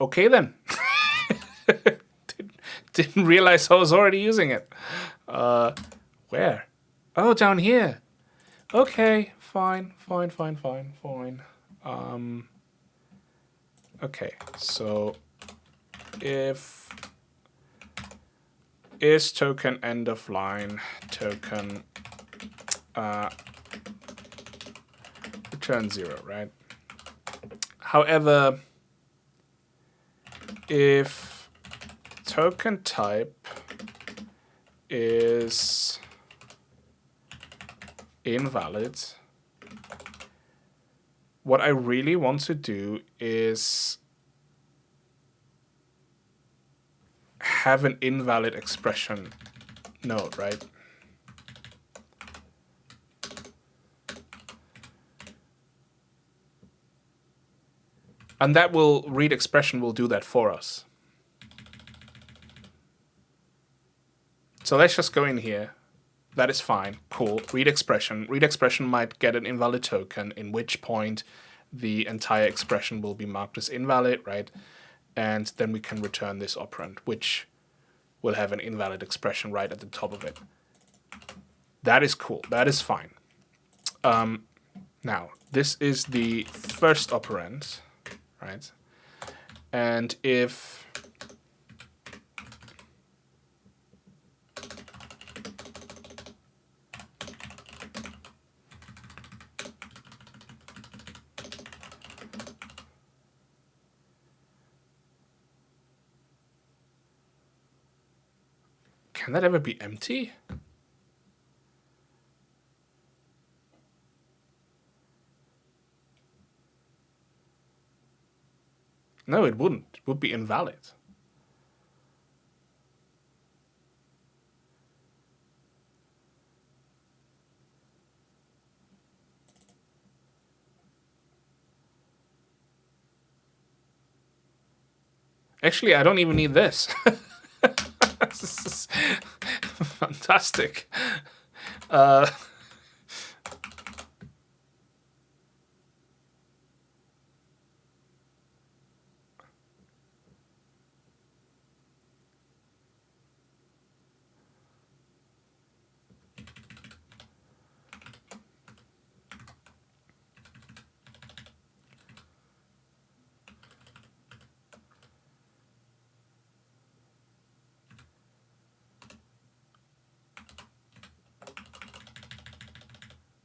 Okay then. Didn't realize I was already using it. Where? Oh, down here. Okay, fine. Okay, so if is token end of line token return 0, right? However, if token type is invalid, what I really want to do is have an invalid expression node, right? And that will, read expression will do that for us. So let's just go in here. That is fine, cool. Read expression. Read expression might get an invalid token, in which point the entire expression will be marked as invalid, right? And then we can return this operand, which will have an invalid expression right at the top of it. That is cool. That is fine. Now, this is the first operand, right? And if can that ever be empty? No, it wouldn't. It would be invalid. Actually, I don't even need this. This is fantastic.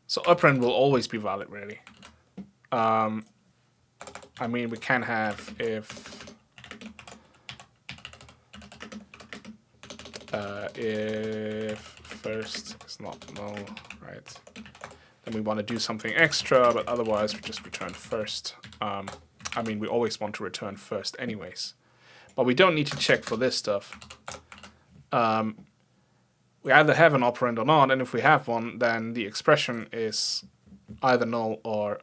So operand will always be valid, really. I mean, we can have if first is not null, right? Then we want to do something extra, but otherwise we just return first. I mean, we always want to return first anyways. But we don't need to check for this stuff. We either have an operand or not, and if we have one, then the expression is either null or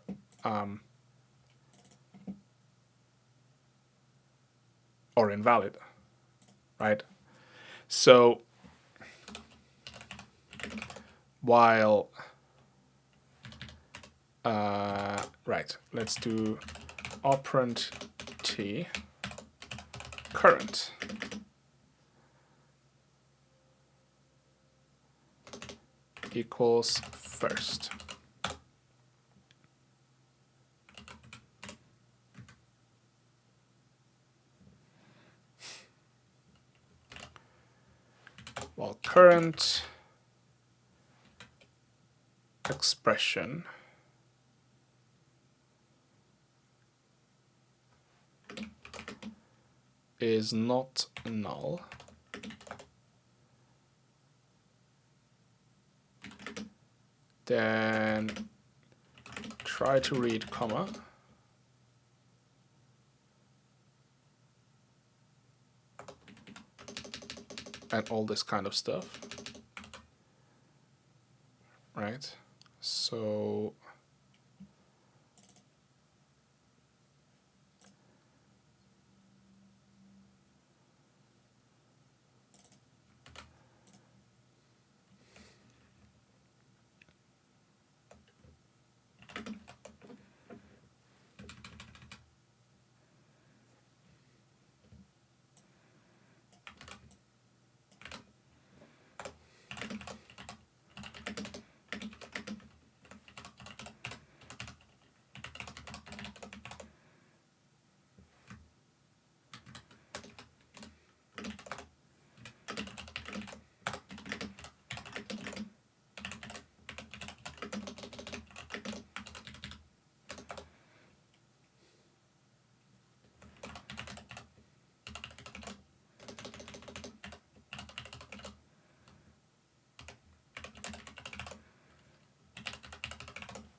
invalid, right? So while right, let's do operand t current equals first. Well, current expression is not null, then try to read comma, and all this kind of stuff, right? So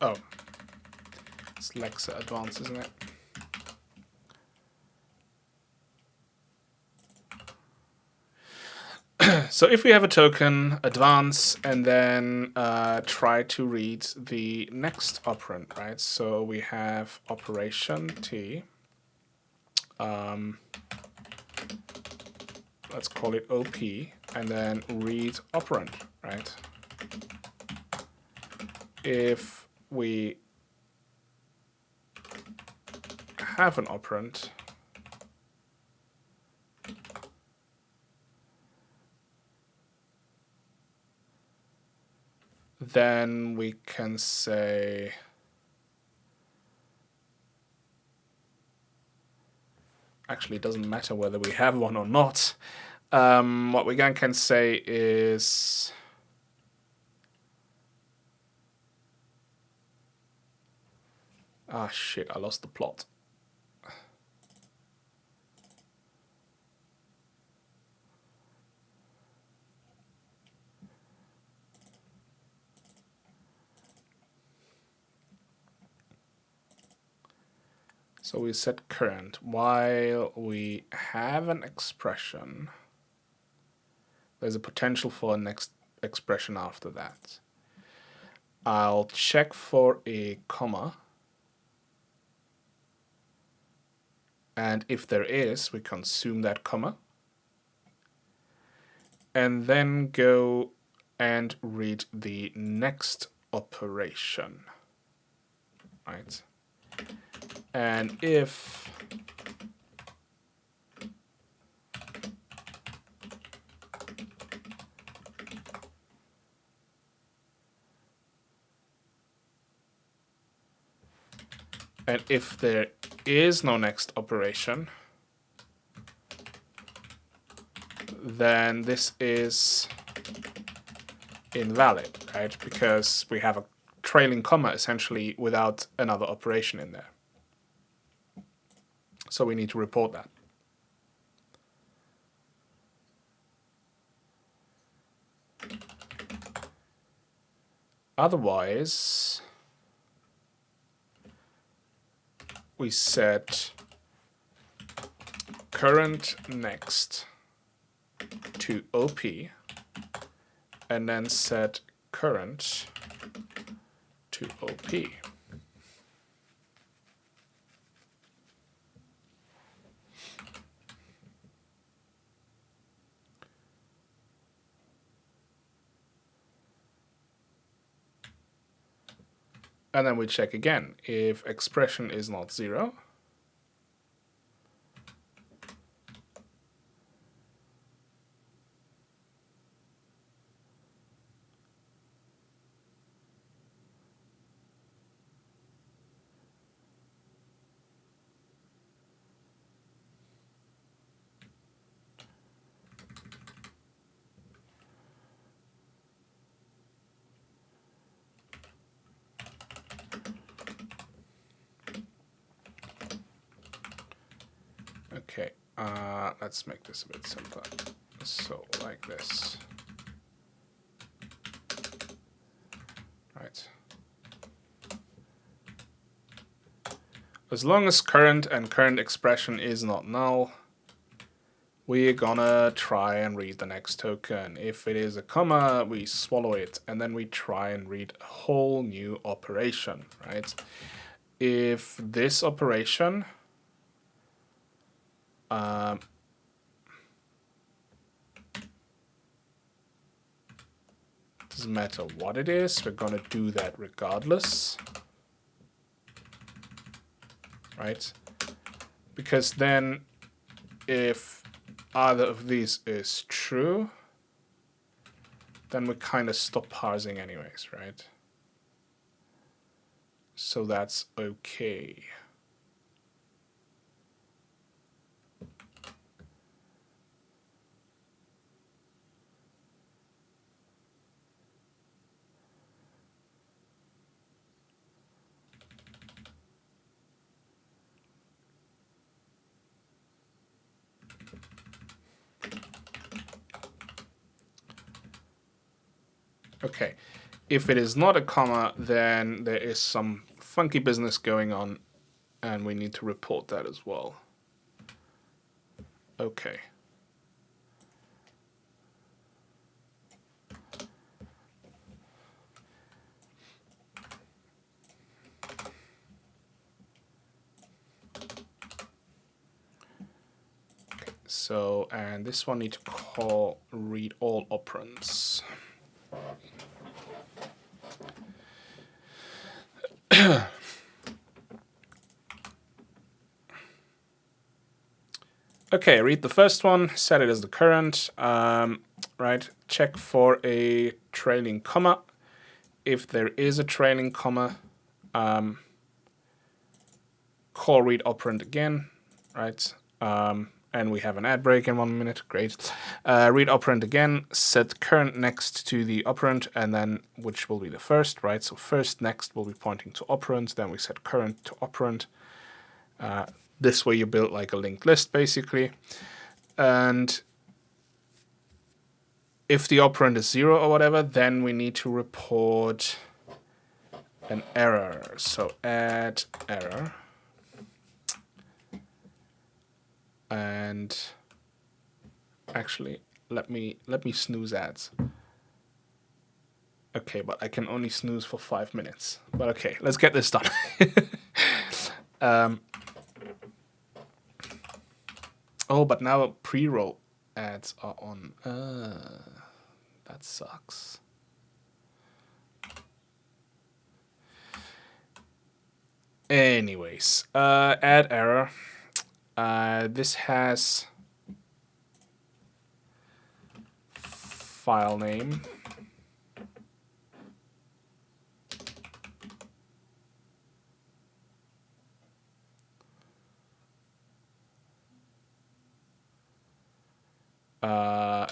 oh, it's Lexa Advanced, isn't it? So if we have a token, advance, and then try to read the next operand, right? So we have operation T. Let's call it OP, and then read operand, right? If we have an operand, then we can say actually it doesn't matter whether we have one or not. What we again can say is shit, I lost the plot. So we set current while we have an expression. There's a potential for a next expression after that. I'll check for a comma. And if there is, we consume that comma. And then go and read the next operation. Right? And if there is no next operation, then this is invalid, right? Because we have a trailing comma essentially without another operation in there. So we need to report that. Otherwise, we set current next to OP and then set current to OP. And then we check again. If expression is not 0, Okay, let's make this a bit simpler. So like this. Right. As long as current and current expression is not null, we're gonna try and read the next token. If it is a comma, we swallow it, and then we try and read a whole new operation, right? If this operation doesn't matter what it is, we're gonna do that regardless, right? Because then if either of these is true, then we kind of stop parsing anyways, right? So that's okay. Okay, if it is not a comma, then there is some funky business going on, and we need to report that as well. Okay. So, and this one need to call read all operands. Okay, read the first one, set it as the current, right? Check for a trailing comma. If there is a trailing comma, call read operand again, right? And we have an ad break in 1 minute, great. Read operand again, set current next to the operand, and then which will be the first, right? So first next will be pointing to operand, then we set current to operand. This way you build like a linked list, basically. And if the operand is 0 or whatever, then we need to report an error. So add error. And actually, let me snooze ads. Okay, but I can only snooze for 5 minutes. But okay, let's get this done. Oh, but now pre-roll ads are on. That sucks. Anyways, add error. This has file name.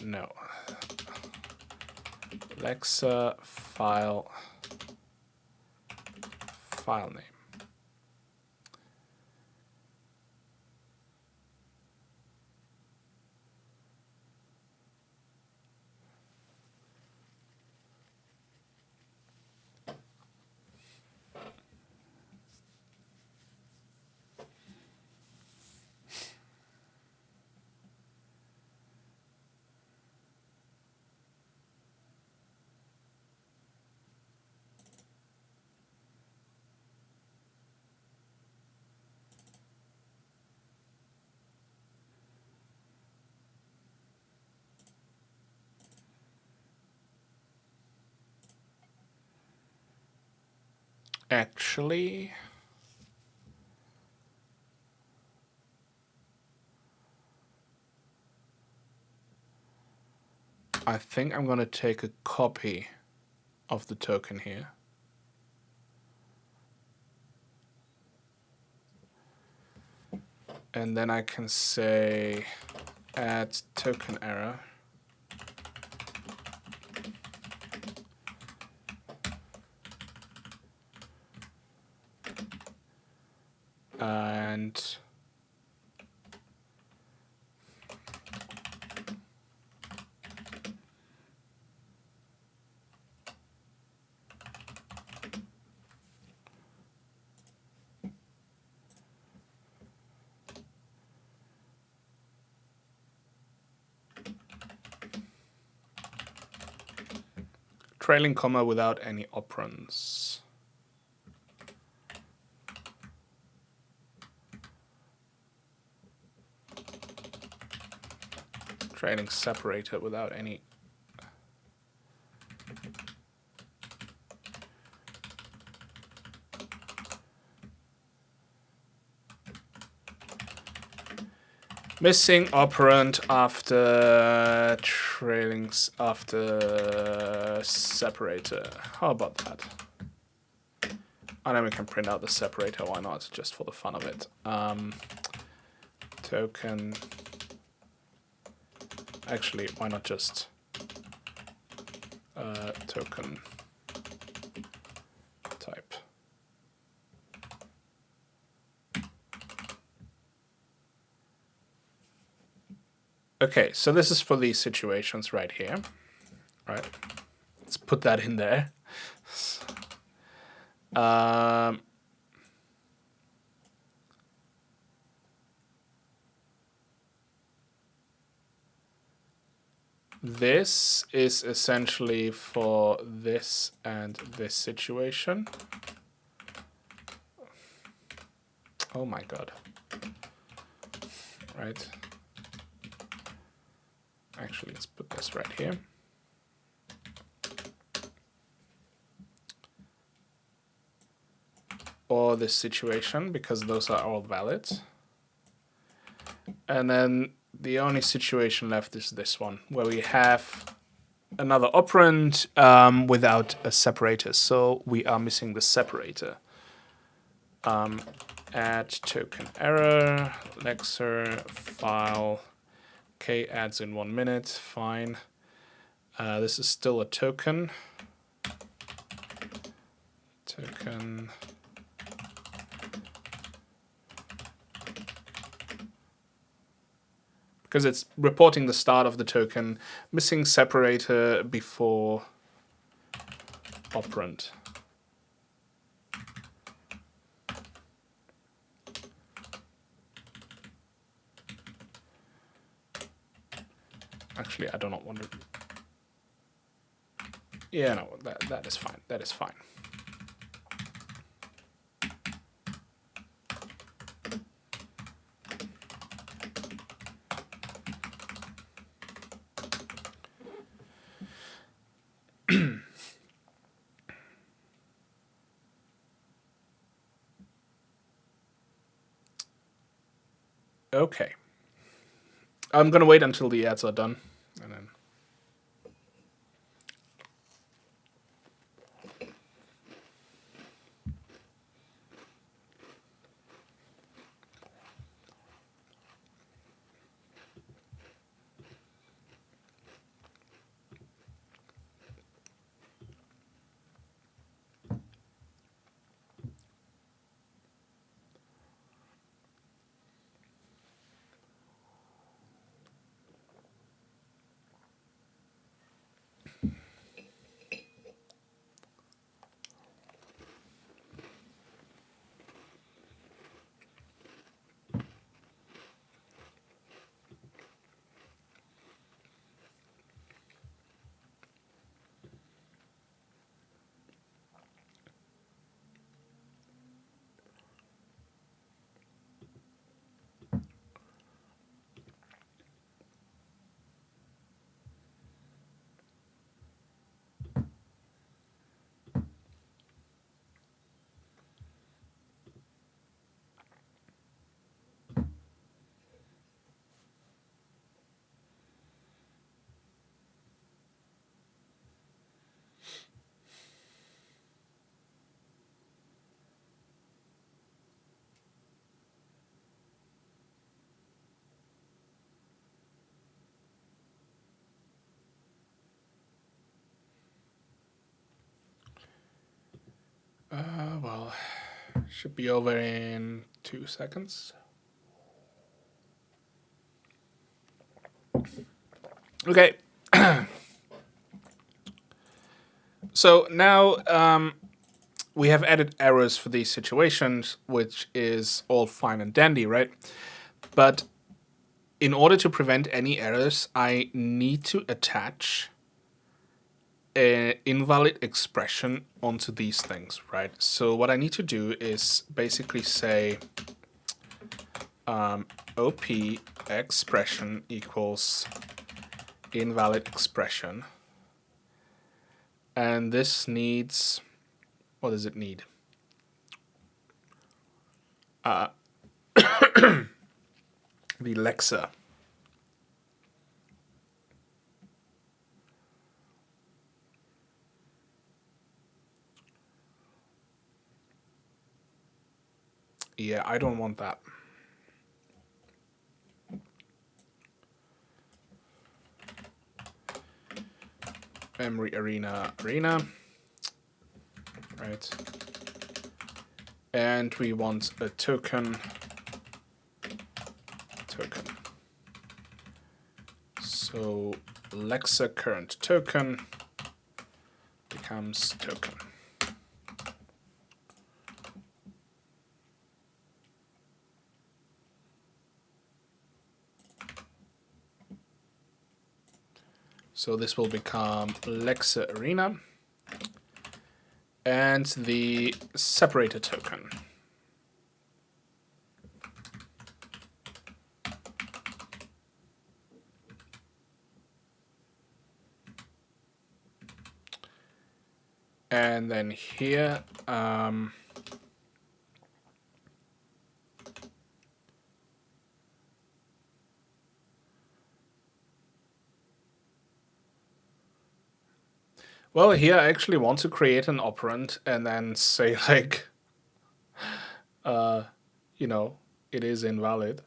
No. Alexa file name. Actually, I think I'm going to take a copy of the token here. And then I can say add token error. And Trailing comma without any operands. Trailing separator without any. Missing operand after after separator. How about that? And then we can print out the separator. Why not? Just for the fun of it. Token. Actually, why not just token type? Okay, so this is for these situations right here. Right, let's put that in there. This is essentially for this and this situation. Oh my god. Right. Actually, let's put this right here. Or this situation, because those are all valid. And then the only situation left is this one, where we have another operand without a separator. So we are missing the separator. Add token error, Lexer, file. Okay, adds in 1 minute, fine. This is still a token. Token. Because it's reporting the start of the token, missing separator before operand. Actually, I do not want to. Yeah, no, that is fine. That is fine. Okay. I'm going to wait until the ads are done. And then. Well, should be over in 2 seconds. Okay. So now we have added errors for these situations, which is all fine and dandy, right? But in order to prevent any errors, I need to attach an invalid expression onto these things, right? So what I need to do is basically say OP expression equals invalid expression. And this needs, what does it need? The lexer. Yeah, I don't want that. Memory arena, right? And we want a token. So lexer current token becomes token. So this will become lexer arena and the separator token. And then here, well, here I actually want to create an operand and then say like, you know, it is invalid.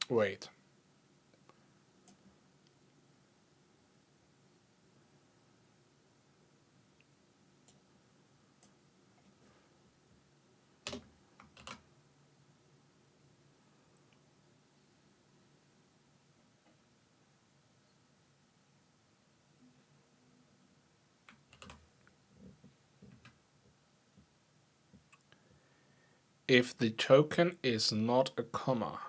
Wait. If the token is not a comma,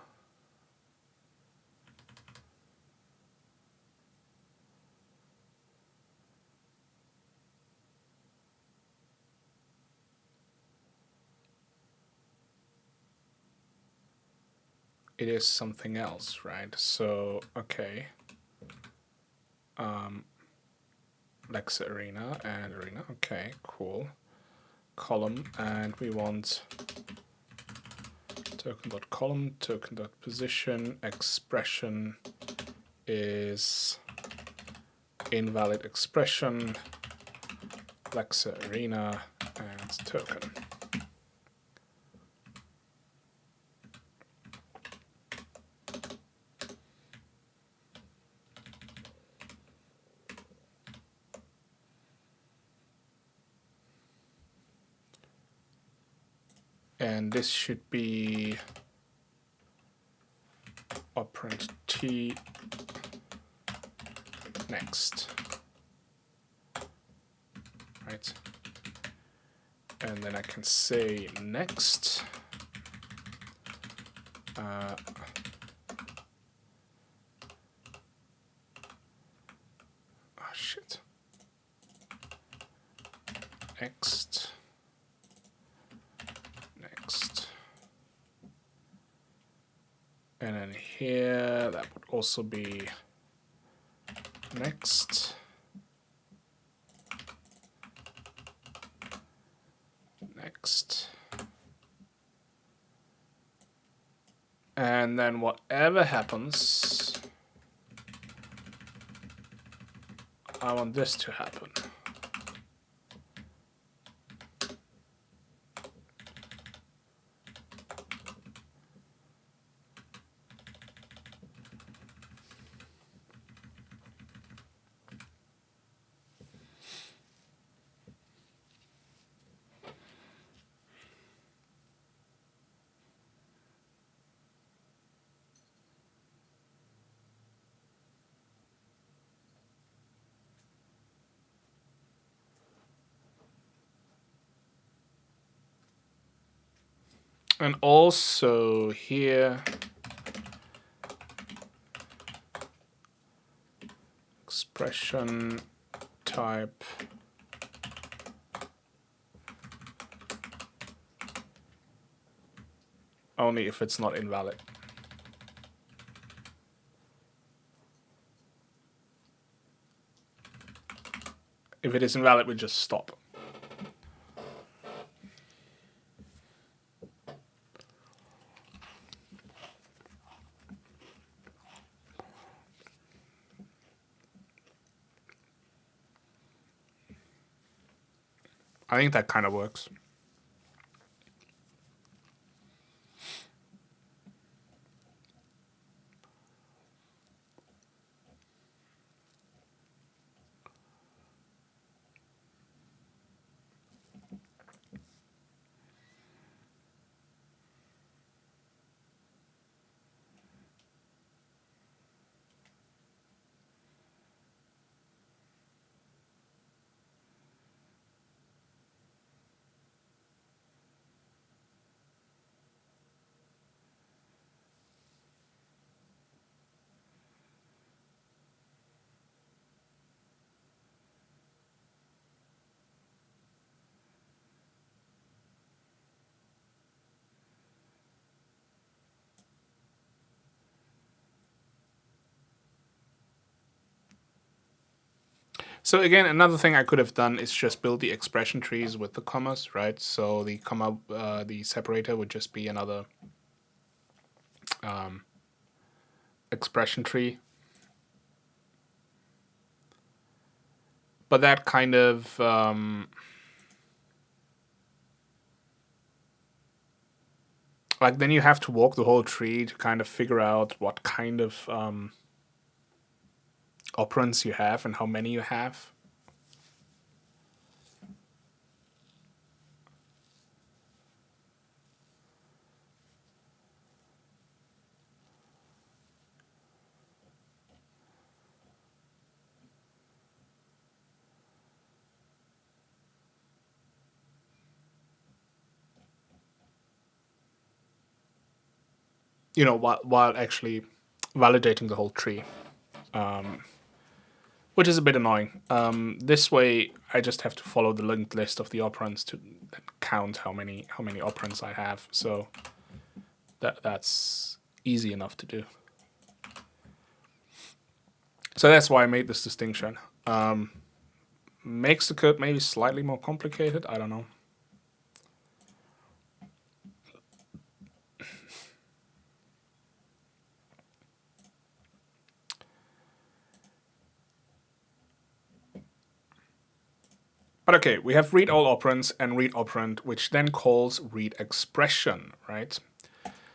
it is something else, right? So, okay. Lexer arena and arena. Okay, cool. Column, and we want token.column, token.position, expression is invalid expression, Lexer arena, and token. And this should be operand T next, right? And then I can say next. Oh shit. Next. And then here, that would also be next. And then whatever happens, I want this to happen. And also here, expression type only if it's not invalid. If it is invalid, we just stop. I think that kind of works. So again, another thing I could have done is just build the expression trees with the commas, right? So the comma, the separator would just be another expression tree. But that kind of like then you have to walk the whole tree to kind of figure out what kind of operands you have and how many you have. You know, while actually validating the whole tree, which is a bit annoying. This way, I just have to follow the linked list of the operands to count how many operands I have. So that's easy enough to do. So that's why I made this distinction. Makes the code maybe slightly more complicated. I don't know. But okay, we have read all operands and read operand, which then calls read expression, right?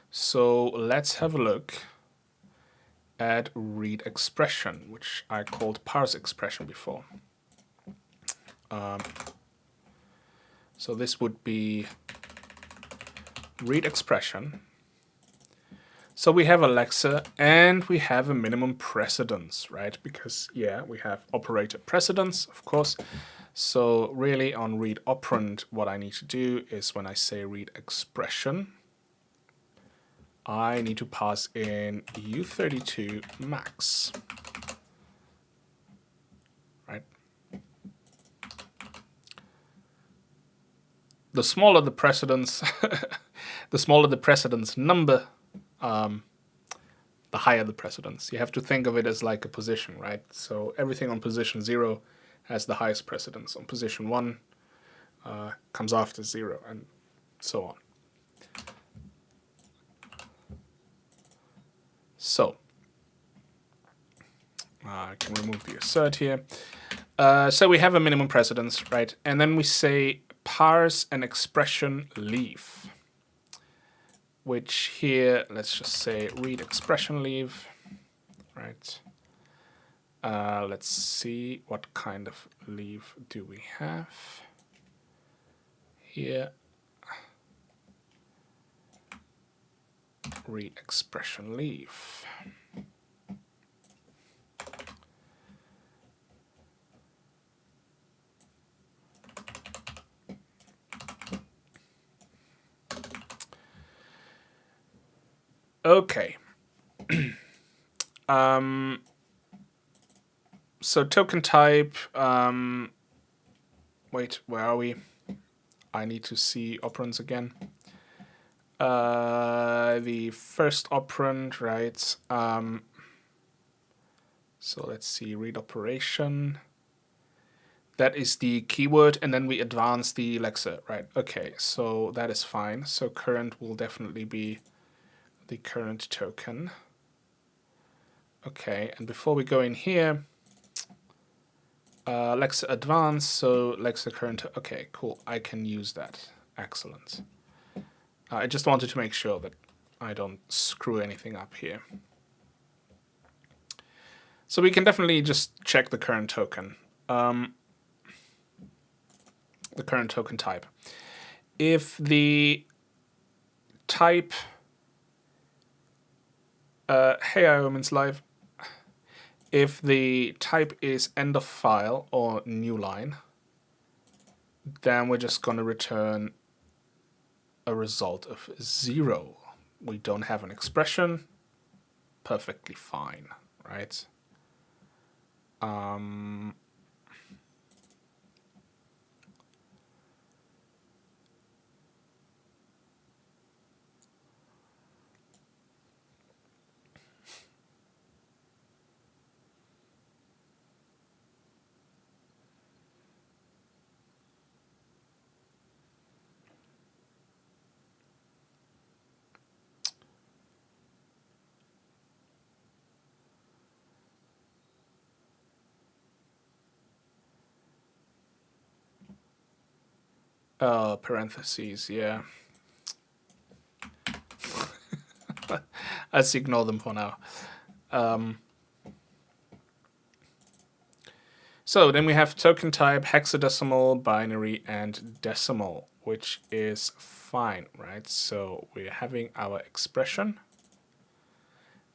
So let's have a look at read expression, which I called parse expression before. So this would be read expression. So we have a lexer and we have a minimum precedence, right? Because, yeah, we have operator precedence, of course. So really on read operand, what I need to do is when I say read expression, I need to pass in U32 max, right? The smaller the precedence, the smaller the precedence number, the higher the precedence. You have to think of it as like a position, right? So everything on position 0 has the highest precedence. On position 1 comes after 0, and so on. So I can remove the assert here. So we have a minimum precedence, right? And then we say parse an expression leave, which here, let's just say read expression leave, right? Let's see what kind of leave do we have here. Read expression leave. Okay. So token type, wait, where are we? I need to see operands again. The first operand, right? So let's see, read operation. That is the keyword, and then we advance the lexer, right? Okay, so that is fine. So current will definitely be the current token. Okay, and before we go in here, lexer advance, so lexer current, okay, cool, I can use that. Excellent. I just wanted to make sure that I don't screw anything up here. So we can definitely just check the current token. The current token type. If the type, hey Iomins Live, if the type is end of file or new line, then we're just going to return a result of 0. We don't have an expression, perfectly fine, right? Parentheses, yeah. Let's ignore them for now. So then we have token type, hexadecimal, binary, and decimal, which is fine, right? So we're having our expression.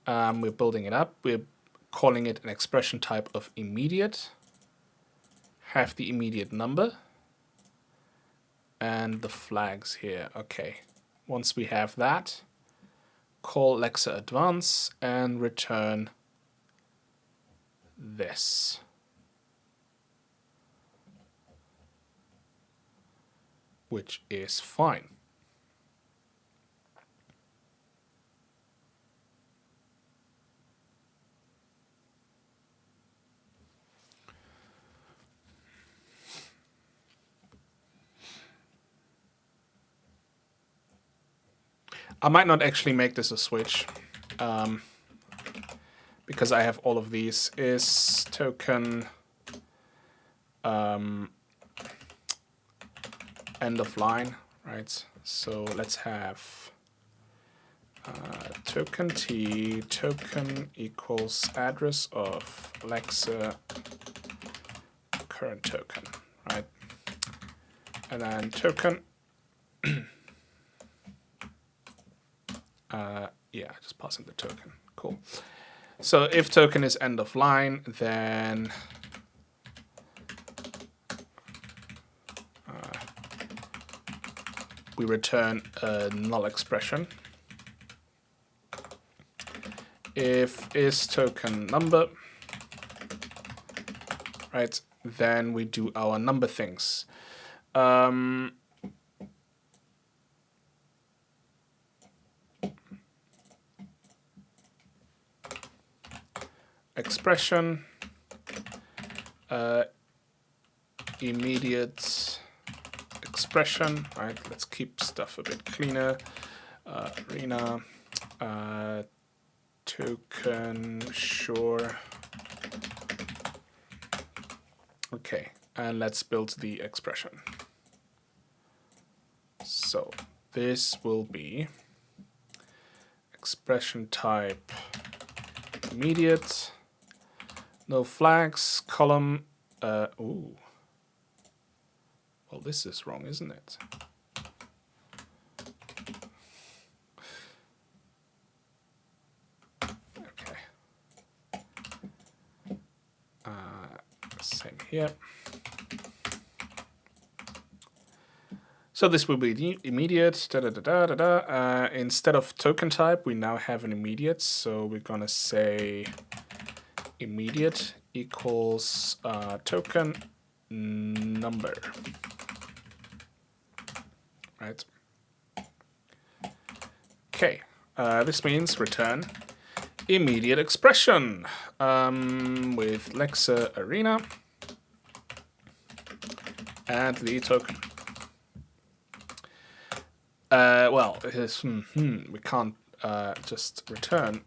We're building it up. We're calling it an expression type of immediate. Have the immediate number. And the flags here. Okay. Once we have that, call lexer advance and return this. Which is fine. I might not actually make this a switch, because I have all of these. Is token end of line, right? So let's have token t, token equals address of lexer current token, right? And then token, yeah, just passing the token, cool. So if token is end of line, then we return a null expression. If is token number, right, then we do our number things. Expression, immediate expression, right? Let's keep stuff a bit cleaner. Arena, token, sure. Okay, and let's build the expression. So this will be expression type immediate, no flags, column. Ooh. Well, this is wrong, isn't it? Okay. Same here. So this will be the immediate. Instead of token type, we now have an immediate. So we're gonna say immediate equals token number. Right. Okay. This means return immediate expression with Lexa Arena and the token. Well, we can't just return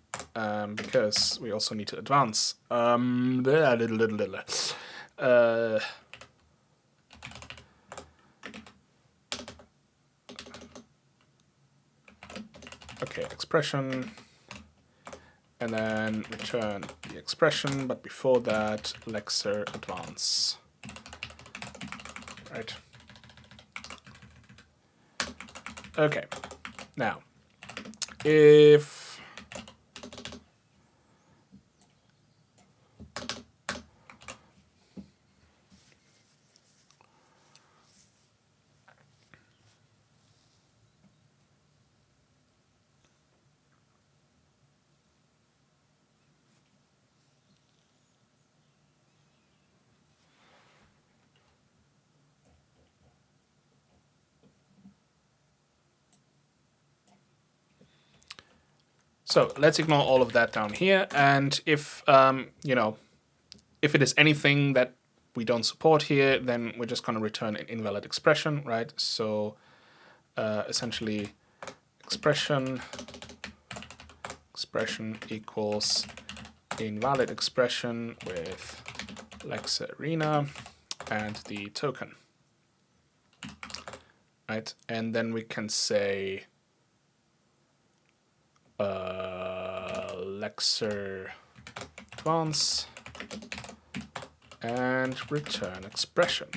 because we also need to advance. Okay, expression, and then return the expression, but before that, Lexer advance. Right. Okay. Now, if so let's ignore all of that down here, and if if it is anything that we don't support here, then we're just going to return an invalid expression, right? So essentially, expression equals invalid expression with Lexa Arena and the token, right? And then we can say Lexer advance and return expression.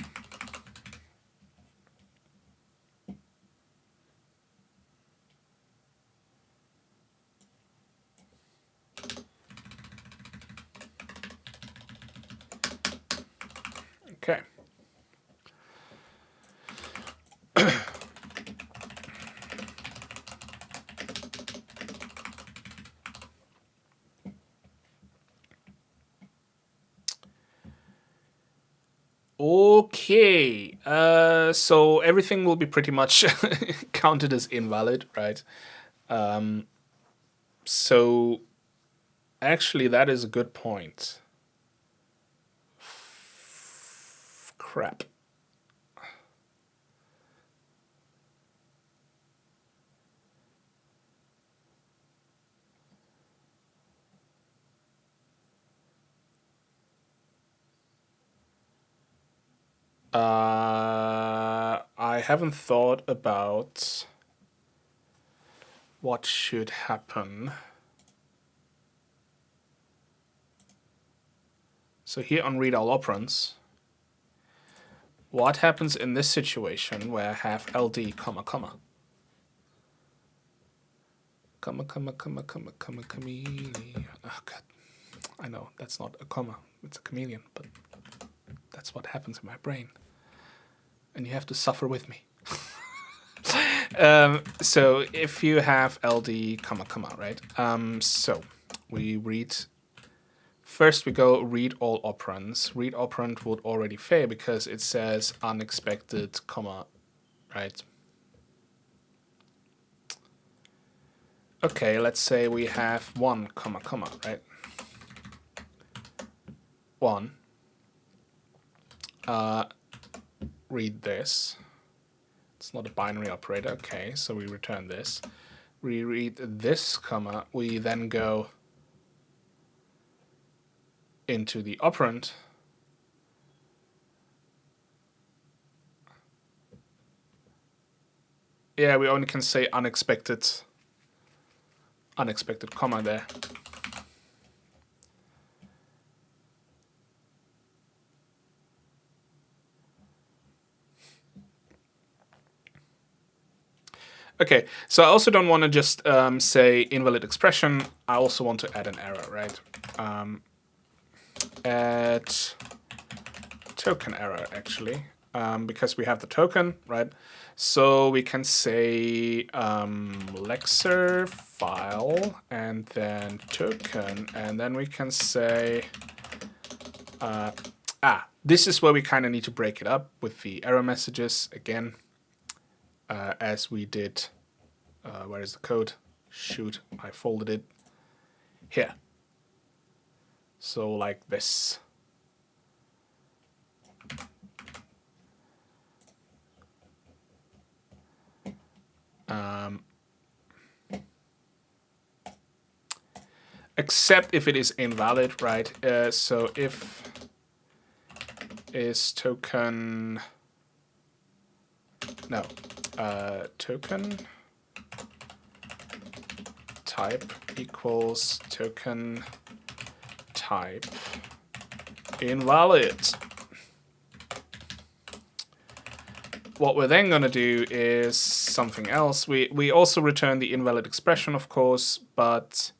Okay. Okay, so everything will be pretty much counted as invalid, right? So actually, that is a good point. Crap. I haven't thought about what should happen. So here on read all operands, what happens in this situation where I have LD, comma, comma? Comma, chameleon. Oh, God. I know, that's not a comma, it's a chameleon, but that's what happens in my brain. And you have to suffer with me. So if you have LD, comma, comma, right? So we read, first we go read all operands. Read operand would already fail because it says unexpected, comma, right? Okay, let's say we have 1, comma, comma, right? 1. Read this. It's not a binary operator. Okay, so we return this. We read this, comma. We then go into the operand, yeah, we only can say unexpected comma there. Okay, so I also don't want to just say invalid expression. I also want to add an error, right? Add token error, actually, because we have the token, right? So we can say lexer file and then token, and then we can say this is where we kind of need to break it up with the error messages again, as we did. Where is the code? Shoot, I folded it here. So like this. Except if it is invalid, right? So if is token, no, token type equals token type invalid. What we're then going to do is something else. We also return the invalid expression, of course, but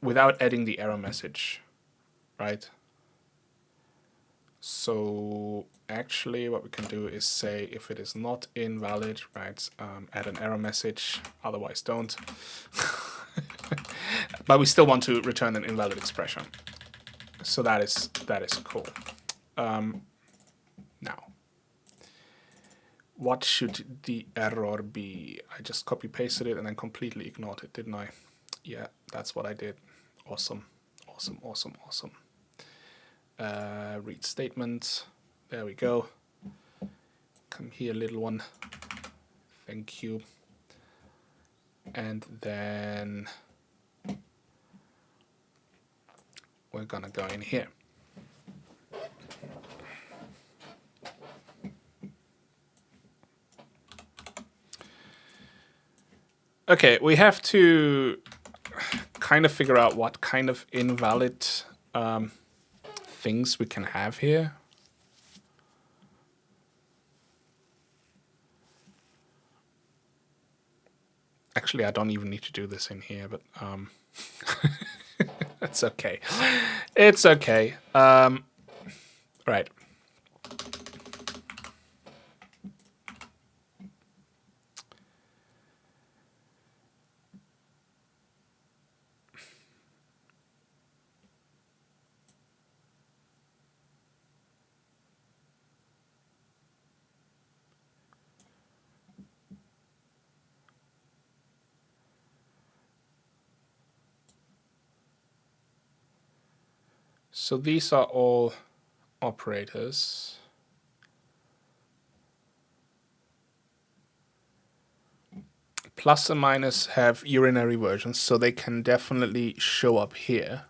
without adding the error message, right? So actually what we can do is say if it is not invalid, right, add an error message, otherwise don't. But we still want to return an invalid expression. So that is cool. Now, what should the error be? I just copy pasted it and then completely ignored it, didn't I? Yeah, that's what I did. Awesome, awesome, awesome, awesome. Read statement. There we go. Come here, little one. Thank you. And then we're gonna go in here. Okay, we have to kind of figure out what kind of invalid things we can have here. Actually, I don't even need to do this in here, but it's okay. It's okay. Right. So these are all operators. Plus and minus have urinary versions, so they can definitely show up here.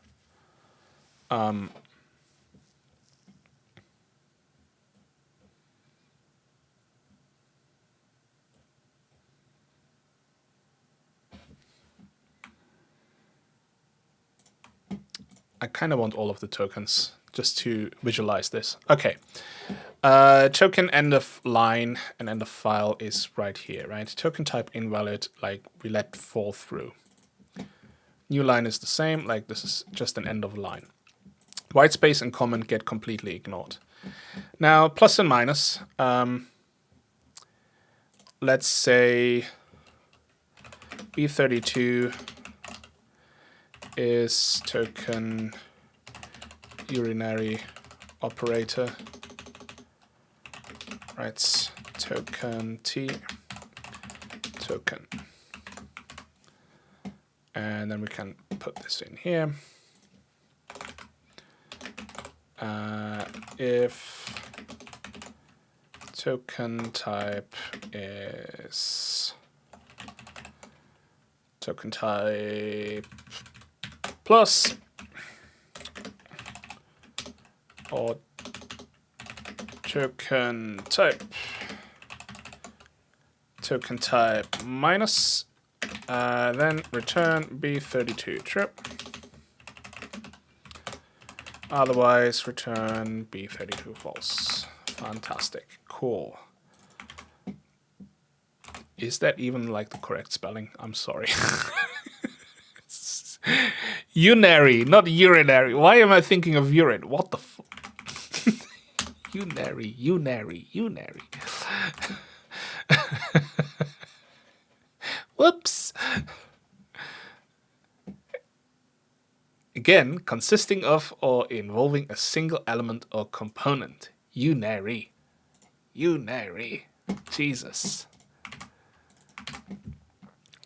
I kind of want all of the tokens just to visualize this. Okay. Token end of line and end of file is right here, right? Token type invalid, like we let fall through. New line is the same, like this is just an end of line. White space and comment get completely ignored. Now, plus and minus. Let's say B32 is token urinary operator, right? Token T, token. And then we can put this in here. If token type is token type plus, or token type minus, then return B32 true. Otherwise, return B32 false. Fantastic. Cool. Is that even like the correct spelling? I'm sorry. Unary, not urinary. Why am I thinking of urine? What the f... Unary. Whoops. Again, consisting of or involving a single element or component. Unary. Jesus.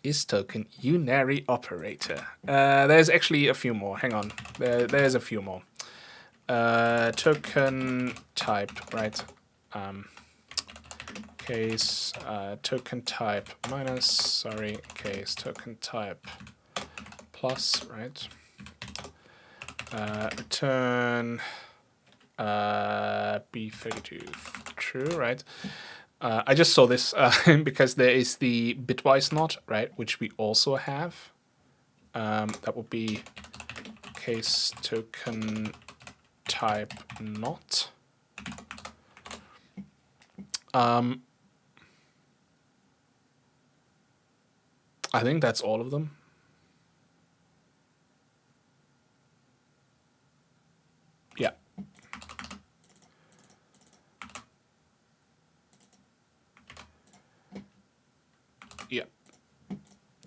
Is token unary operator. There's actually a few more. Hang on. There's a few more. Token type, right? Case token type minus, sorry, case token type plus, right? Return B32 true, right? I just saw this because there is the bitwise not, right, which we also have. That would be case token type not. I think that's all of them. Yeah. Yeah.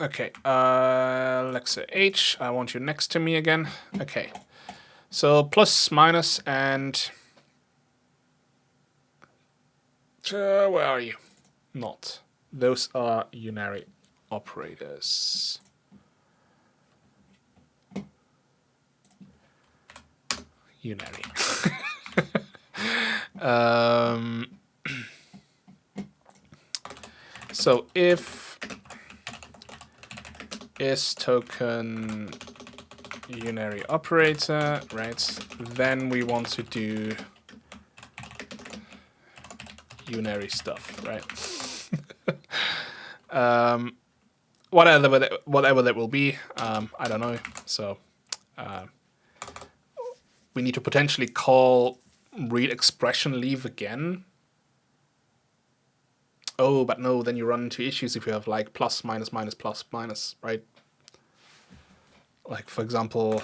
Okay. Alexa H, I want you next to me again. Okay. So plus, minus, and... where are you? Not. Those are unary operators. Unary. So if is token unary operator, right, then we want to do unary stuff, right? Whatever that will be, I don't know. So we need to potentially call read expression leave again. Oh, but no, then you run into issues if you have like plus, minus, minus, plus, minus, right? Like, for example,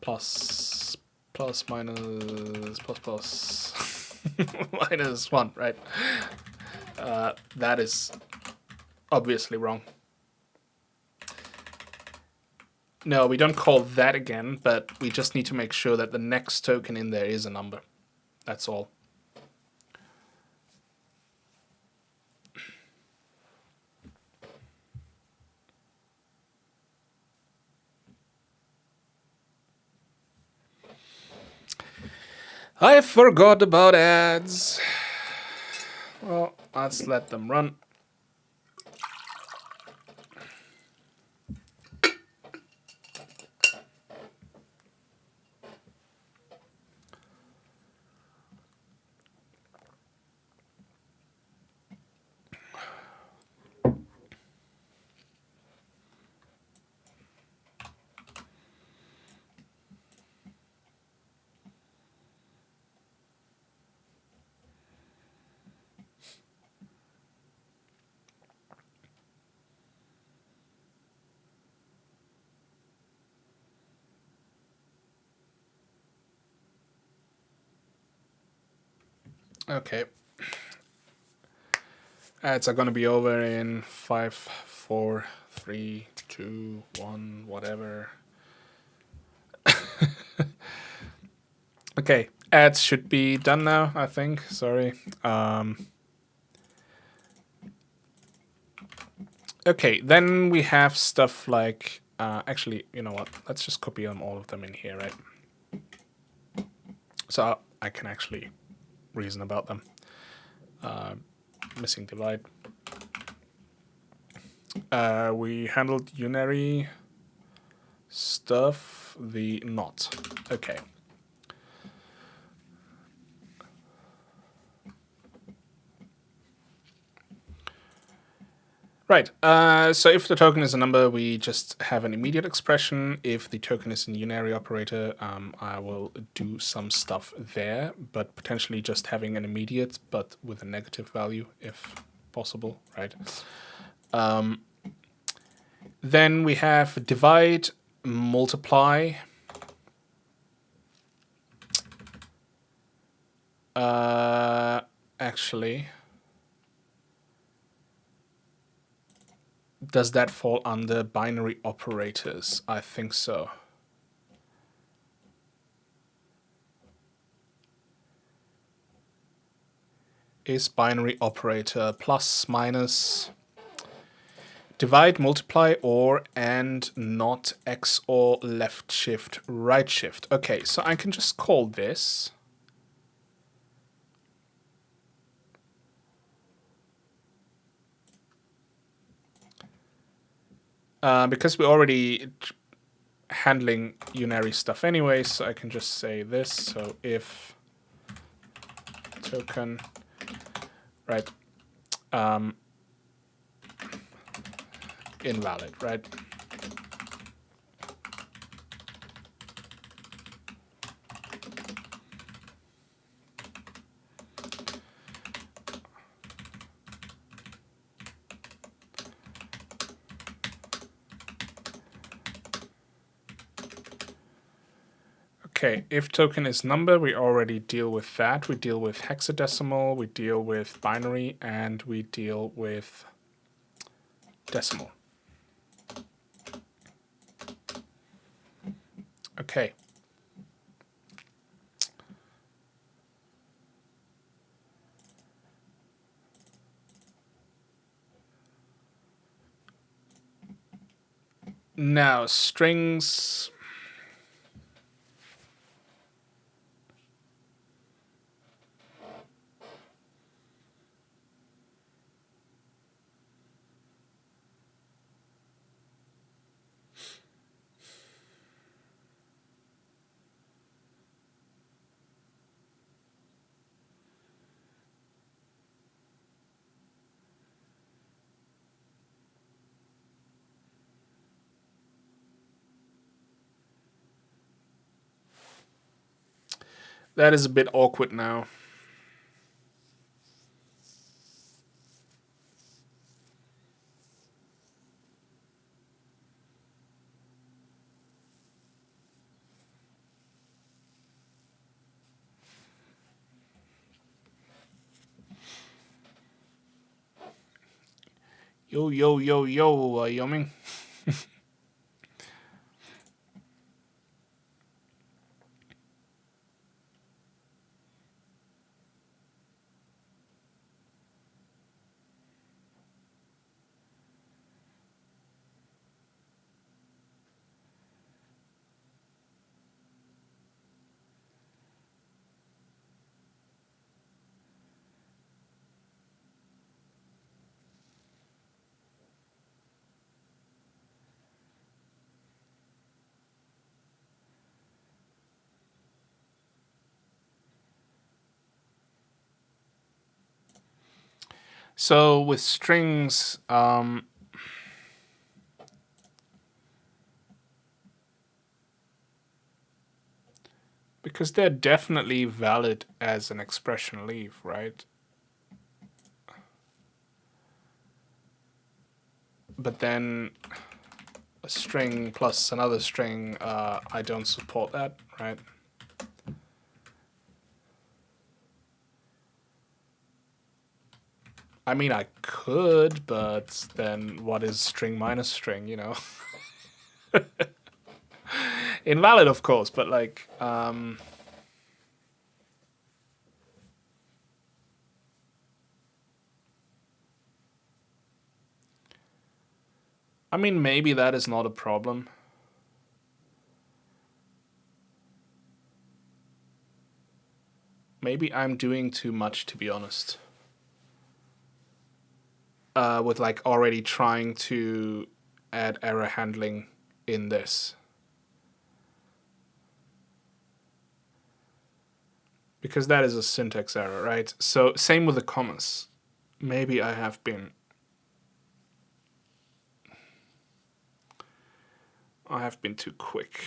plus, minus, minus 1, right? That is obviously wrong. No, we don't call that again, but we just need to make sure that the next token in there is a number. That's all. I forgot about ads. Well, let's let them run. Okay. Ads are gonna be over in 5, 4, 3, 2, 1, whatever. Okay, ads should be done now, I think. Sorry. Okay, then we have stuff like... actually, you know what? Let's just copy all of them in here, right? So I can actually reason about them. Missing divide. We handled unary stuff. of the not. Okay. Right, so if the token is a number, we just have an immediate expression. If the token is a unary operator, I will do some stuff there, but potentially just having an immediate, but with a negative value, if possible, right? Then we have divide, multiply. Actually... Does that fall under binary operators? I think so. Is binary operator plus, minus, divide, multiply, or, and, not, XOR, left shift, right shift. Okay, so I can just call this. Because we're already handling unary stuff anyway, so I can just say this. So if token, right, invalid, right? Okay, if token is number, we already deal with that. We deal with hexadecimal, we deal with binary, and we deal with decimal. Okay. Now, strings... That is a bit awkward now. Yo, yo, yo, yo, Yoming. So with strings, because they're definitely valid as an expression leave, right? But then a string plus another string, I don't support that, right? I mean, I could, but then what is string minus string, you know? Invalid, of course, but like... I mean, maybe that is not a problem. Maybe I'm doing too much, to be honest. With like already trying to add error handling in this. because that is a syntax error, right? So same with the commas. Maybe I have been too quick.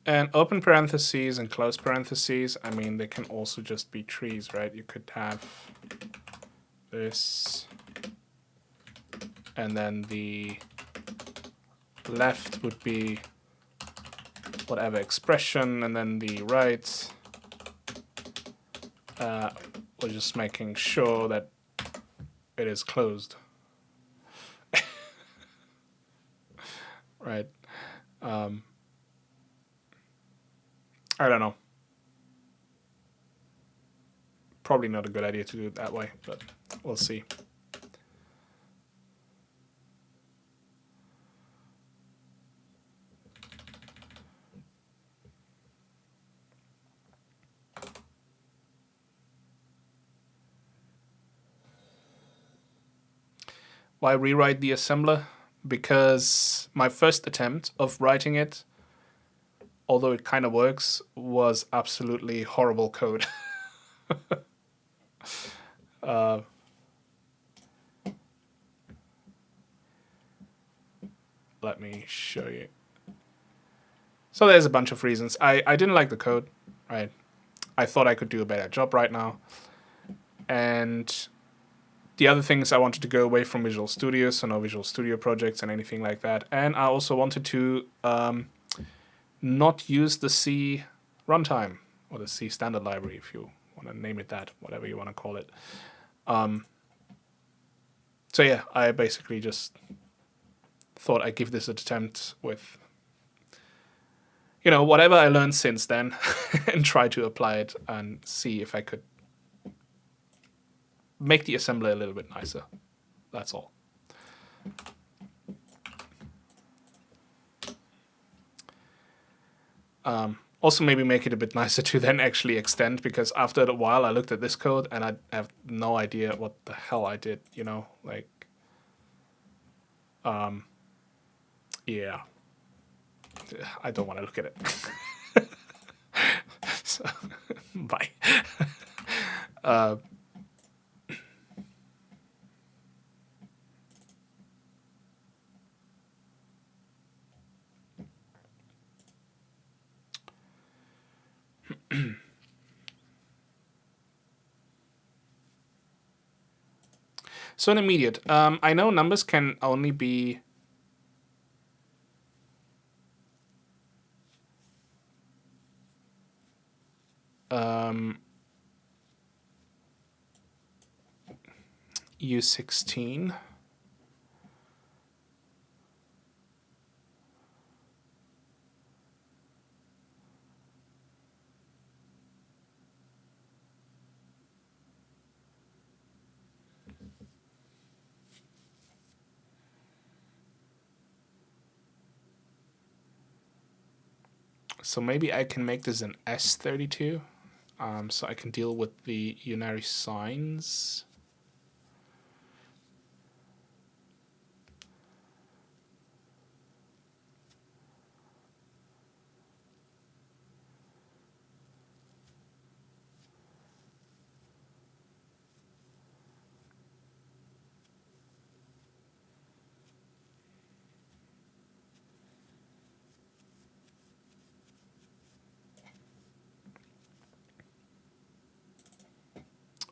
And open parentheses and close parentheses, I mean, they can also just be trees, right? You could have this, and then the left would be whatever expression, and then the right, we're just making sure that it is closed. Right? I don't know. Probably not a good idea to do it that way, but we'll see. Why rewrite the assembler? Because my first attempt of writing it, although it kind of works, was absolutely horrible code. Let me show you. So there's a bunch of reasons. I didn't like the code, right? I thought I could do a better job right now. And the other things, I wanted to go away from Visual Studio, so no Visual Studio projects and anything like that. And I also wanted to not use the C runtime, or the C standard library, if you want to name it that, whatever you want to call it. So yeah, I basically just thought I'd give this an attempt with, you know, whatever I learned since then and try to apply it and see if I could make the assembler a little bit nicer. That's all. Also maybe make it a bit nicer to then actually extend, because after a while I looked at this code and I have no idea what the hell I did, you know, like, yeah, I don't want to look at it. So, bye. So an immediate. I know numbers can only be U16. So maybe I can make this an S32, so I can deal with the unary signs.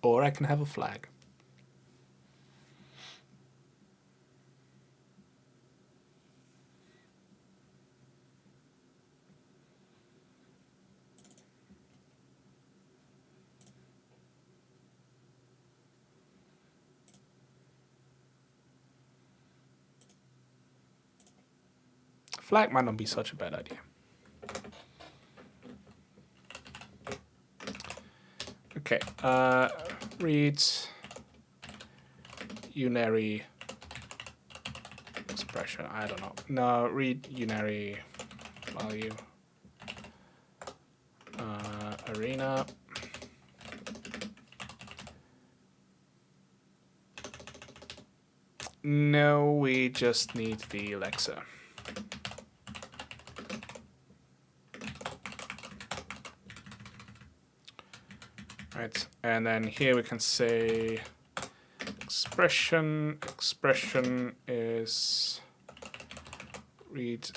Or I can have a flag. Flag might not be such a bad idea. Okay, read unary expression. I don't know. No, read unary value. Arena. No, we just need the Alexa. Right, and then here we can say expression is read.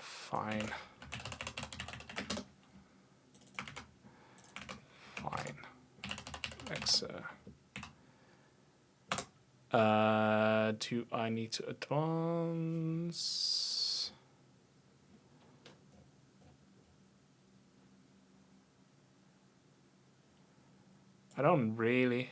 Fine. Alexa. Do I need to advance? I don't really.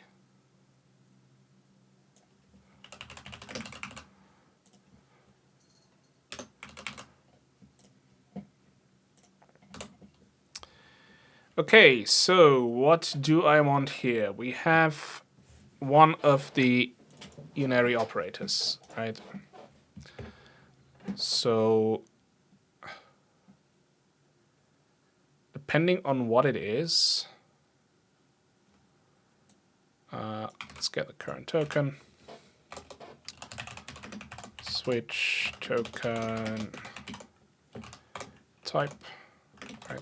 Okay, so what do I want here? We have one of the unary operators, right? So depending on what it is, let's get the current token. Switch token type, right?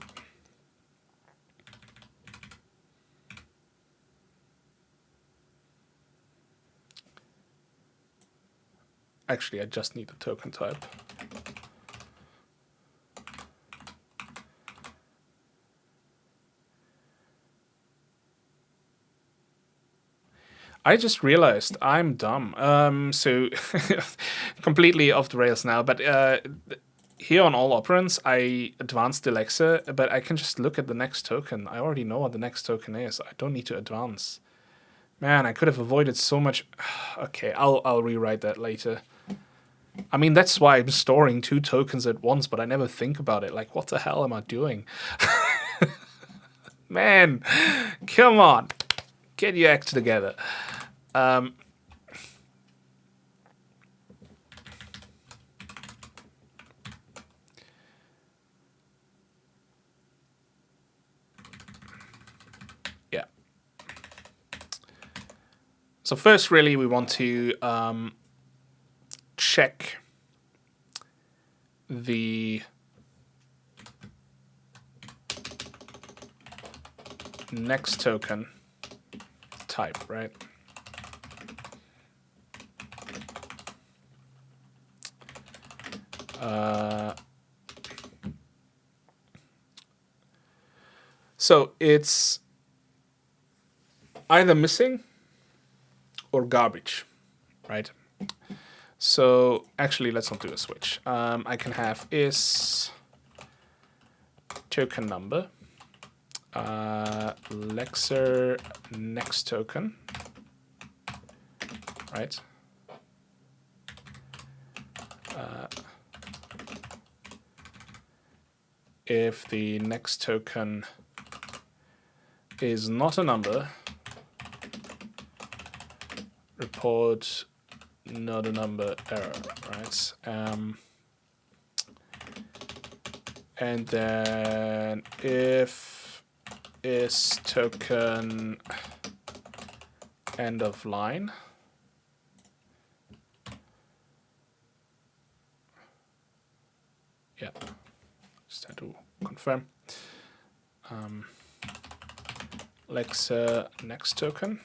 Actually, I just need the token type. I just realized I'm dumb. So completely off the rails now, but here on all operands, I advanced Alexa, but I can just look at the next token. I already know what the next token is. I don't need to advance. Man, I could have avoided so much. Okay, I'll rewrite that later. I mean, that's why I'm storing 2 tokens at once, but I never think about it. Like, what the hell am I doing? Man, come on. Get your act together. Yeah. So first, really, we want to check the next token type, right? So it's either missing or garbage, right? So actually, let's not do a switch. I can have is token number, Alexa next token, right? If the next token is not a number, report not a number error, right? And then if is token end of line, yeah, just had to confirm. Alexa next token.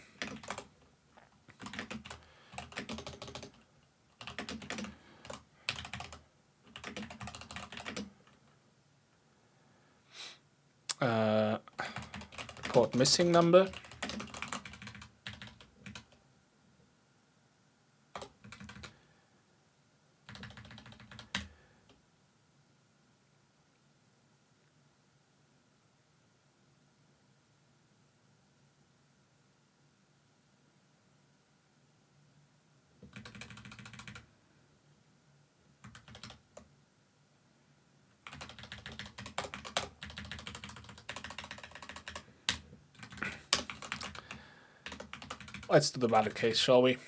Report missing number. Let's do the valid case, shall we?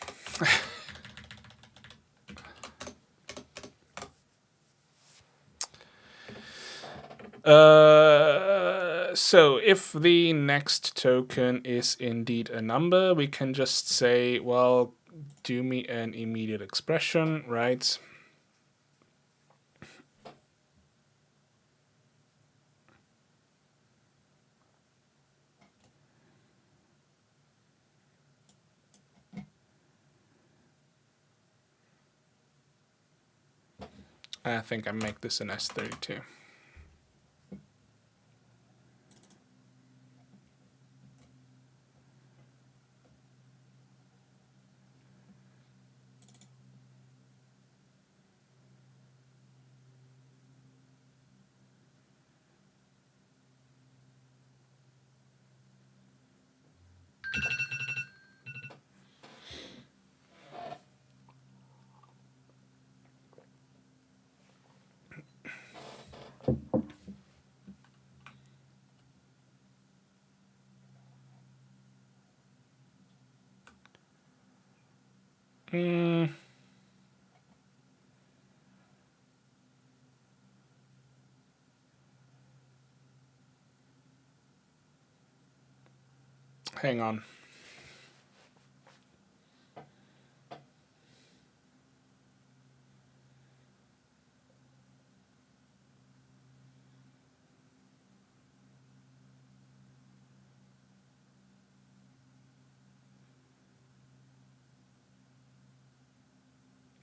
So if the next token is indeed a number, we can just say, well, do me an immediate expression, right? I think I make this an S32. Hang on.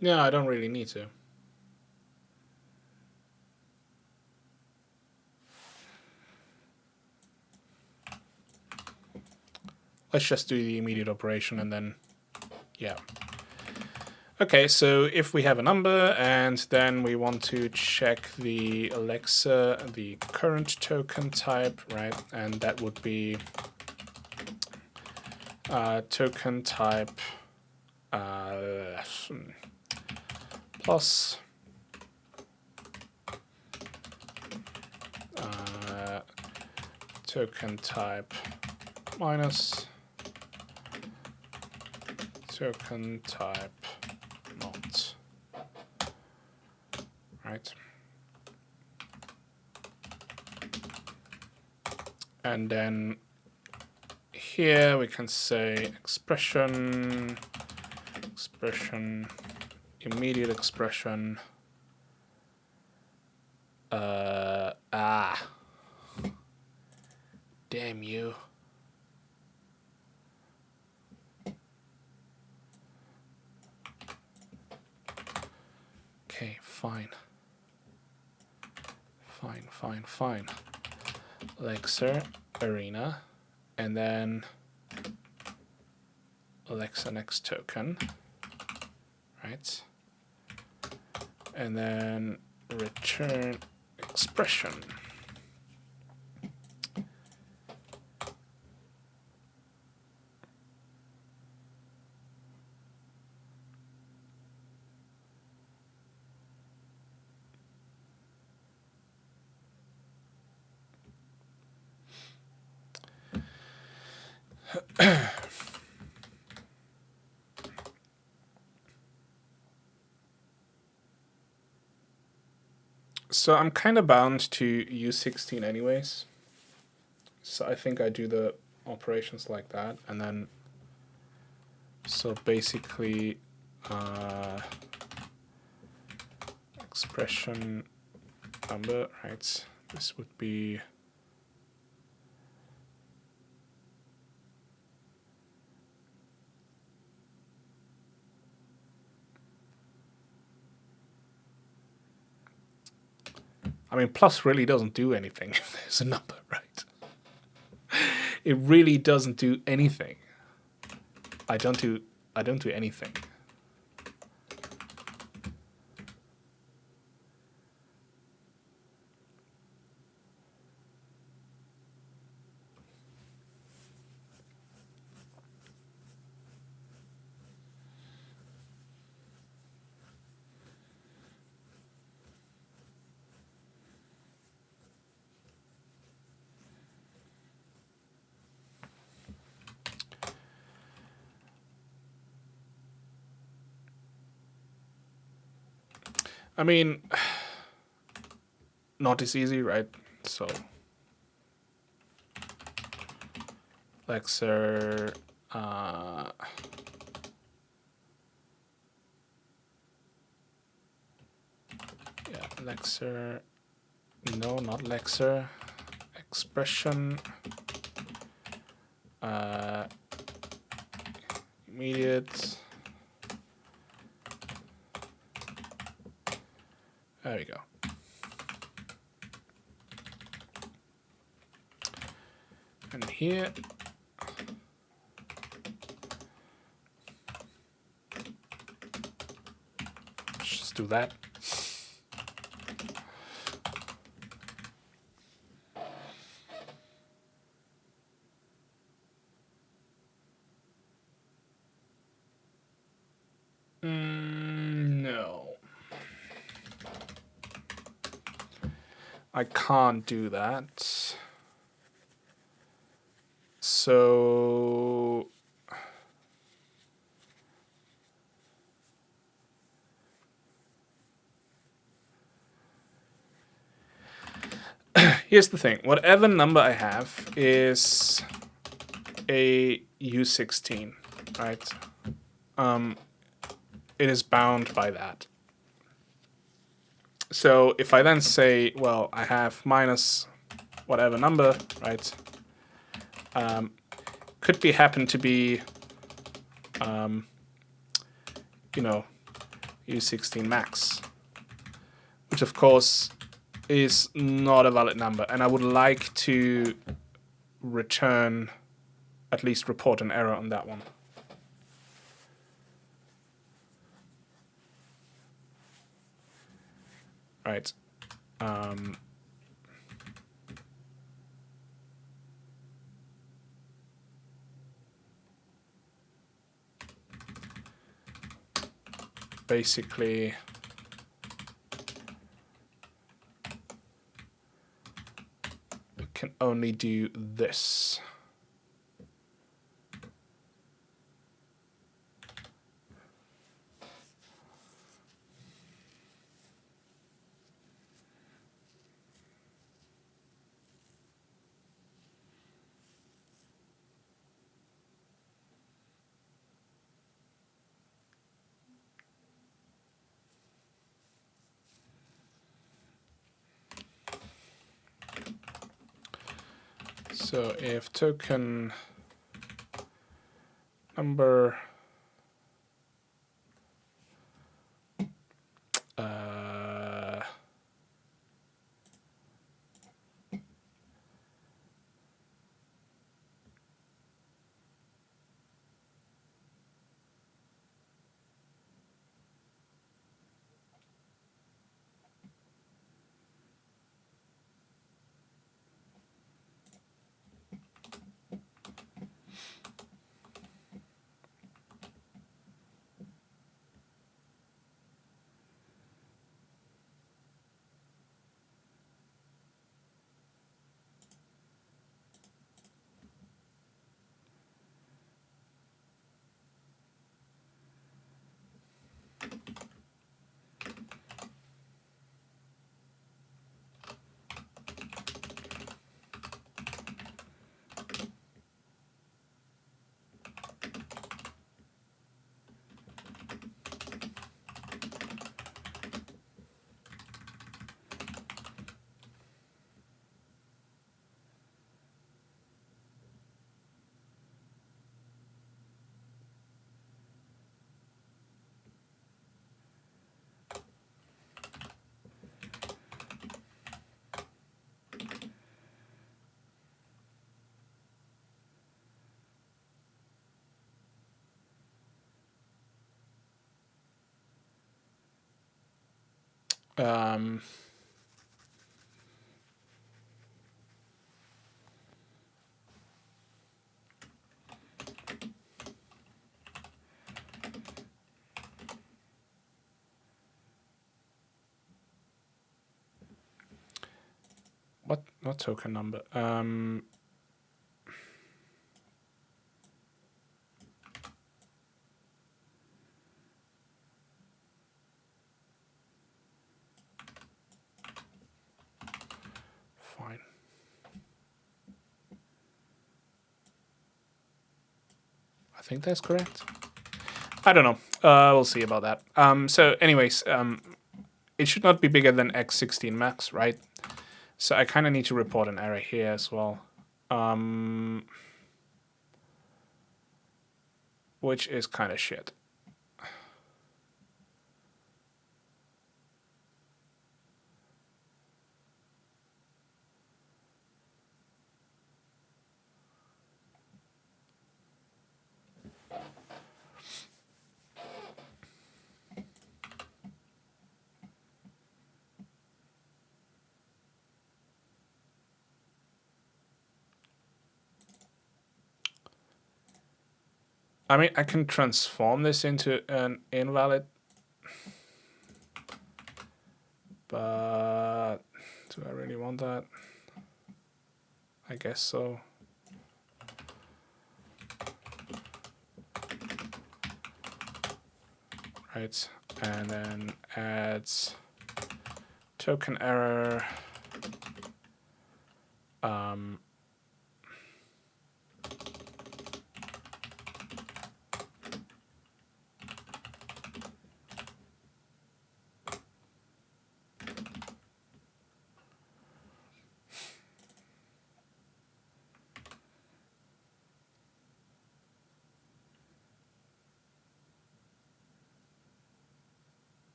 Yeah, I don't really need to. Let's just do the immediate operation and then, yeah. Okay, so if we have a number and then we want to check the Alexa, the current token type, right? And that would be token type plus token type minus token type not, right? And then here we can say expression, immediate expression, damn you. Okay, fine. Alexa arena, and then Alexa next token, right? And then return expression. So I'm kind of bound to use 16 anyways. So I think I do the operations like that, and then so basically expression number, right? This would be I mean, plus really doesn't do anything if there's a number, right? It really doesn't do anything. I don't do anything. I mean, not as easy, right? So Lexer, yeah, Lexer, no, not Lexer, expression, immediate, there we go. And here, let's just do that. No. I can't do that. So here's the thing. Whatever number I have is a U16, right? It is bound by that. So if I then say, well, I have minus whatever number, right? Could be happen to be, you know, U16 max, which of course is not a valid number. And I would like to return, at least report an error on that one. Right. Basically, we can only do this. So if token number what token number? think that's correct. I don't know. We'll see about that. So anyways, it should not be bigger than x16 max, right? So I kind of need to report an error here as well. Which is kind of shit. I mean, I can transform this into an invalid, but do I really want that? I guess so. Right, and then adds token error.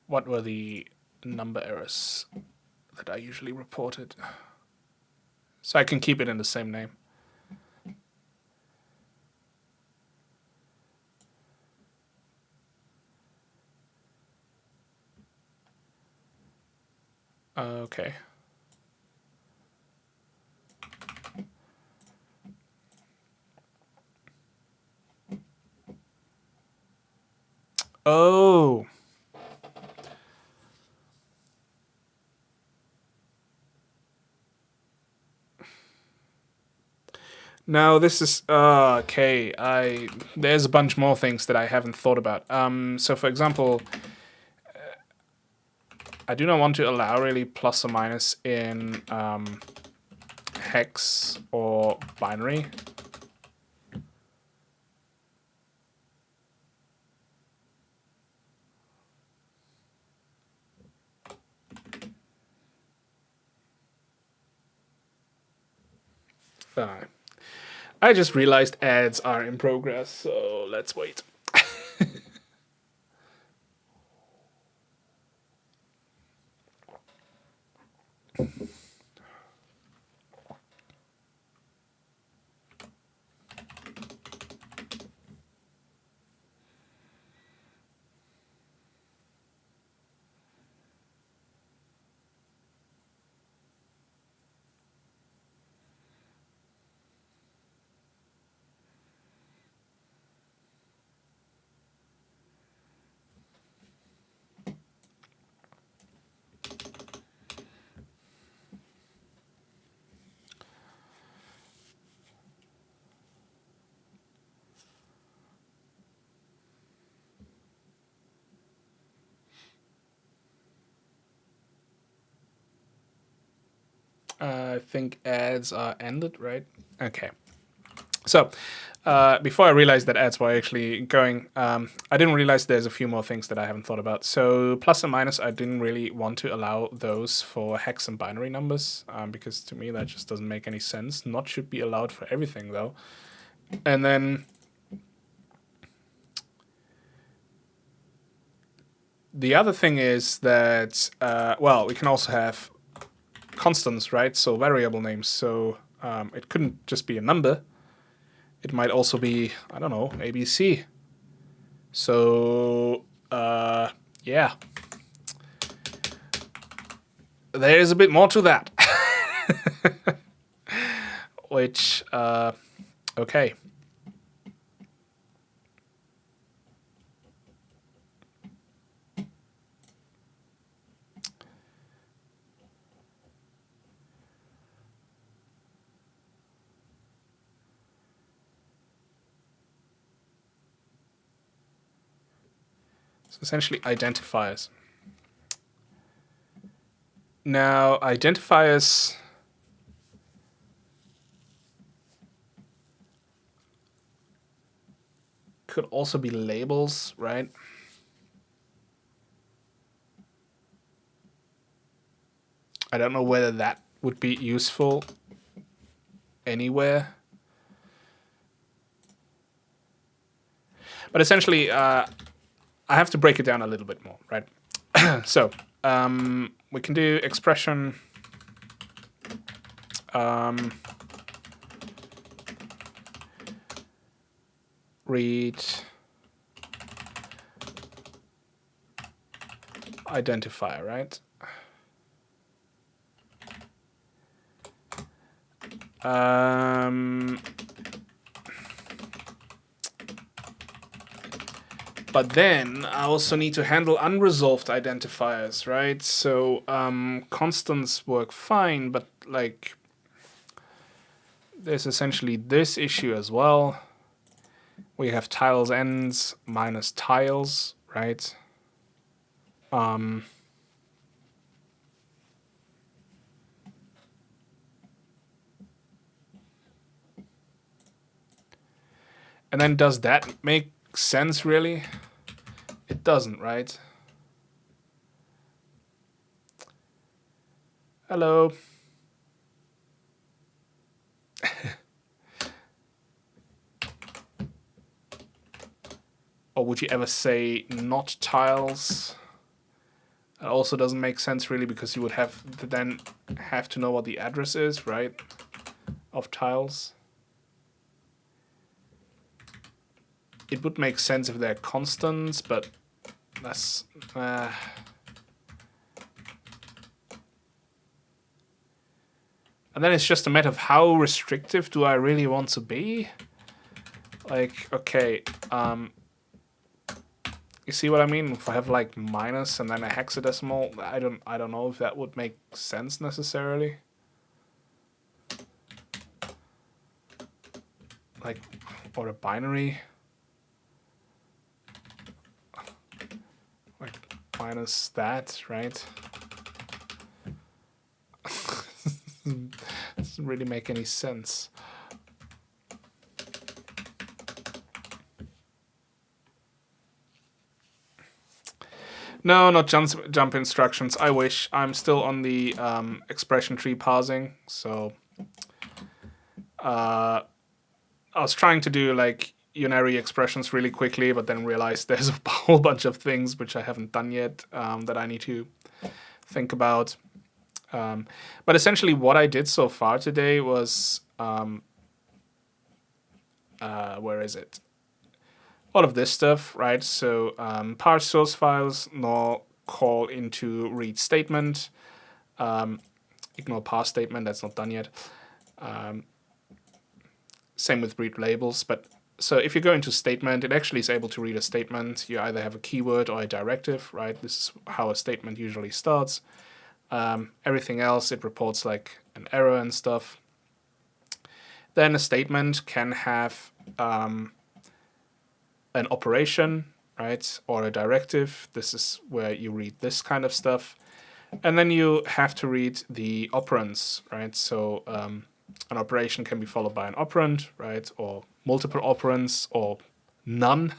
What were the number errors that I usually reported? So I can keep it in the same name. Okay. Oh. No, this is okay. There's a bunch more things that I haven't thought about. So for example, I do not want to allow really plus or minus in hex or binary. I just realized ads are in progress, so let's wait. I think ads are ended, right? Okay. So, before I realized that ads were actually going, I didn't realize there's a few more things that I haven't thought about. So, plus and minus, I didn't really want to allow those for hex and binary numbers, because to me that just doesn't make any sense. Not should be allowed for everything, though. And then the other thing is that, well, we can also have constants, right? So, variable names. So, it couldn't just be a number. It might also be, I don't know, ABC. So, yeah. There's a bit more to that. Which, okay. It's essentially identifiers. Now, identifiers could also be labels, right? I don't know whether that would be useful anywhere. But essentially, I have to break it down a little bit more, right? So we can do expression read identifier, right? But then I also need to handle unresolved identifiers, right? So constants work fine, but like there's essentially this issue as well. We have tiles ends minus tiles, right? And then does that make sense, really? It doesn't, right? Hello. Or would you ever say not tiles? It also doesn't make sense, really, because you would have to then have to know what the address is, right? Of tiles. It would make sense if they're constants, but that's... And then it's just a matter of how restrictive do I really want to be? Like, okay, you see what I mean? If I have like minus and then a hexadecimal, I don't know if that would make sense necessarily. Like, or a binary. Like minus that, right? Doesn't really make any sense. No, not jump instructions. I wish. I'm still on the expression tree parsing, so I was trying to do like unary expressions really quickly, but then realized there's a whole bunch of things which I haven't done yet that I need to think about. But essentially what I did so far today was, where is it? All of this stuff, right? So parse source files, null call into read statement, ignore parse statement, that's not done yet. Same with read labels, but so if you go into statement, it actually is able to read a statement. You either have a keyword or a directive, right? This is how a statement usually starts. Everything else, it reports like an error and stuff. Then a statement can have an operation, right, or a directive. This is where you read this kind of stuff. And then you have to read the operands, right? So an operation can be followed by an operand, right, or multiple operands, or none.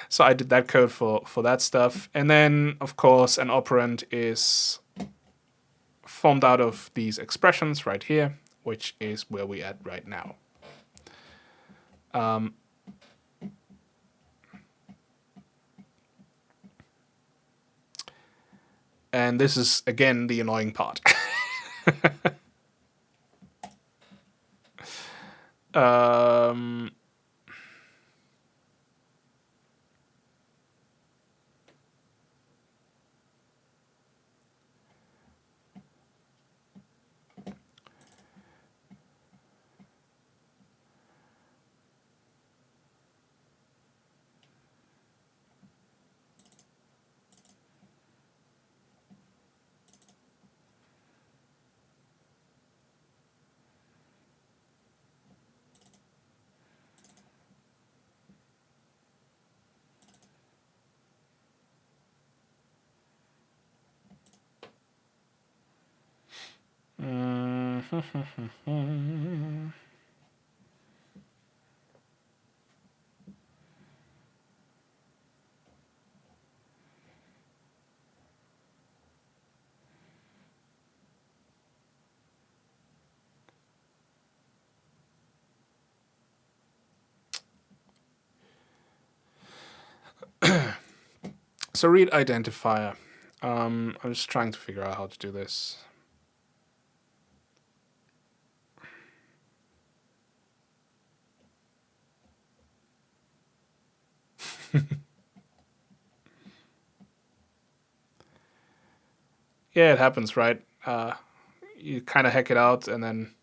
So I did that code for that stuff. And then, of course, an operand is formed out of these expressions right here, which is where we're at right now. And this is, again, the annoying part. So read identifier. I'm just trying to figure out how to do this. Yeah, it happens, right? You kind of hack it out, and then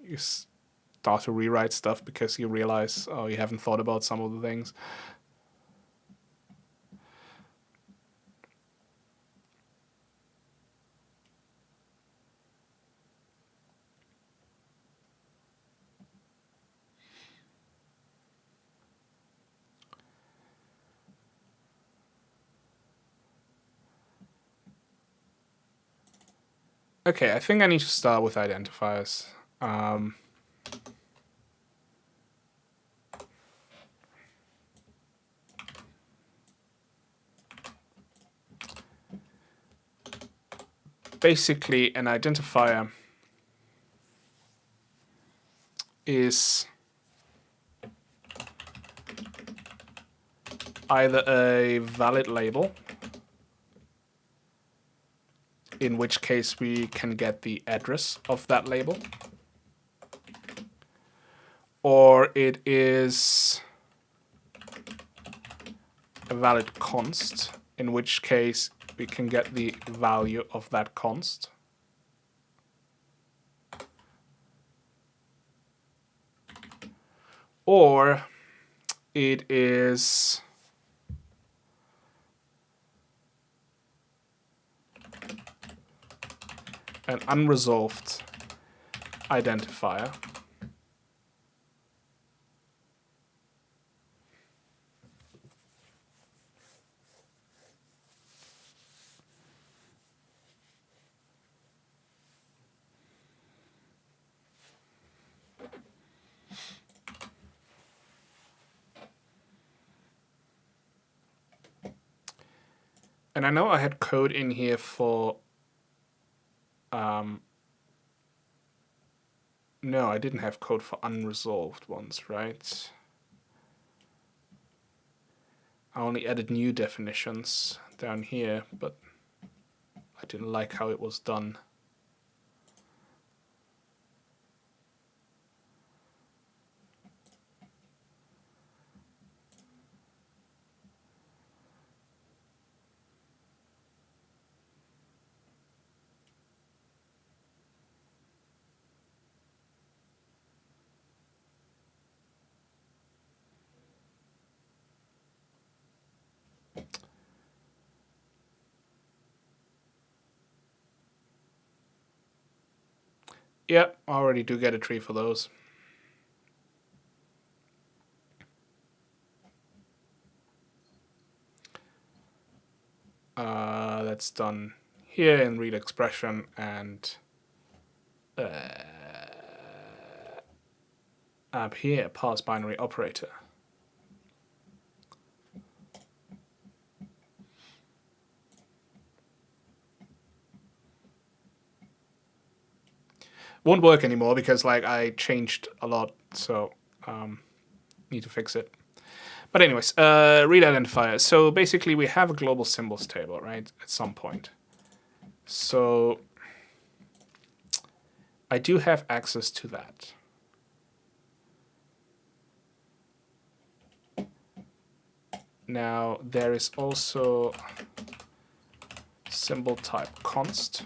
you start to rewrite stuff because you realize, oh, you haven't thought about some of the things. Okay, I think I need to start with identifiers. Basically, an identifier is either a valid label, in which case we can get the address of that label, or it is a valid const, in which case we can get the value of that const. Or it is an unresolved identifier. And I know I had code in here for... no, I didn't have code for unresolved ones, right? I only added new definitions down here, but I didn't like how it was done. Yep, I already do get a tree for those. That's done here in read expression and up here, parse binary operator. Won't work anymore because like I changed a lot, so need to fix it. But anyways, read identifier. So basically we have a global symbols table, right, at some point. So I do have access to that. Now there is also symbol type const.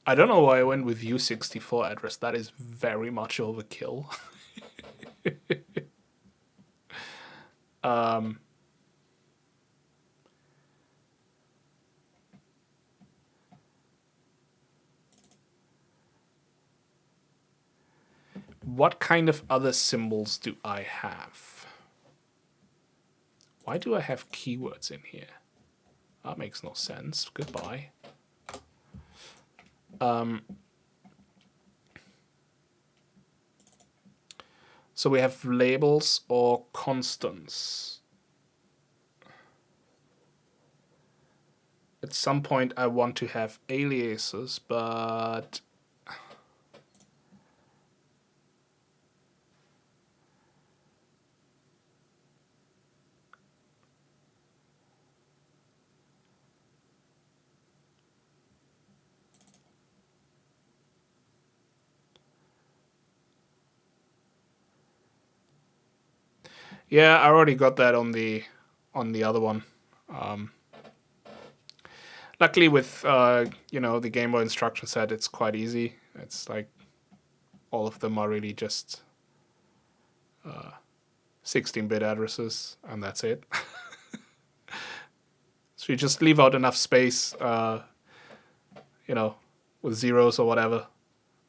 I don't know why I went with U64 address. That is very much overkill. um, what kind of other symbols do I have? Why do I have keywords in here? That makes no sense. Goodbye. So we have labels or constants. At some point I want to have aliases, but yeah, I already got that on the other one. Luckily, with the Game Boy instruction set, it's quite easy. It's like all of them are really just 16-bit addresses, and that's it. So you just leave out enough space, with zeros or whatever,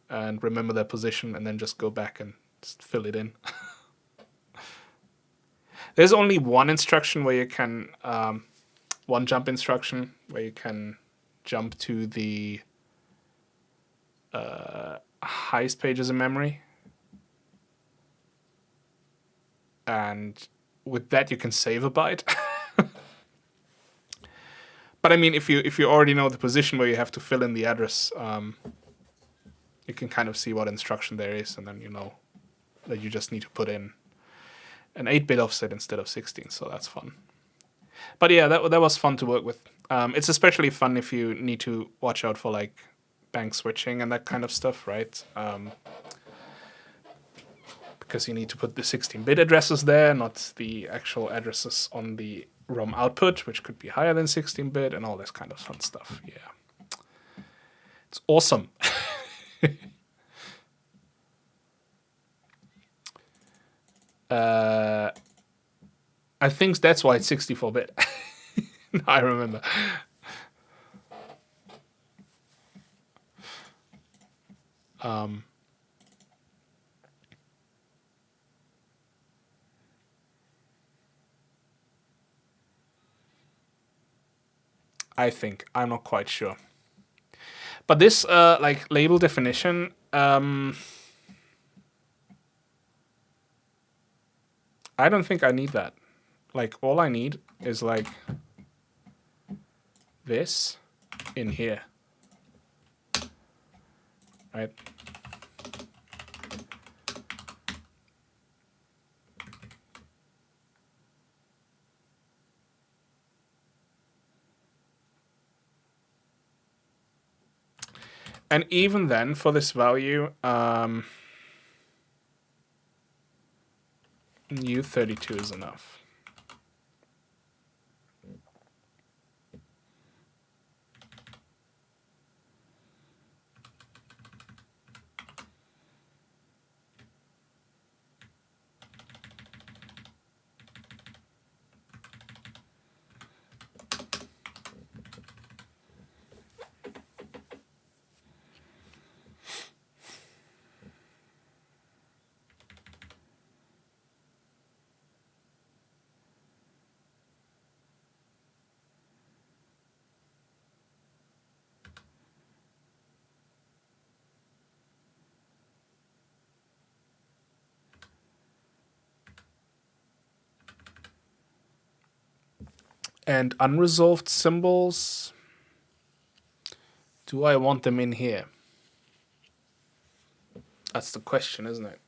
and remember their position, and then just go back and just fill it in. There's only one instruction where you can, one jump instruction where you can jump to the highest pages in memory. And with that, you can save a byte. But I mean, if you already know the position where you have to fill in the address, you can kind of see what instruction there is, and then you know that you just need to put in an 8-bit offset instead of 16. So that's fun. But yeah, that was fun to work with. It's especially fun if you need to watch out for like bank switching and that kind of stuff, right? Because you need to put the 16-bit addresses there, not the actual addresses on the ROM output, which could be higher than 16-bit, and all this kind of fun stuff. Yeah, it's awesome. I think that's why it's 64-bit. I remember. I think. I'm not quite sure. But this like label definition, I don't think I need that. Like all I need is like this in here. Right? And even then, for this value, U32 is enough. And unresolved symbols, do I want them in here? That's the question, isn't it?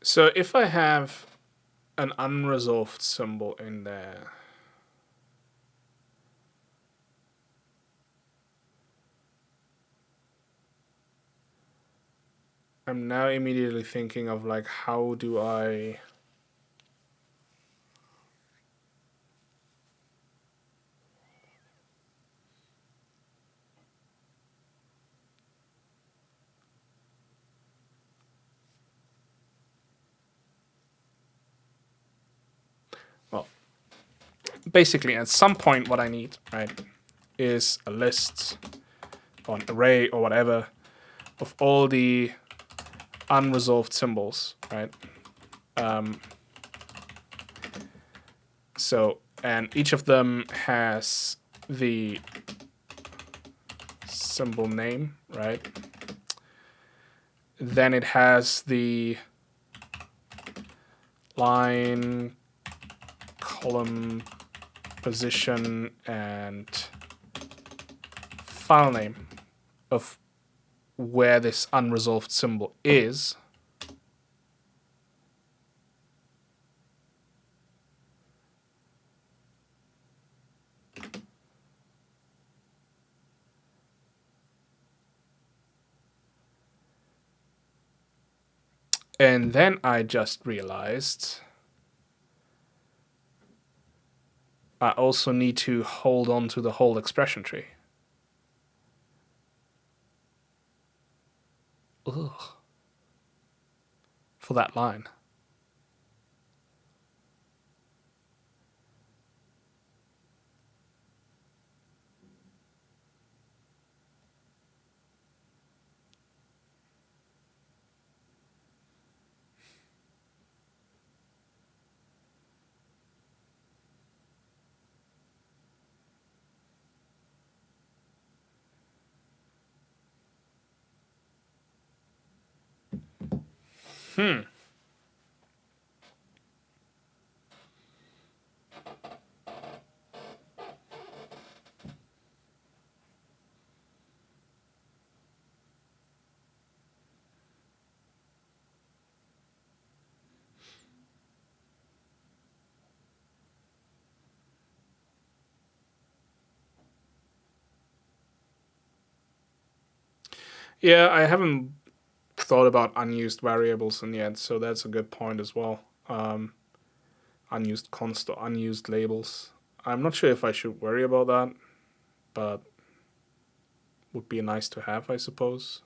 So if I have an unresolved symbol in there, I'm now immediately thinking of like, how do I... Well, basically at some point what I need, right, is a list or an array or whatever of all the unresolved symbols, right? So, and each of them has the symbol name, right? Then it has the line, column, position, and file name of where this unresolved symbol is. And then I just realized I also need to hold on to the whole expression tree. Ugh. For that line. Yeah, I haven't thought about unused variables in yet, so that's a good point as well. Unused const or unused labels. I'm not sure if I should worry about that, but would be nice to have, I suppose.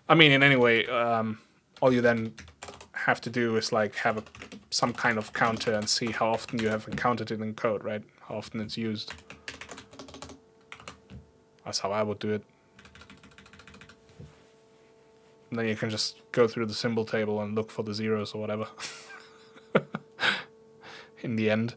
I mean, in any way, all you then have to do is like have some kind of counter and see how often you have encountered it in code, right? How often it's used. That's how I would do it. And then you can just go through the symbol table and look for the zeros or whatever. In the end.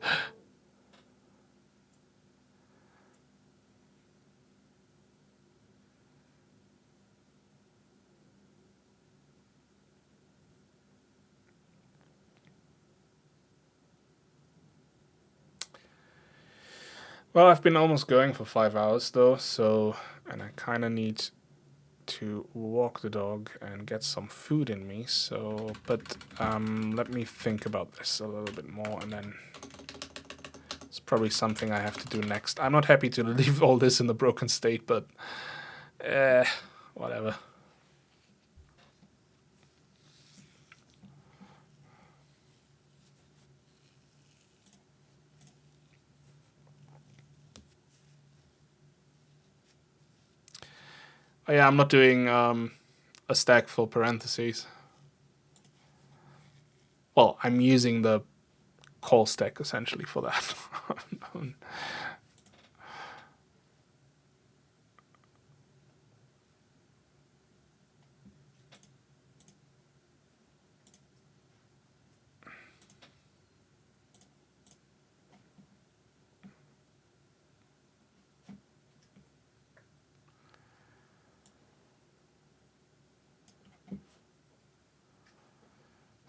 Well, I've been almost going for 5 hours though, so, and I kind of need to walk the dog and get some food in me, so, but let me think about this a little bit more, and then it's probably something I have to do next. I'm not happy to leave all this in the broken state, but whatever. Oh, yeah, I'm not doing a stack for parentheses. Well, I'm using the call stack essentially for that.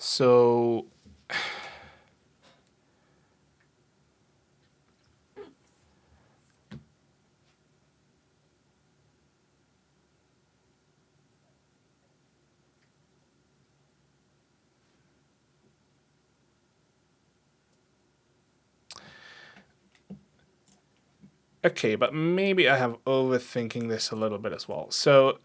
So Okay, but maybe I have overthinking this a little bit as well. So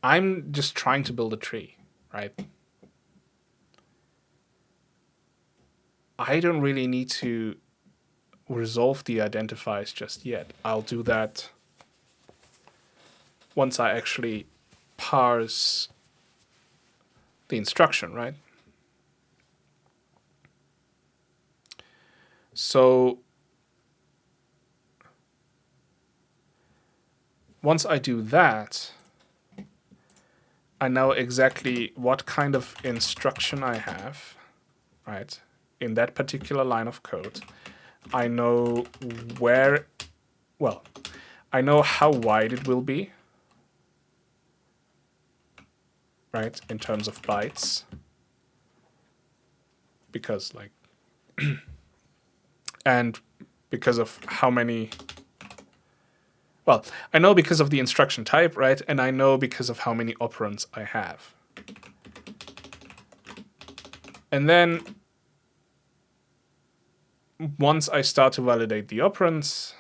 I'm just trying to build a tree, right? I don't really need to resolve the identifiers just yet. I'll do that once I actually parse the instruction, right? So once I do that, I know exactly what kind of instruction I have, right? In that particular line of code. I know where, well, I know how wide it will be, right? In terms of bytes. Because like, and because of how many, well, I know because of the instruction type, right? And I know because of how many operands I have. And then once I start to validate the operands,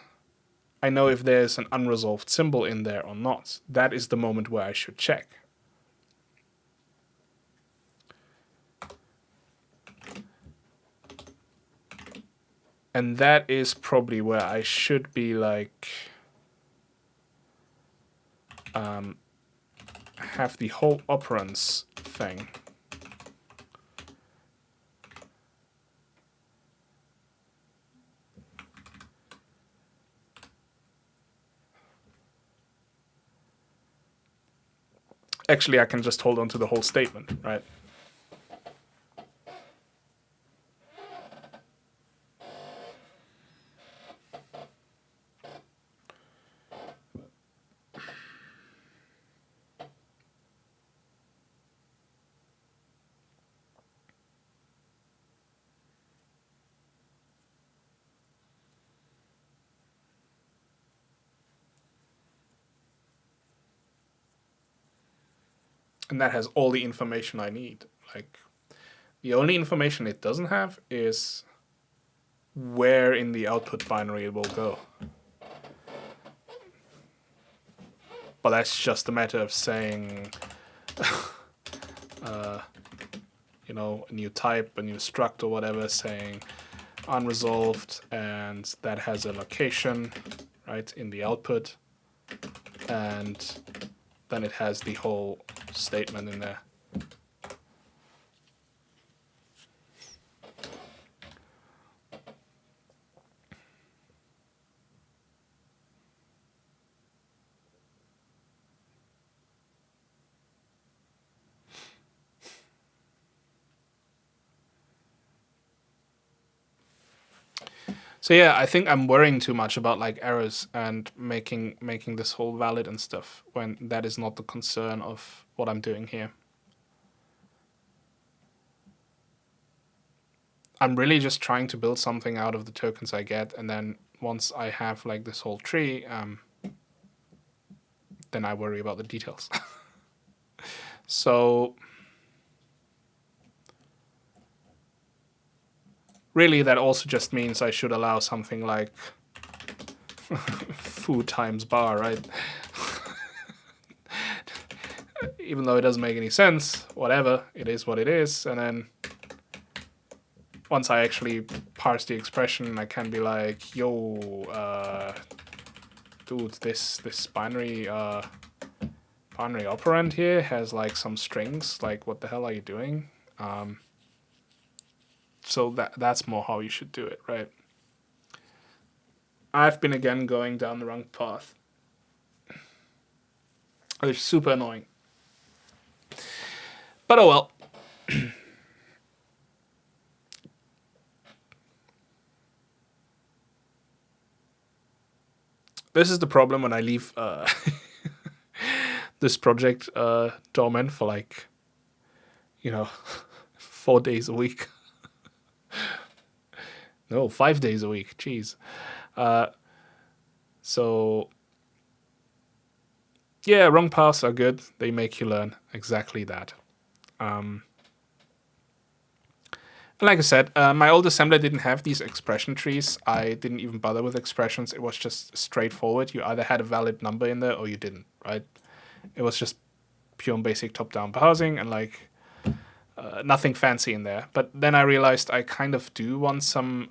I know if there's an unresolved symbol in there or not. That is the moment where I should check. And that is probably where I should be like, have the whole operands thing. Actually, I can just hold on to the whole statement, right? And that has all the information I need. Like, the only information it doesn't have is where in the output binary it will go. But that's just a matter of saying, you know, a new type, a new struct or whatever, saying unresolved, and that has a location, right, in the output. And then it has the whole statement in there. So yeah, I think I'm worrying too much about like errors and making this whole valid and stuff when that is not the concern of what I'm doing here. I'm really just trying to build something out of the tokens I get, and then once I have like this whole tree, then I worry about the details. So really, that also just means I should allow something like foo times bar, right? Even though it doesn't make any sense, whatever, it is what it is. And then once I actually parse the expression, I can be like, yo, dude, this binary operand here has like some strings. Like, what the hell are you doing? So that's more how you should do it, right? I've been again going down the wrong path. It's super annoying. But oh well. This is the problem when I leave this project dormant for like, 4 days a week. No, 5 days a week. Jeez. So yeah, wrong paths are good. They make you learn exactly that. Like I said, my old assembler didn't have these expression trees. I didn't even bother with expressions. It was just straightforward. You either had a valid number in there or you didn't, right? It was just pure and basic top-down parsing and like nothing fancy in there. But then I realized I kind of do want some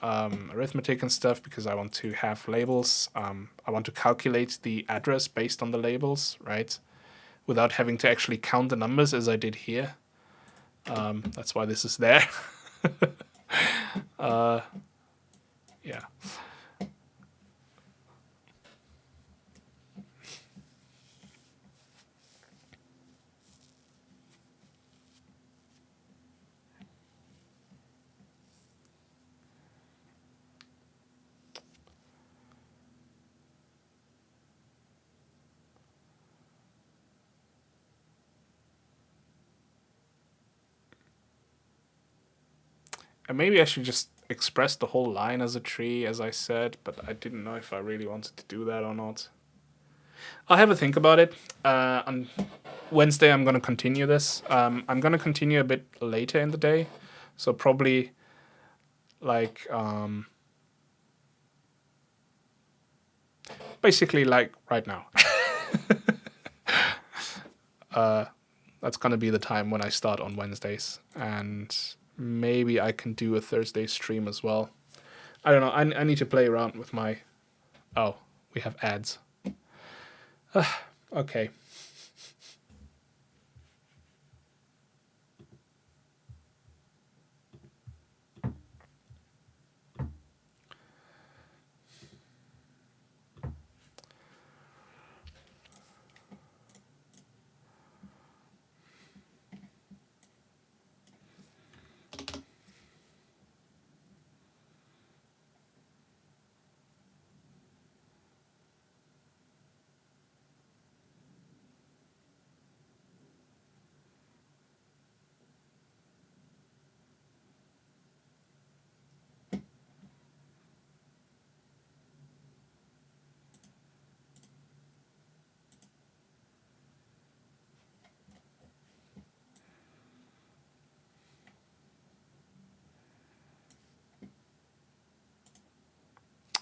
arithmetic and stuff because I want to have labels. I want to calculate the address based on the labels, right? Without having to actually count the numbers as I did here. That's why this is there. Yeah. And maybe I should just express the whole line as a tree, as I said, but I didn't know if I really wanted to do that or not. I'll have a think about it. On Wednesday, I'm going to continue this. I'm going to continue a bit later in the day. So probably like, basically like right now. That's going to be the time when I start on Wednesdays. And maybe I can do a Thursday stream as well. I don't know. I need to play around with my... Oh, we have ads. Okay.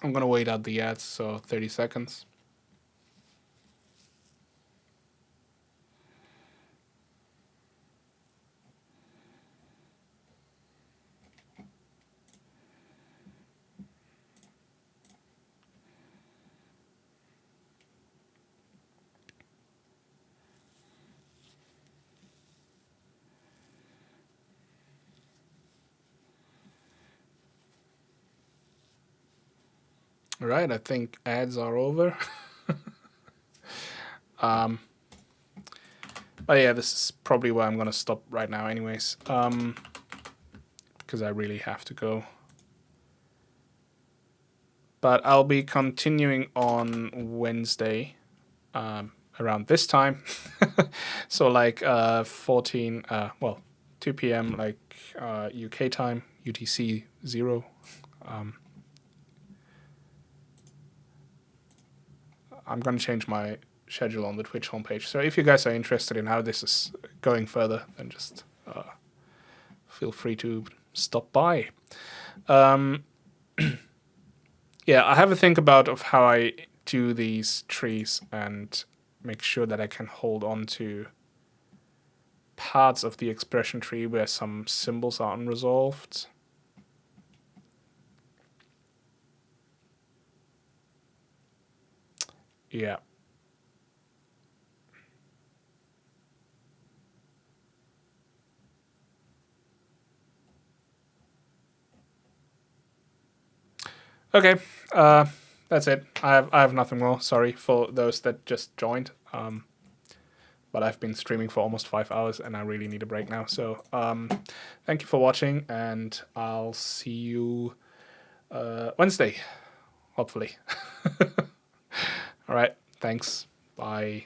I'm going to wait out the ads, so 30 seconds. All right, I think ads are over. But yeah, this is probably where I'm going to stop right now anyways. Because I really have to go. But I'll be continuing on Wednesday around this time. So like 2 p.m. like UK time, UTC 0. I'm going to change my schedule on the Twitch homepage. So if you guys are interested in how this is going further, then just feel free to stop by. Yeah, I have a think about of how I do these trees and make sure that I can hold on to parts of the expression tree where some symbols are unresolved. Yeah. Okay, that's it. I have nothing more. Sorry for those that just joined. But I've been streaming for almost 5 hours and I really need a break now. So thank you for watching and I'll see you Wednesday, hopefully. All right, thanks. Bye.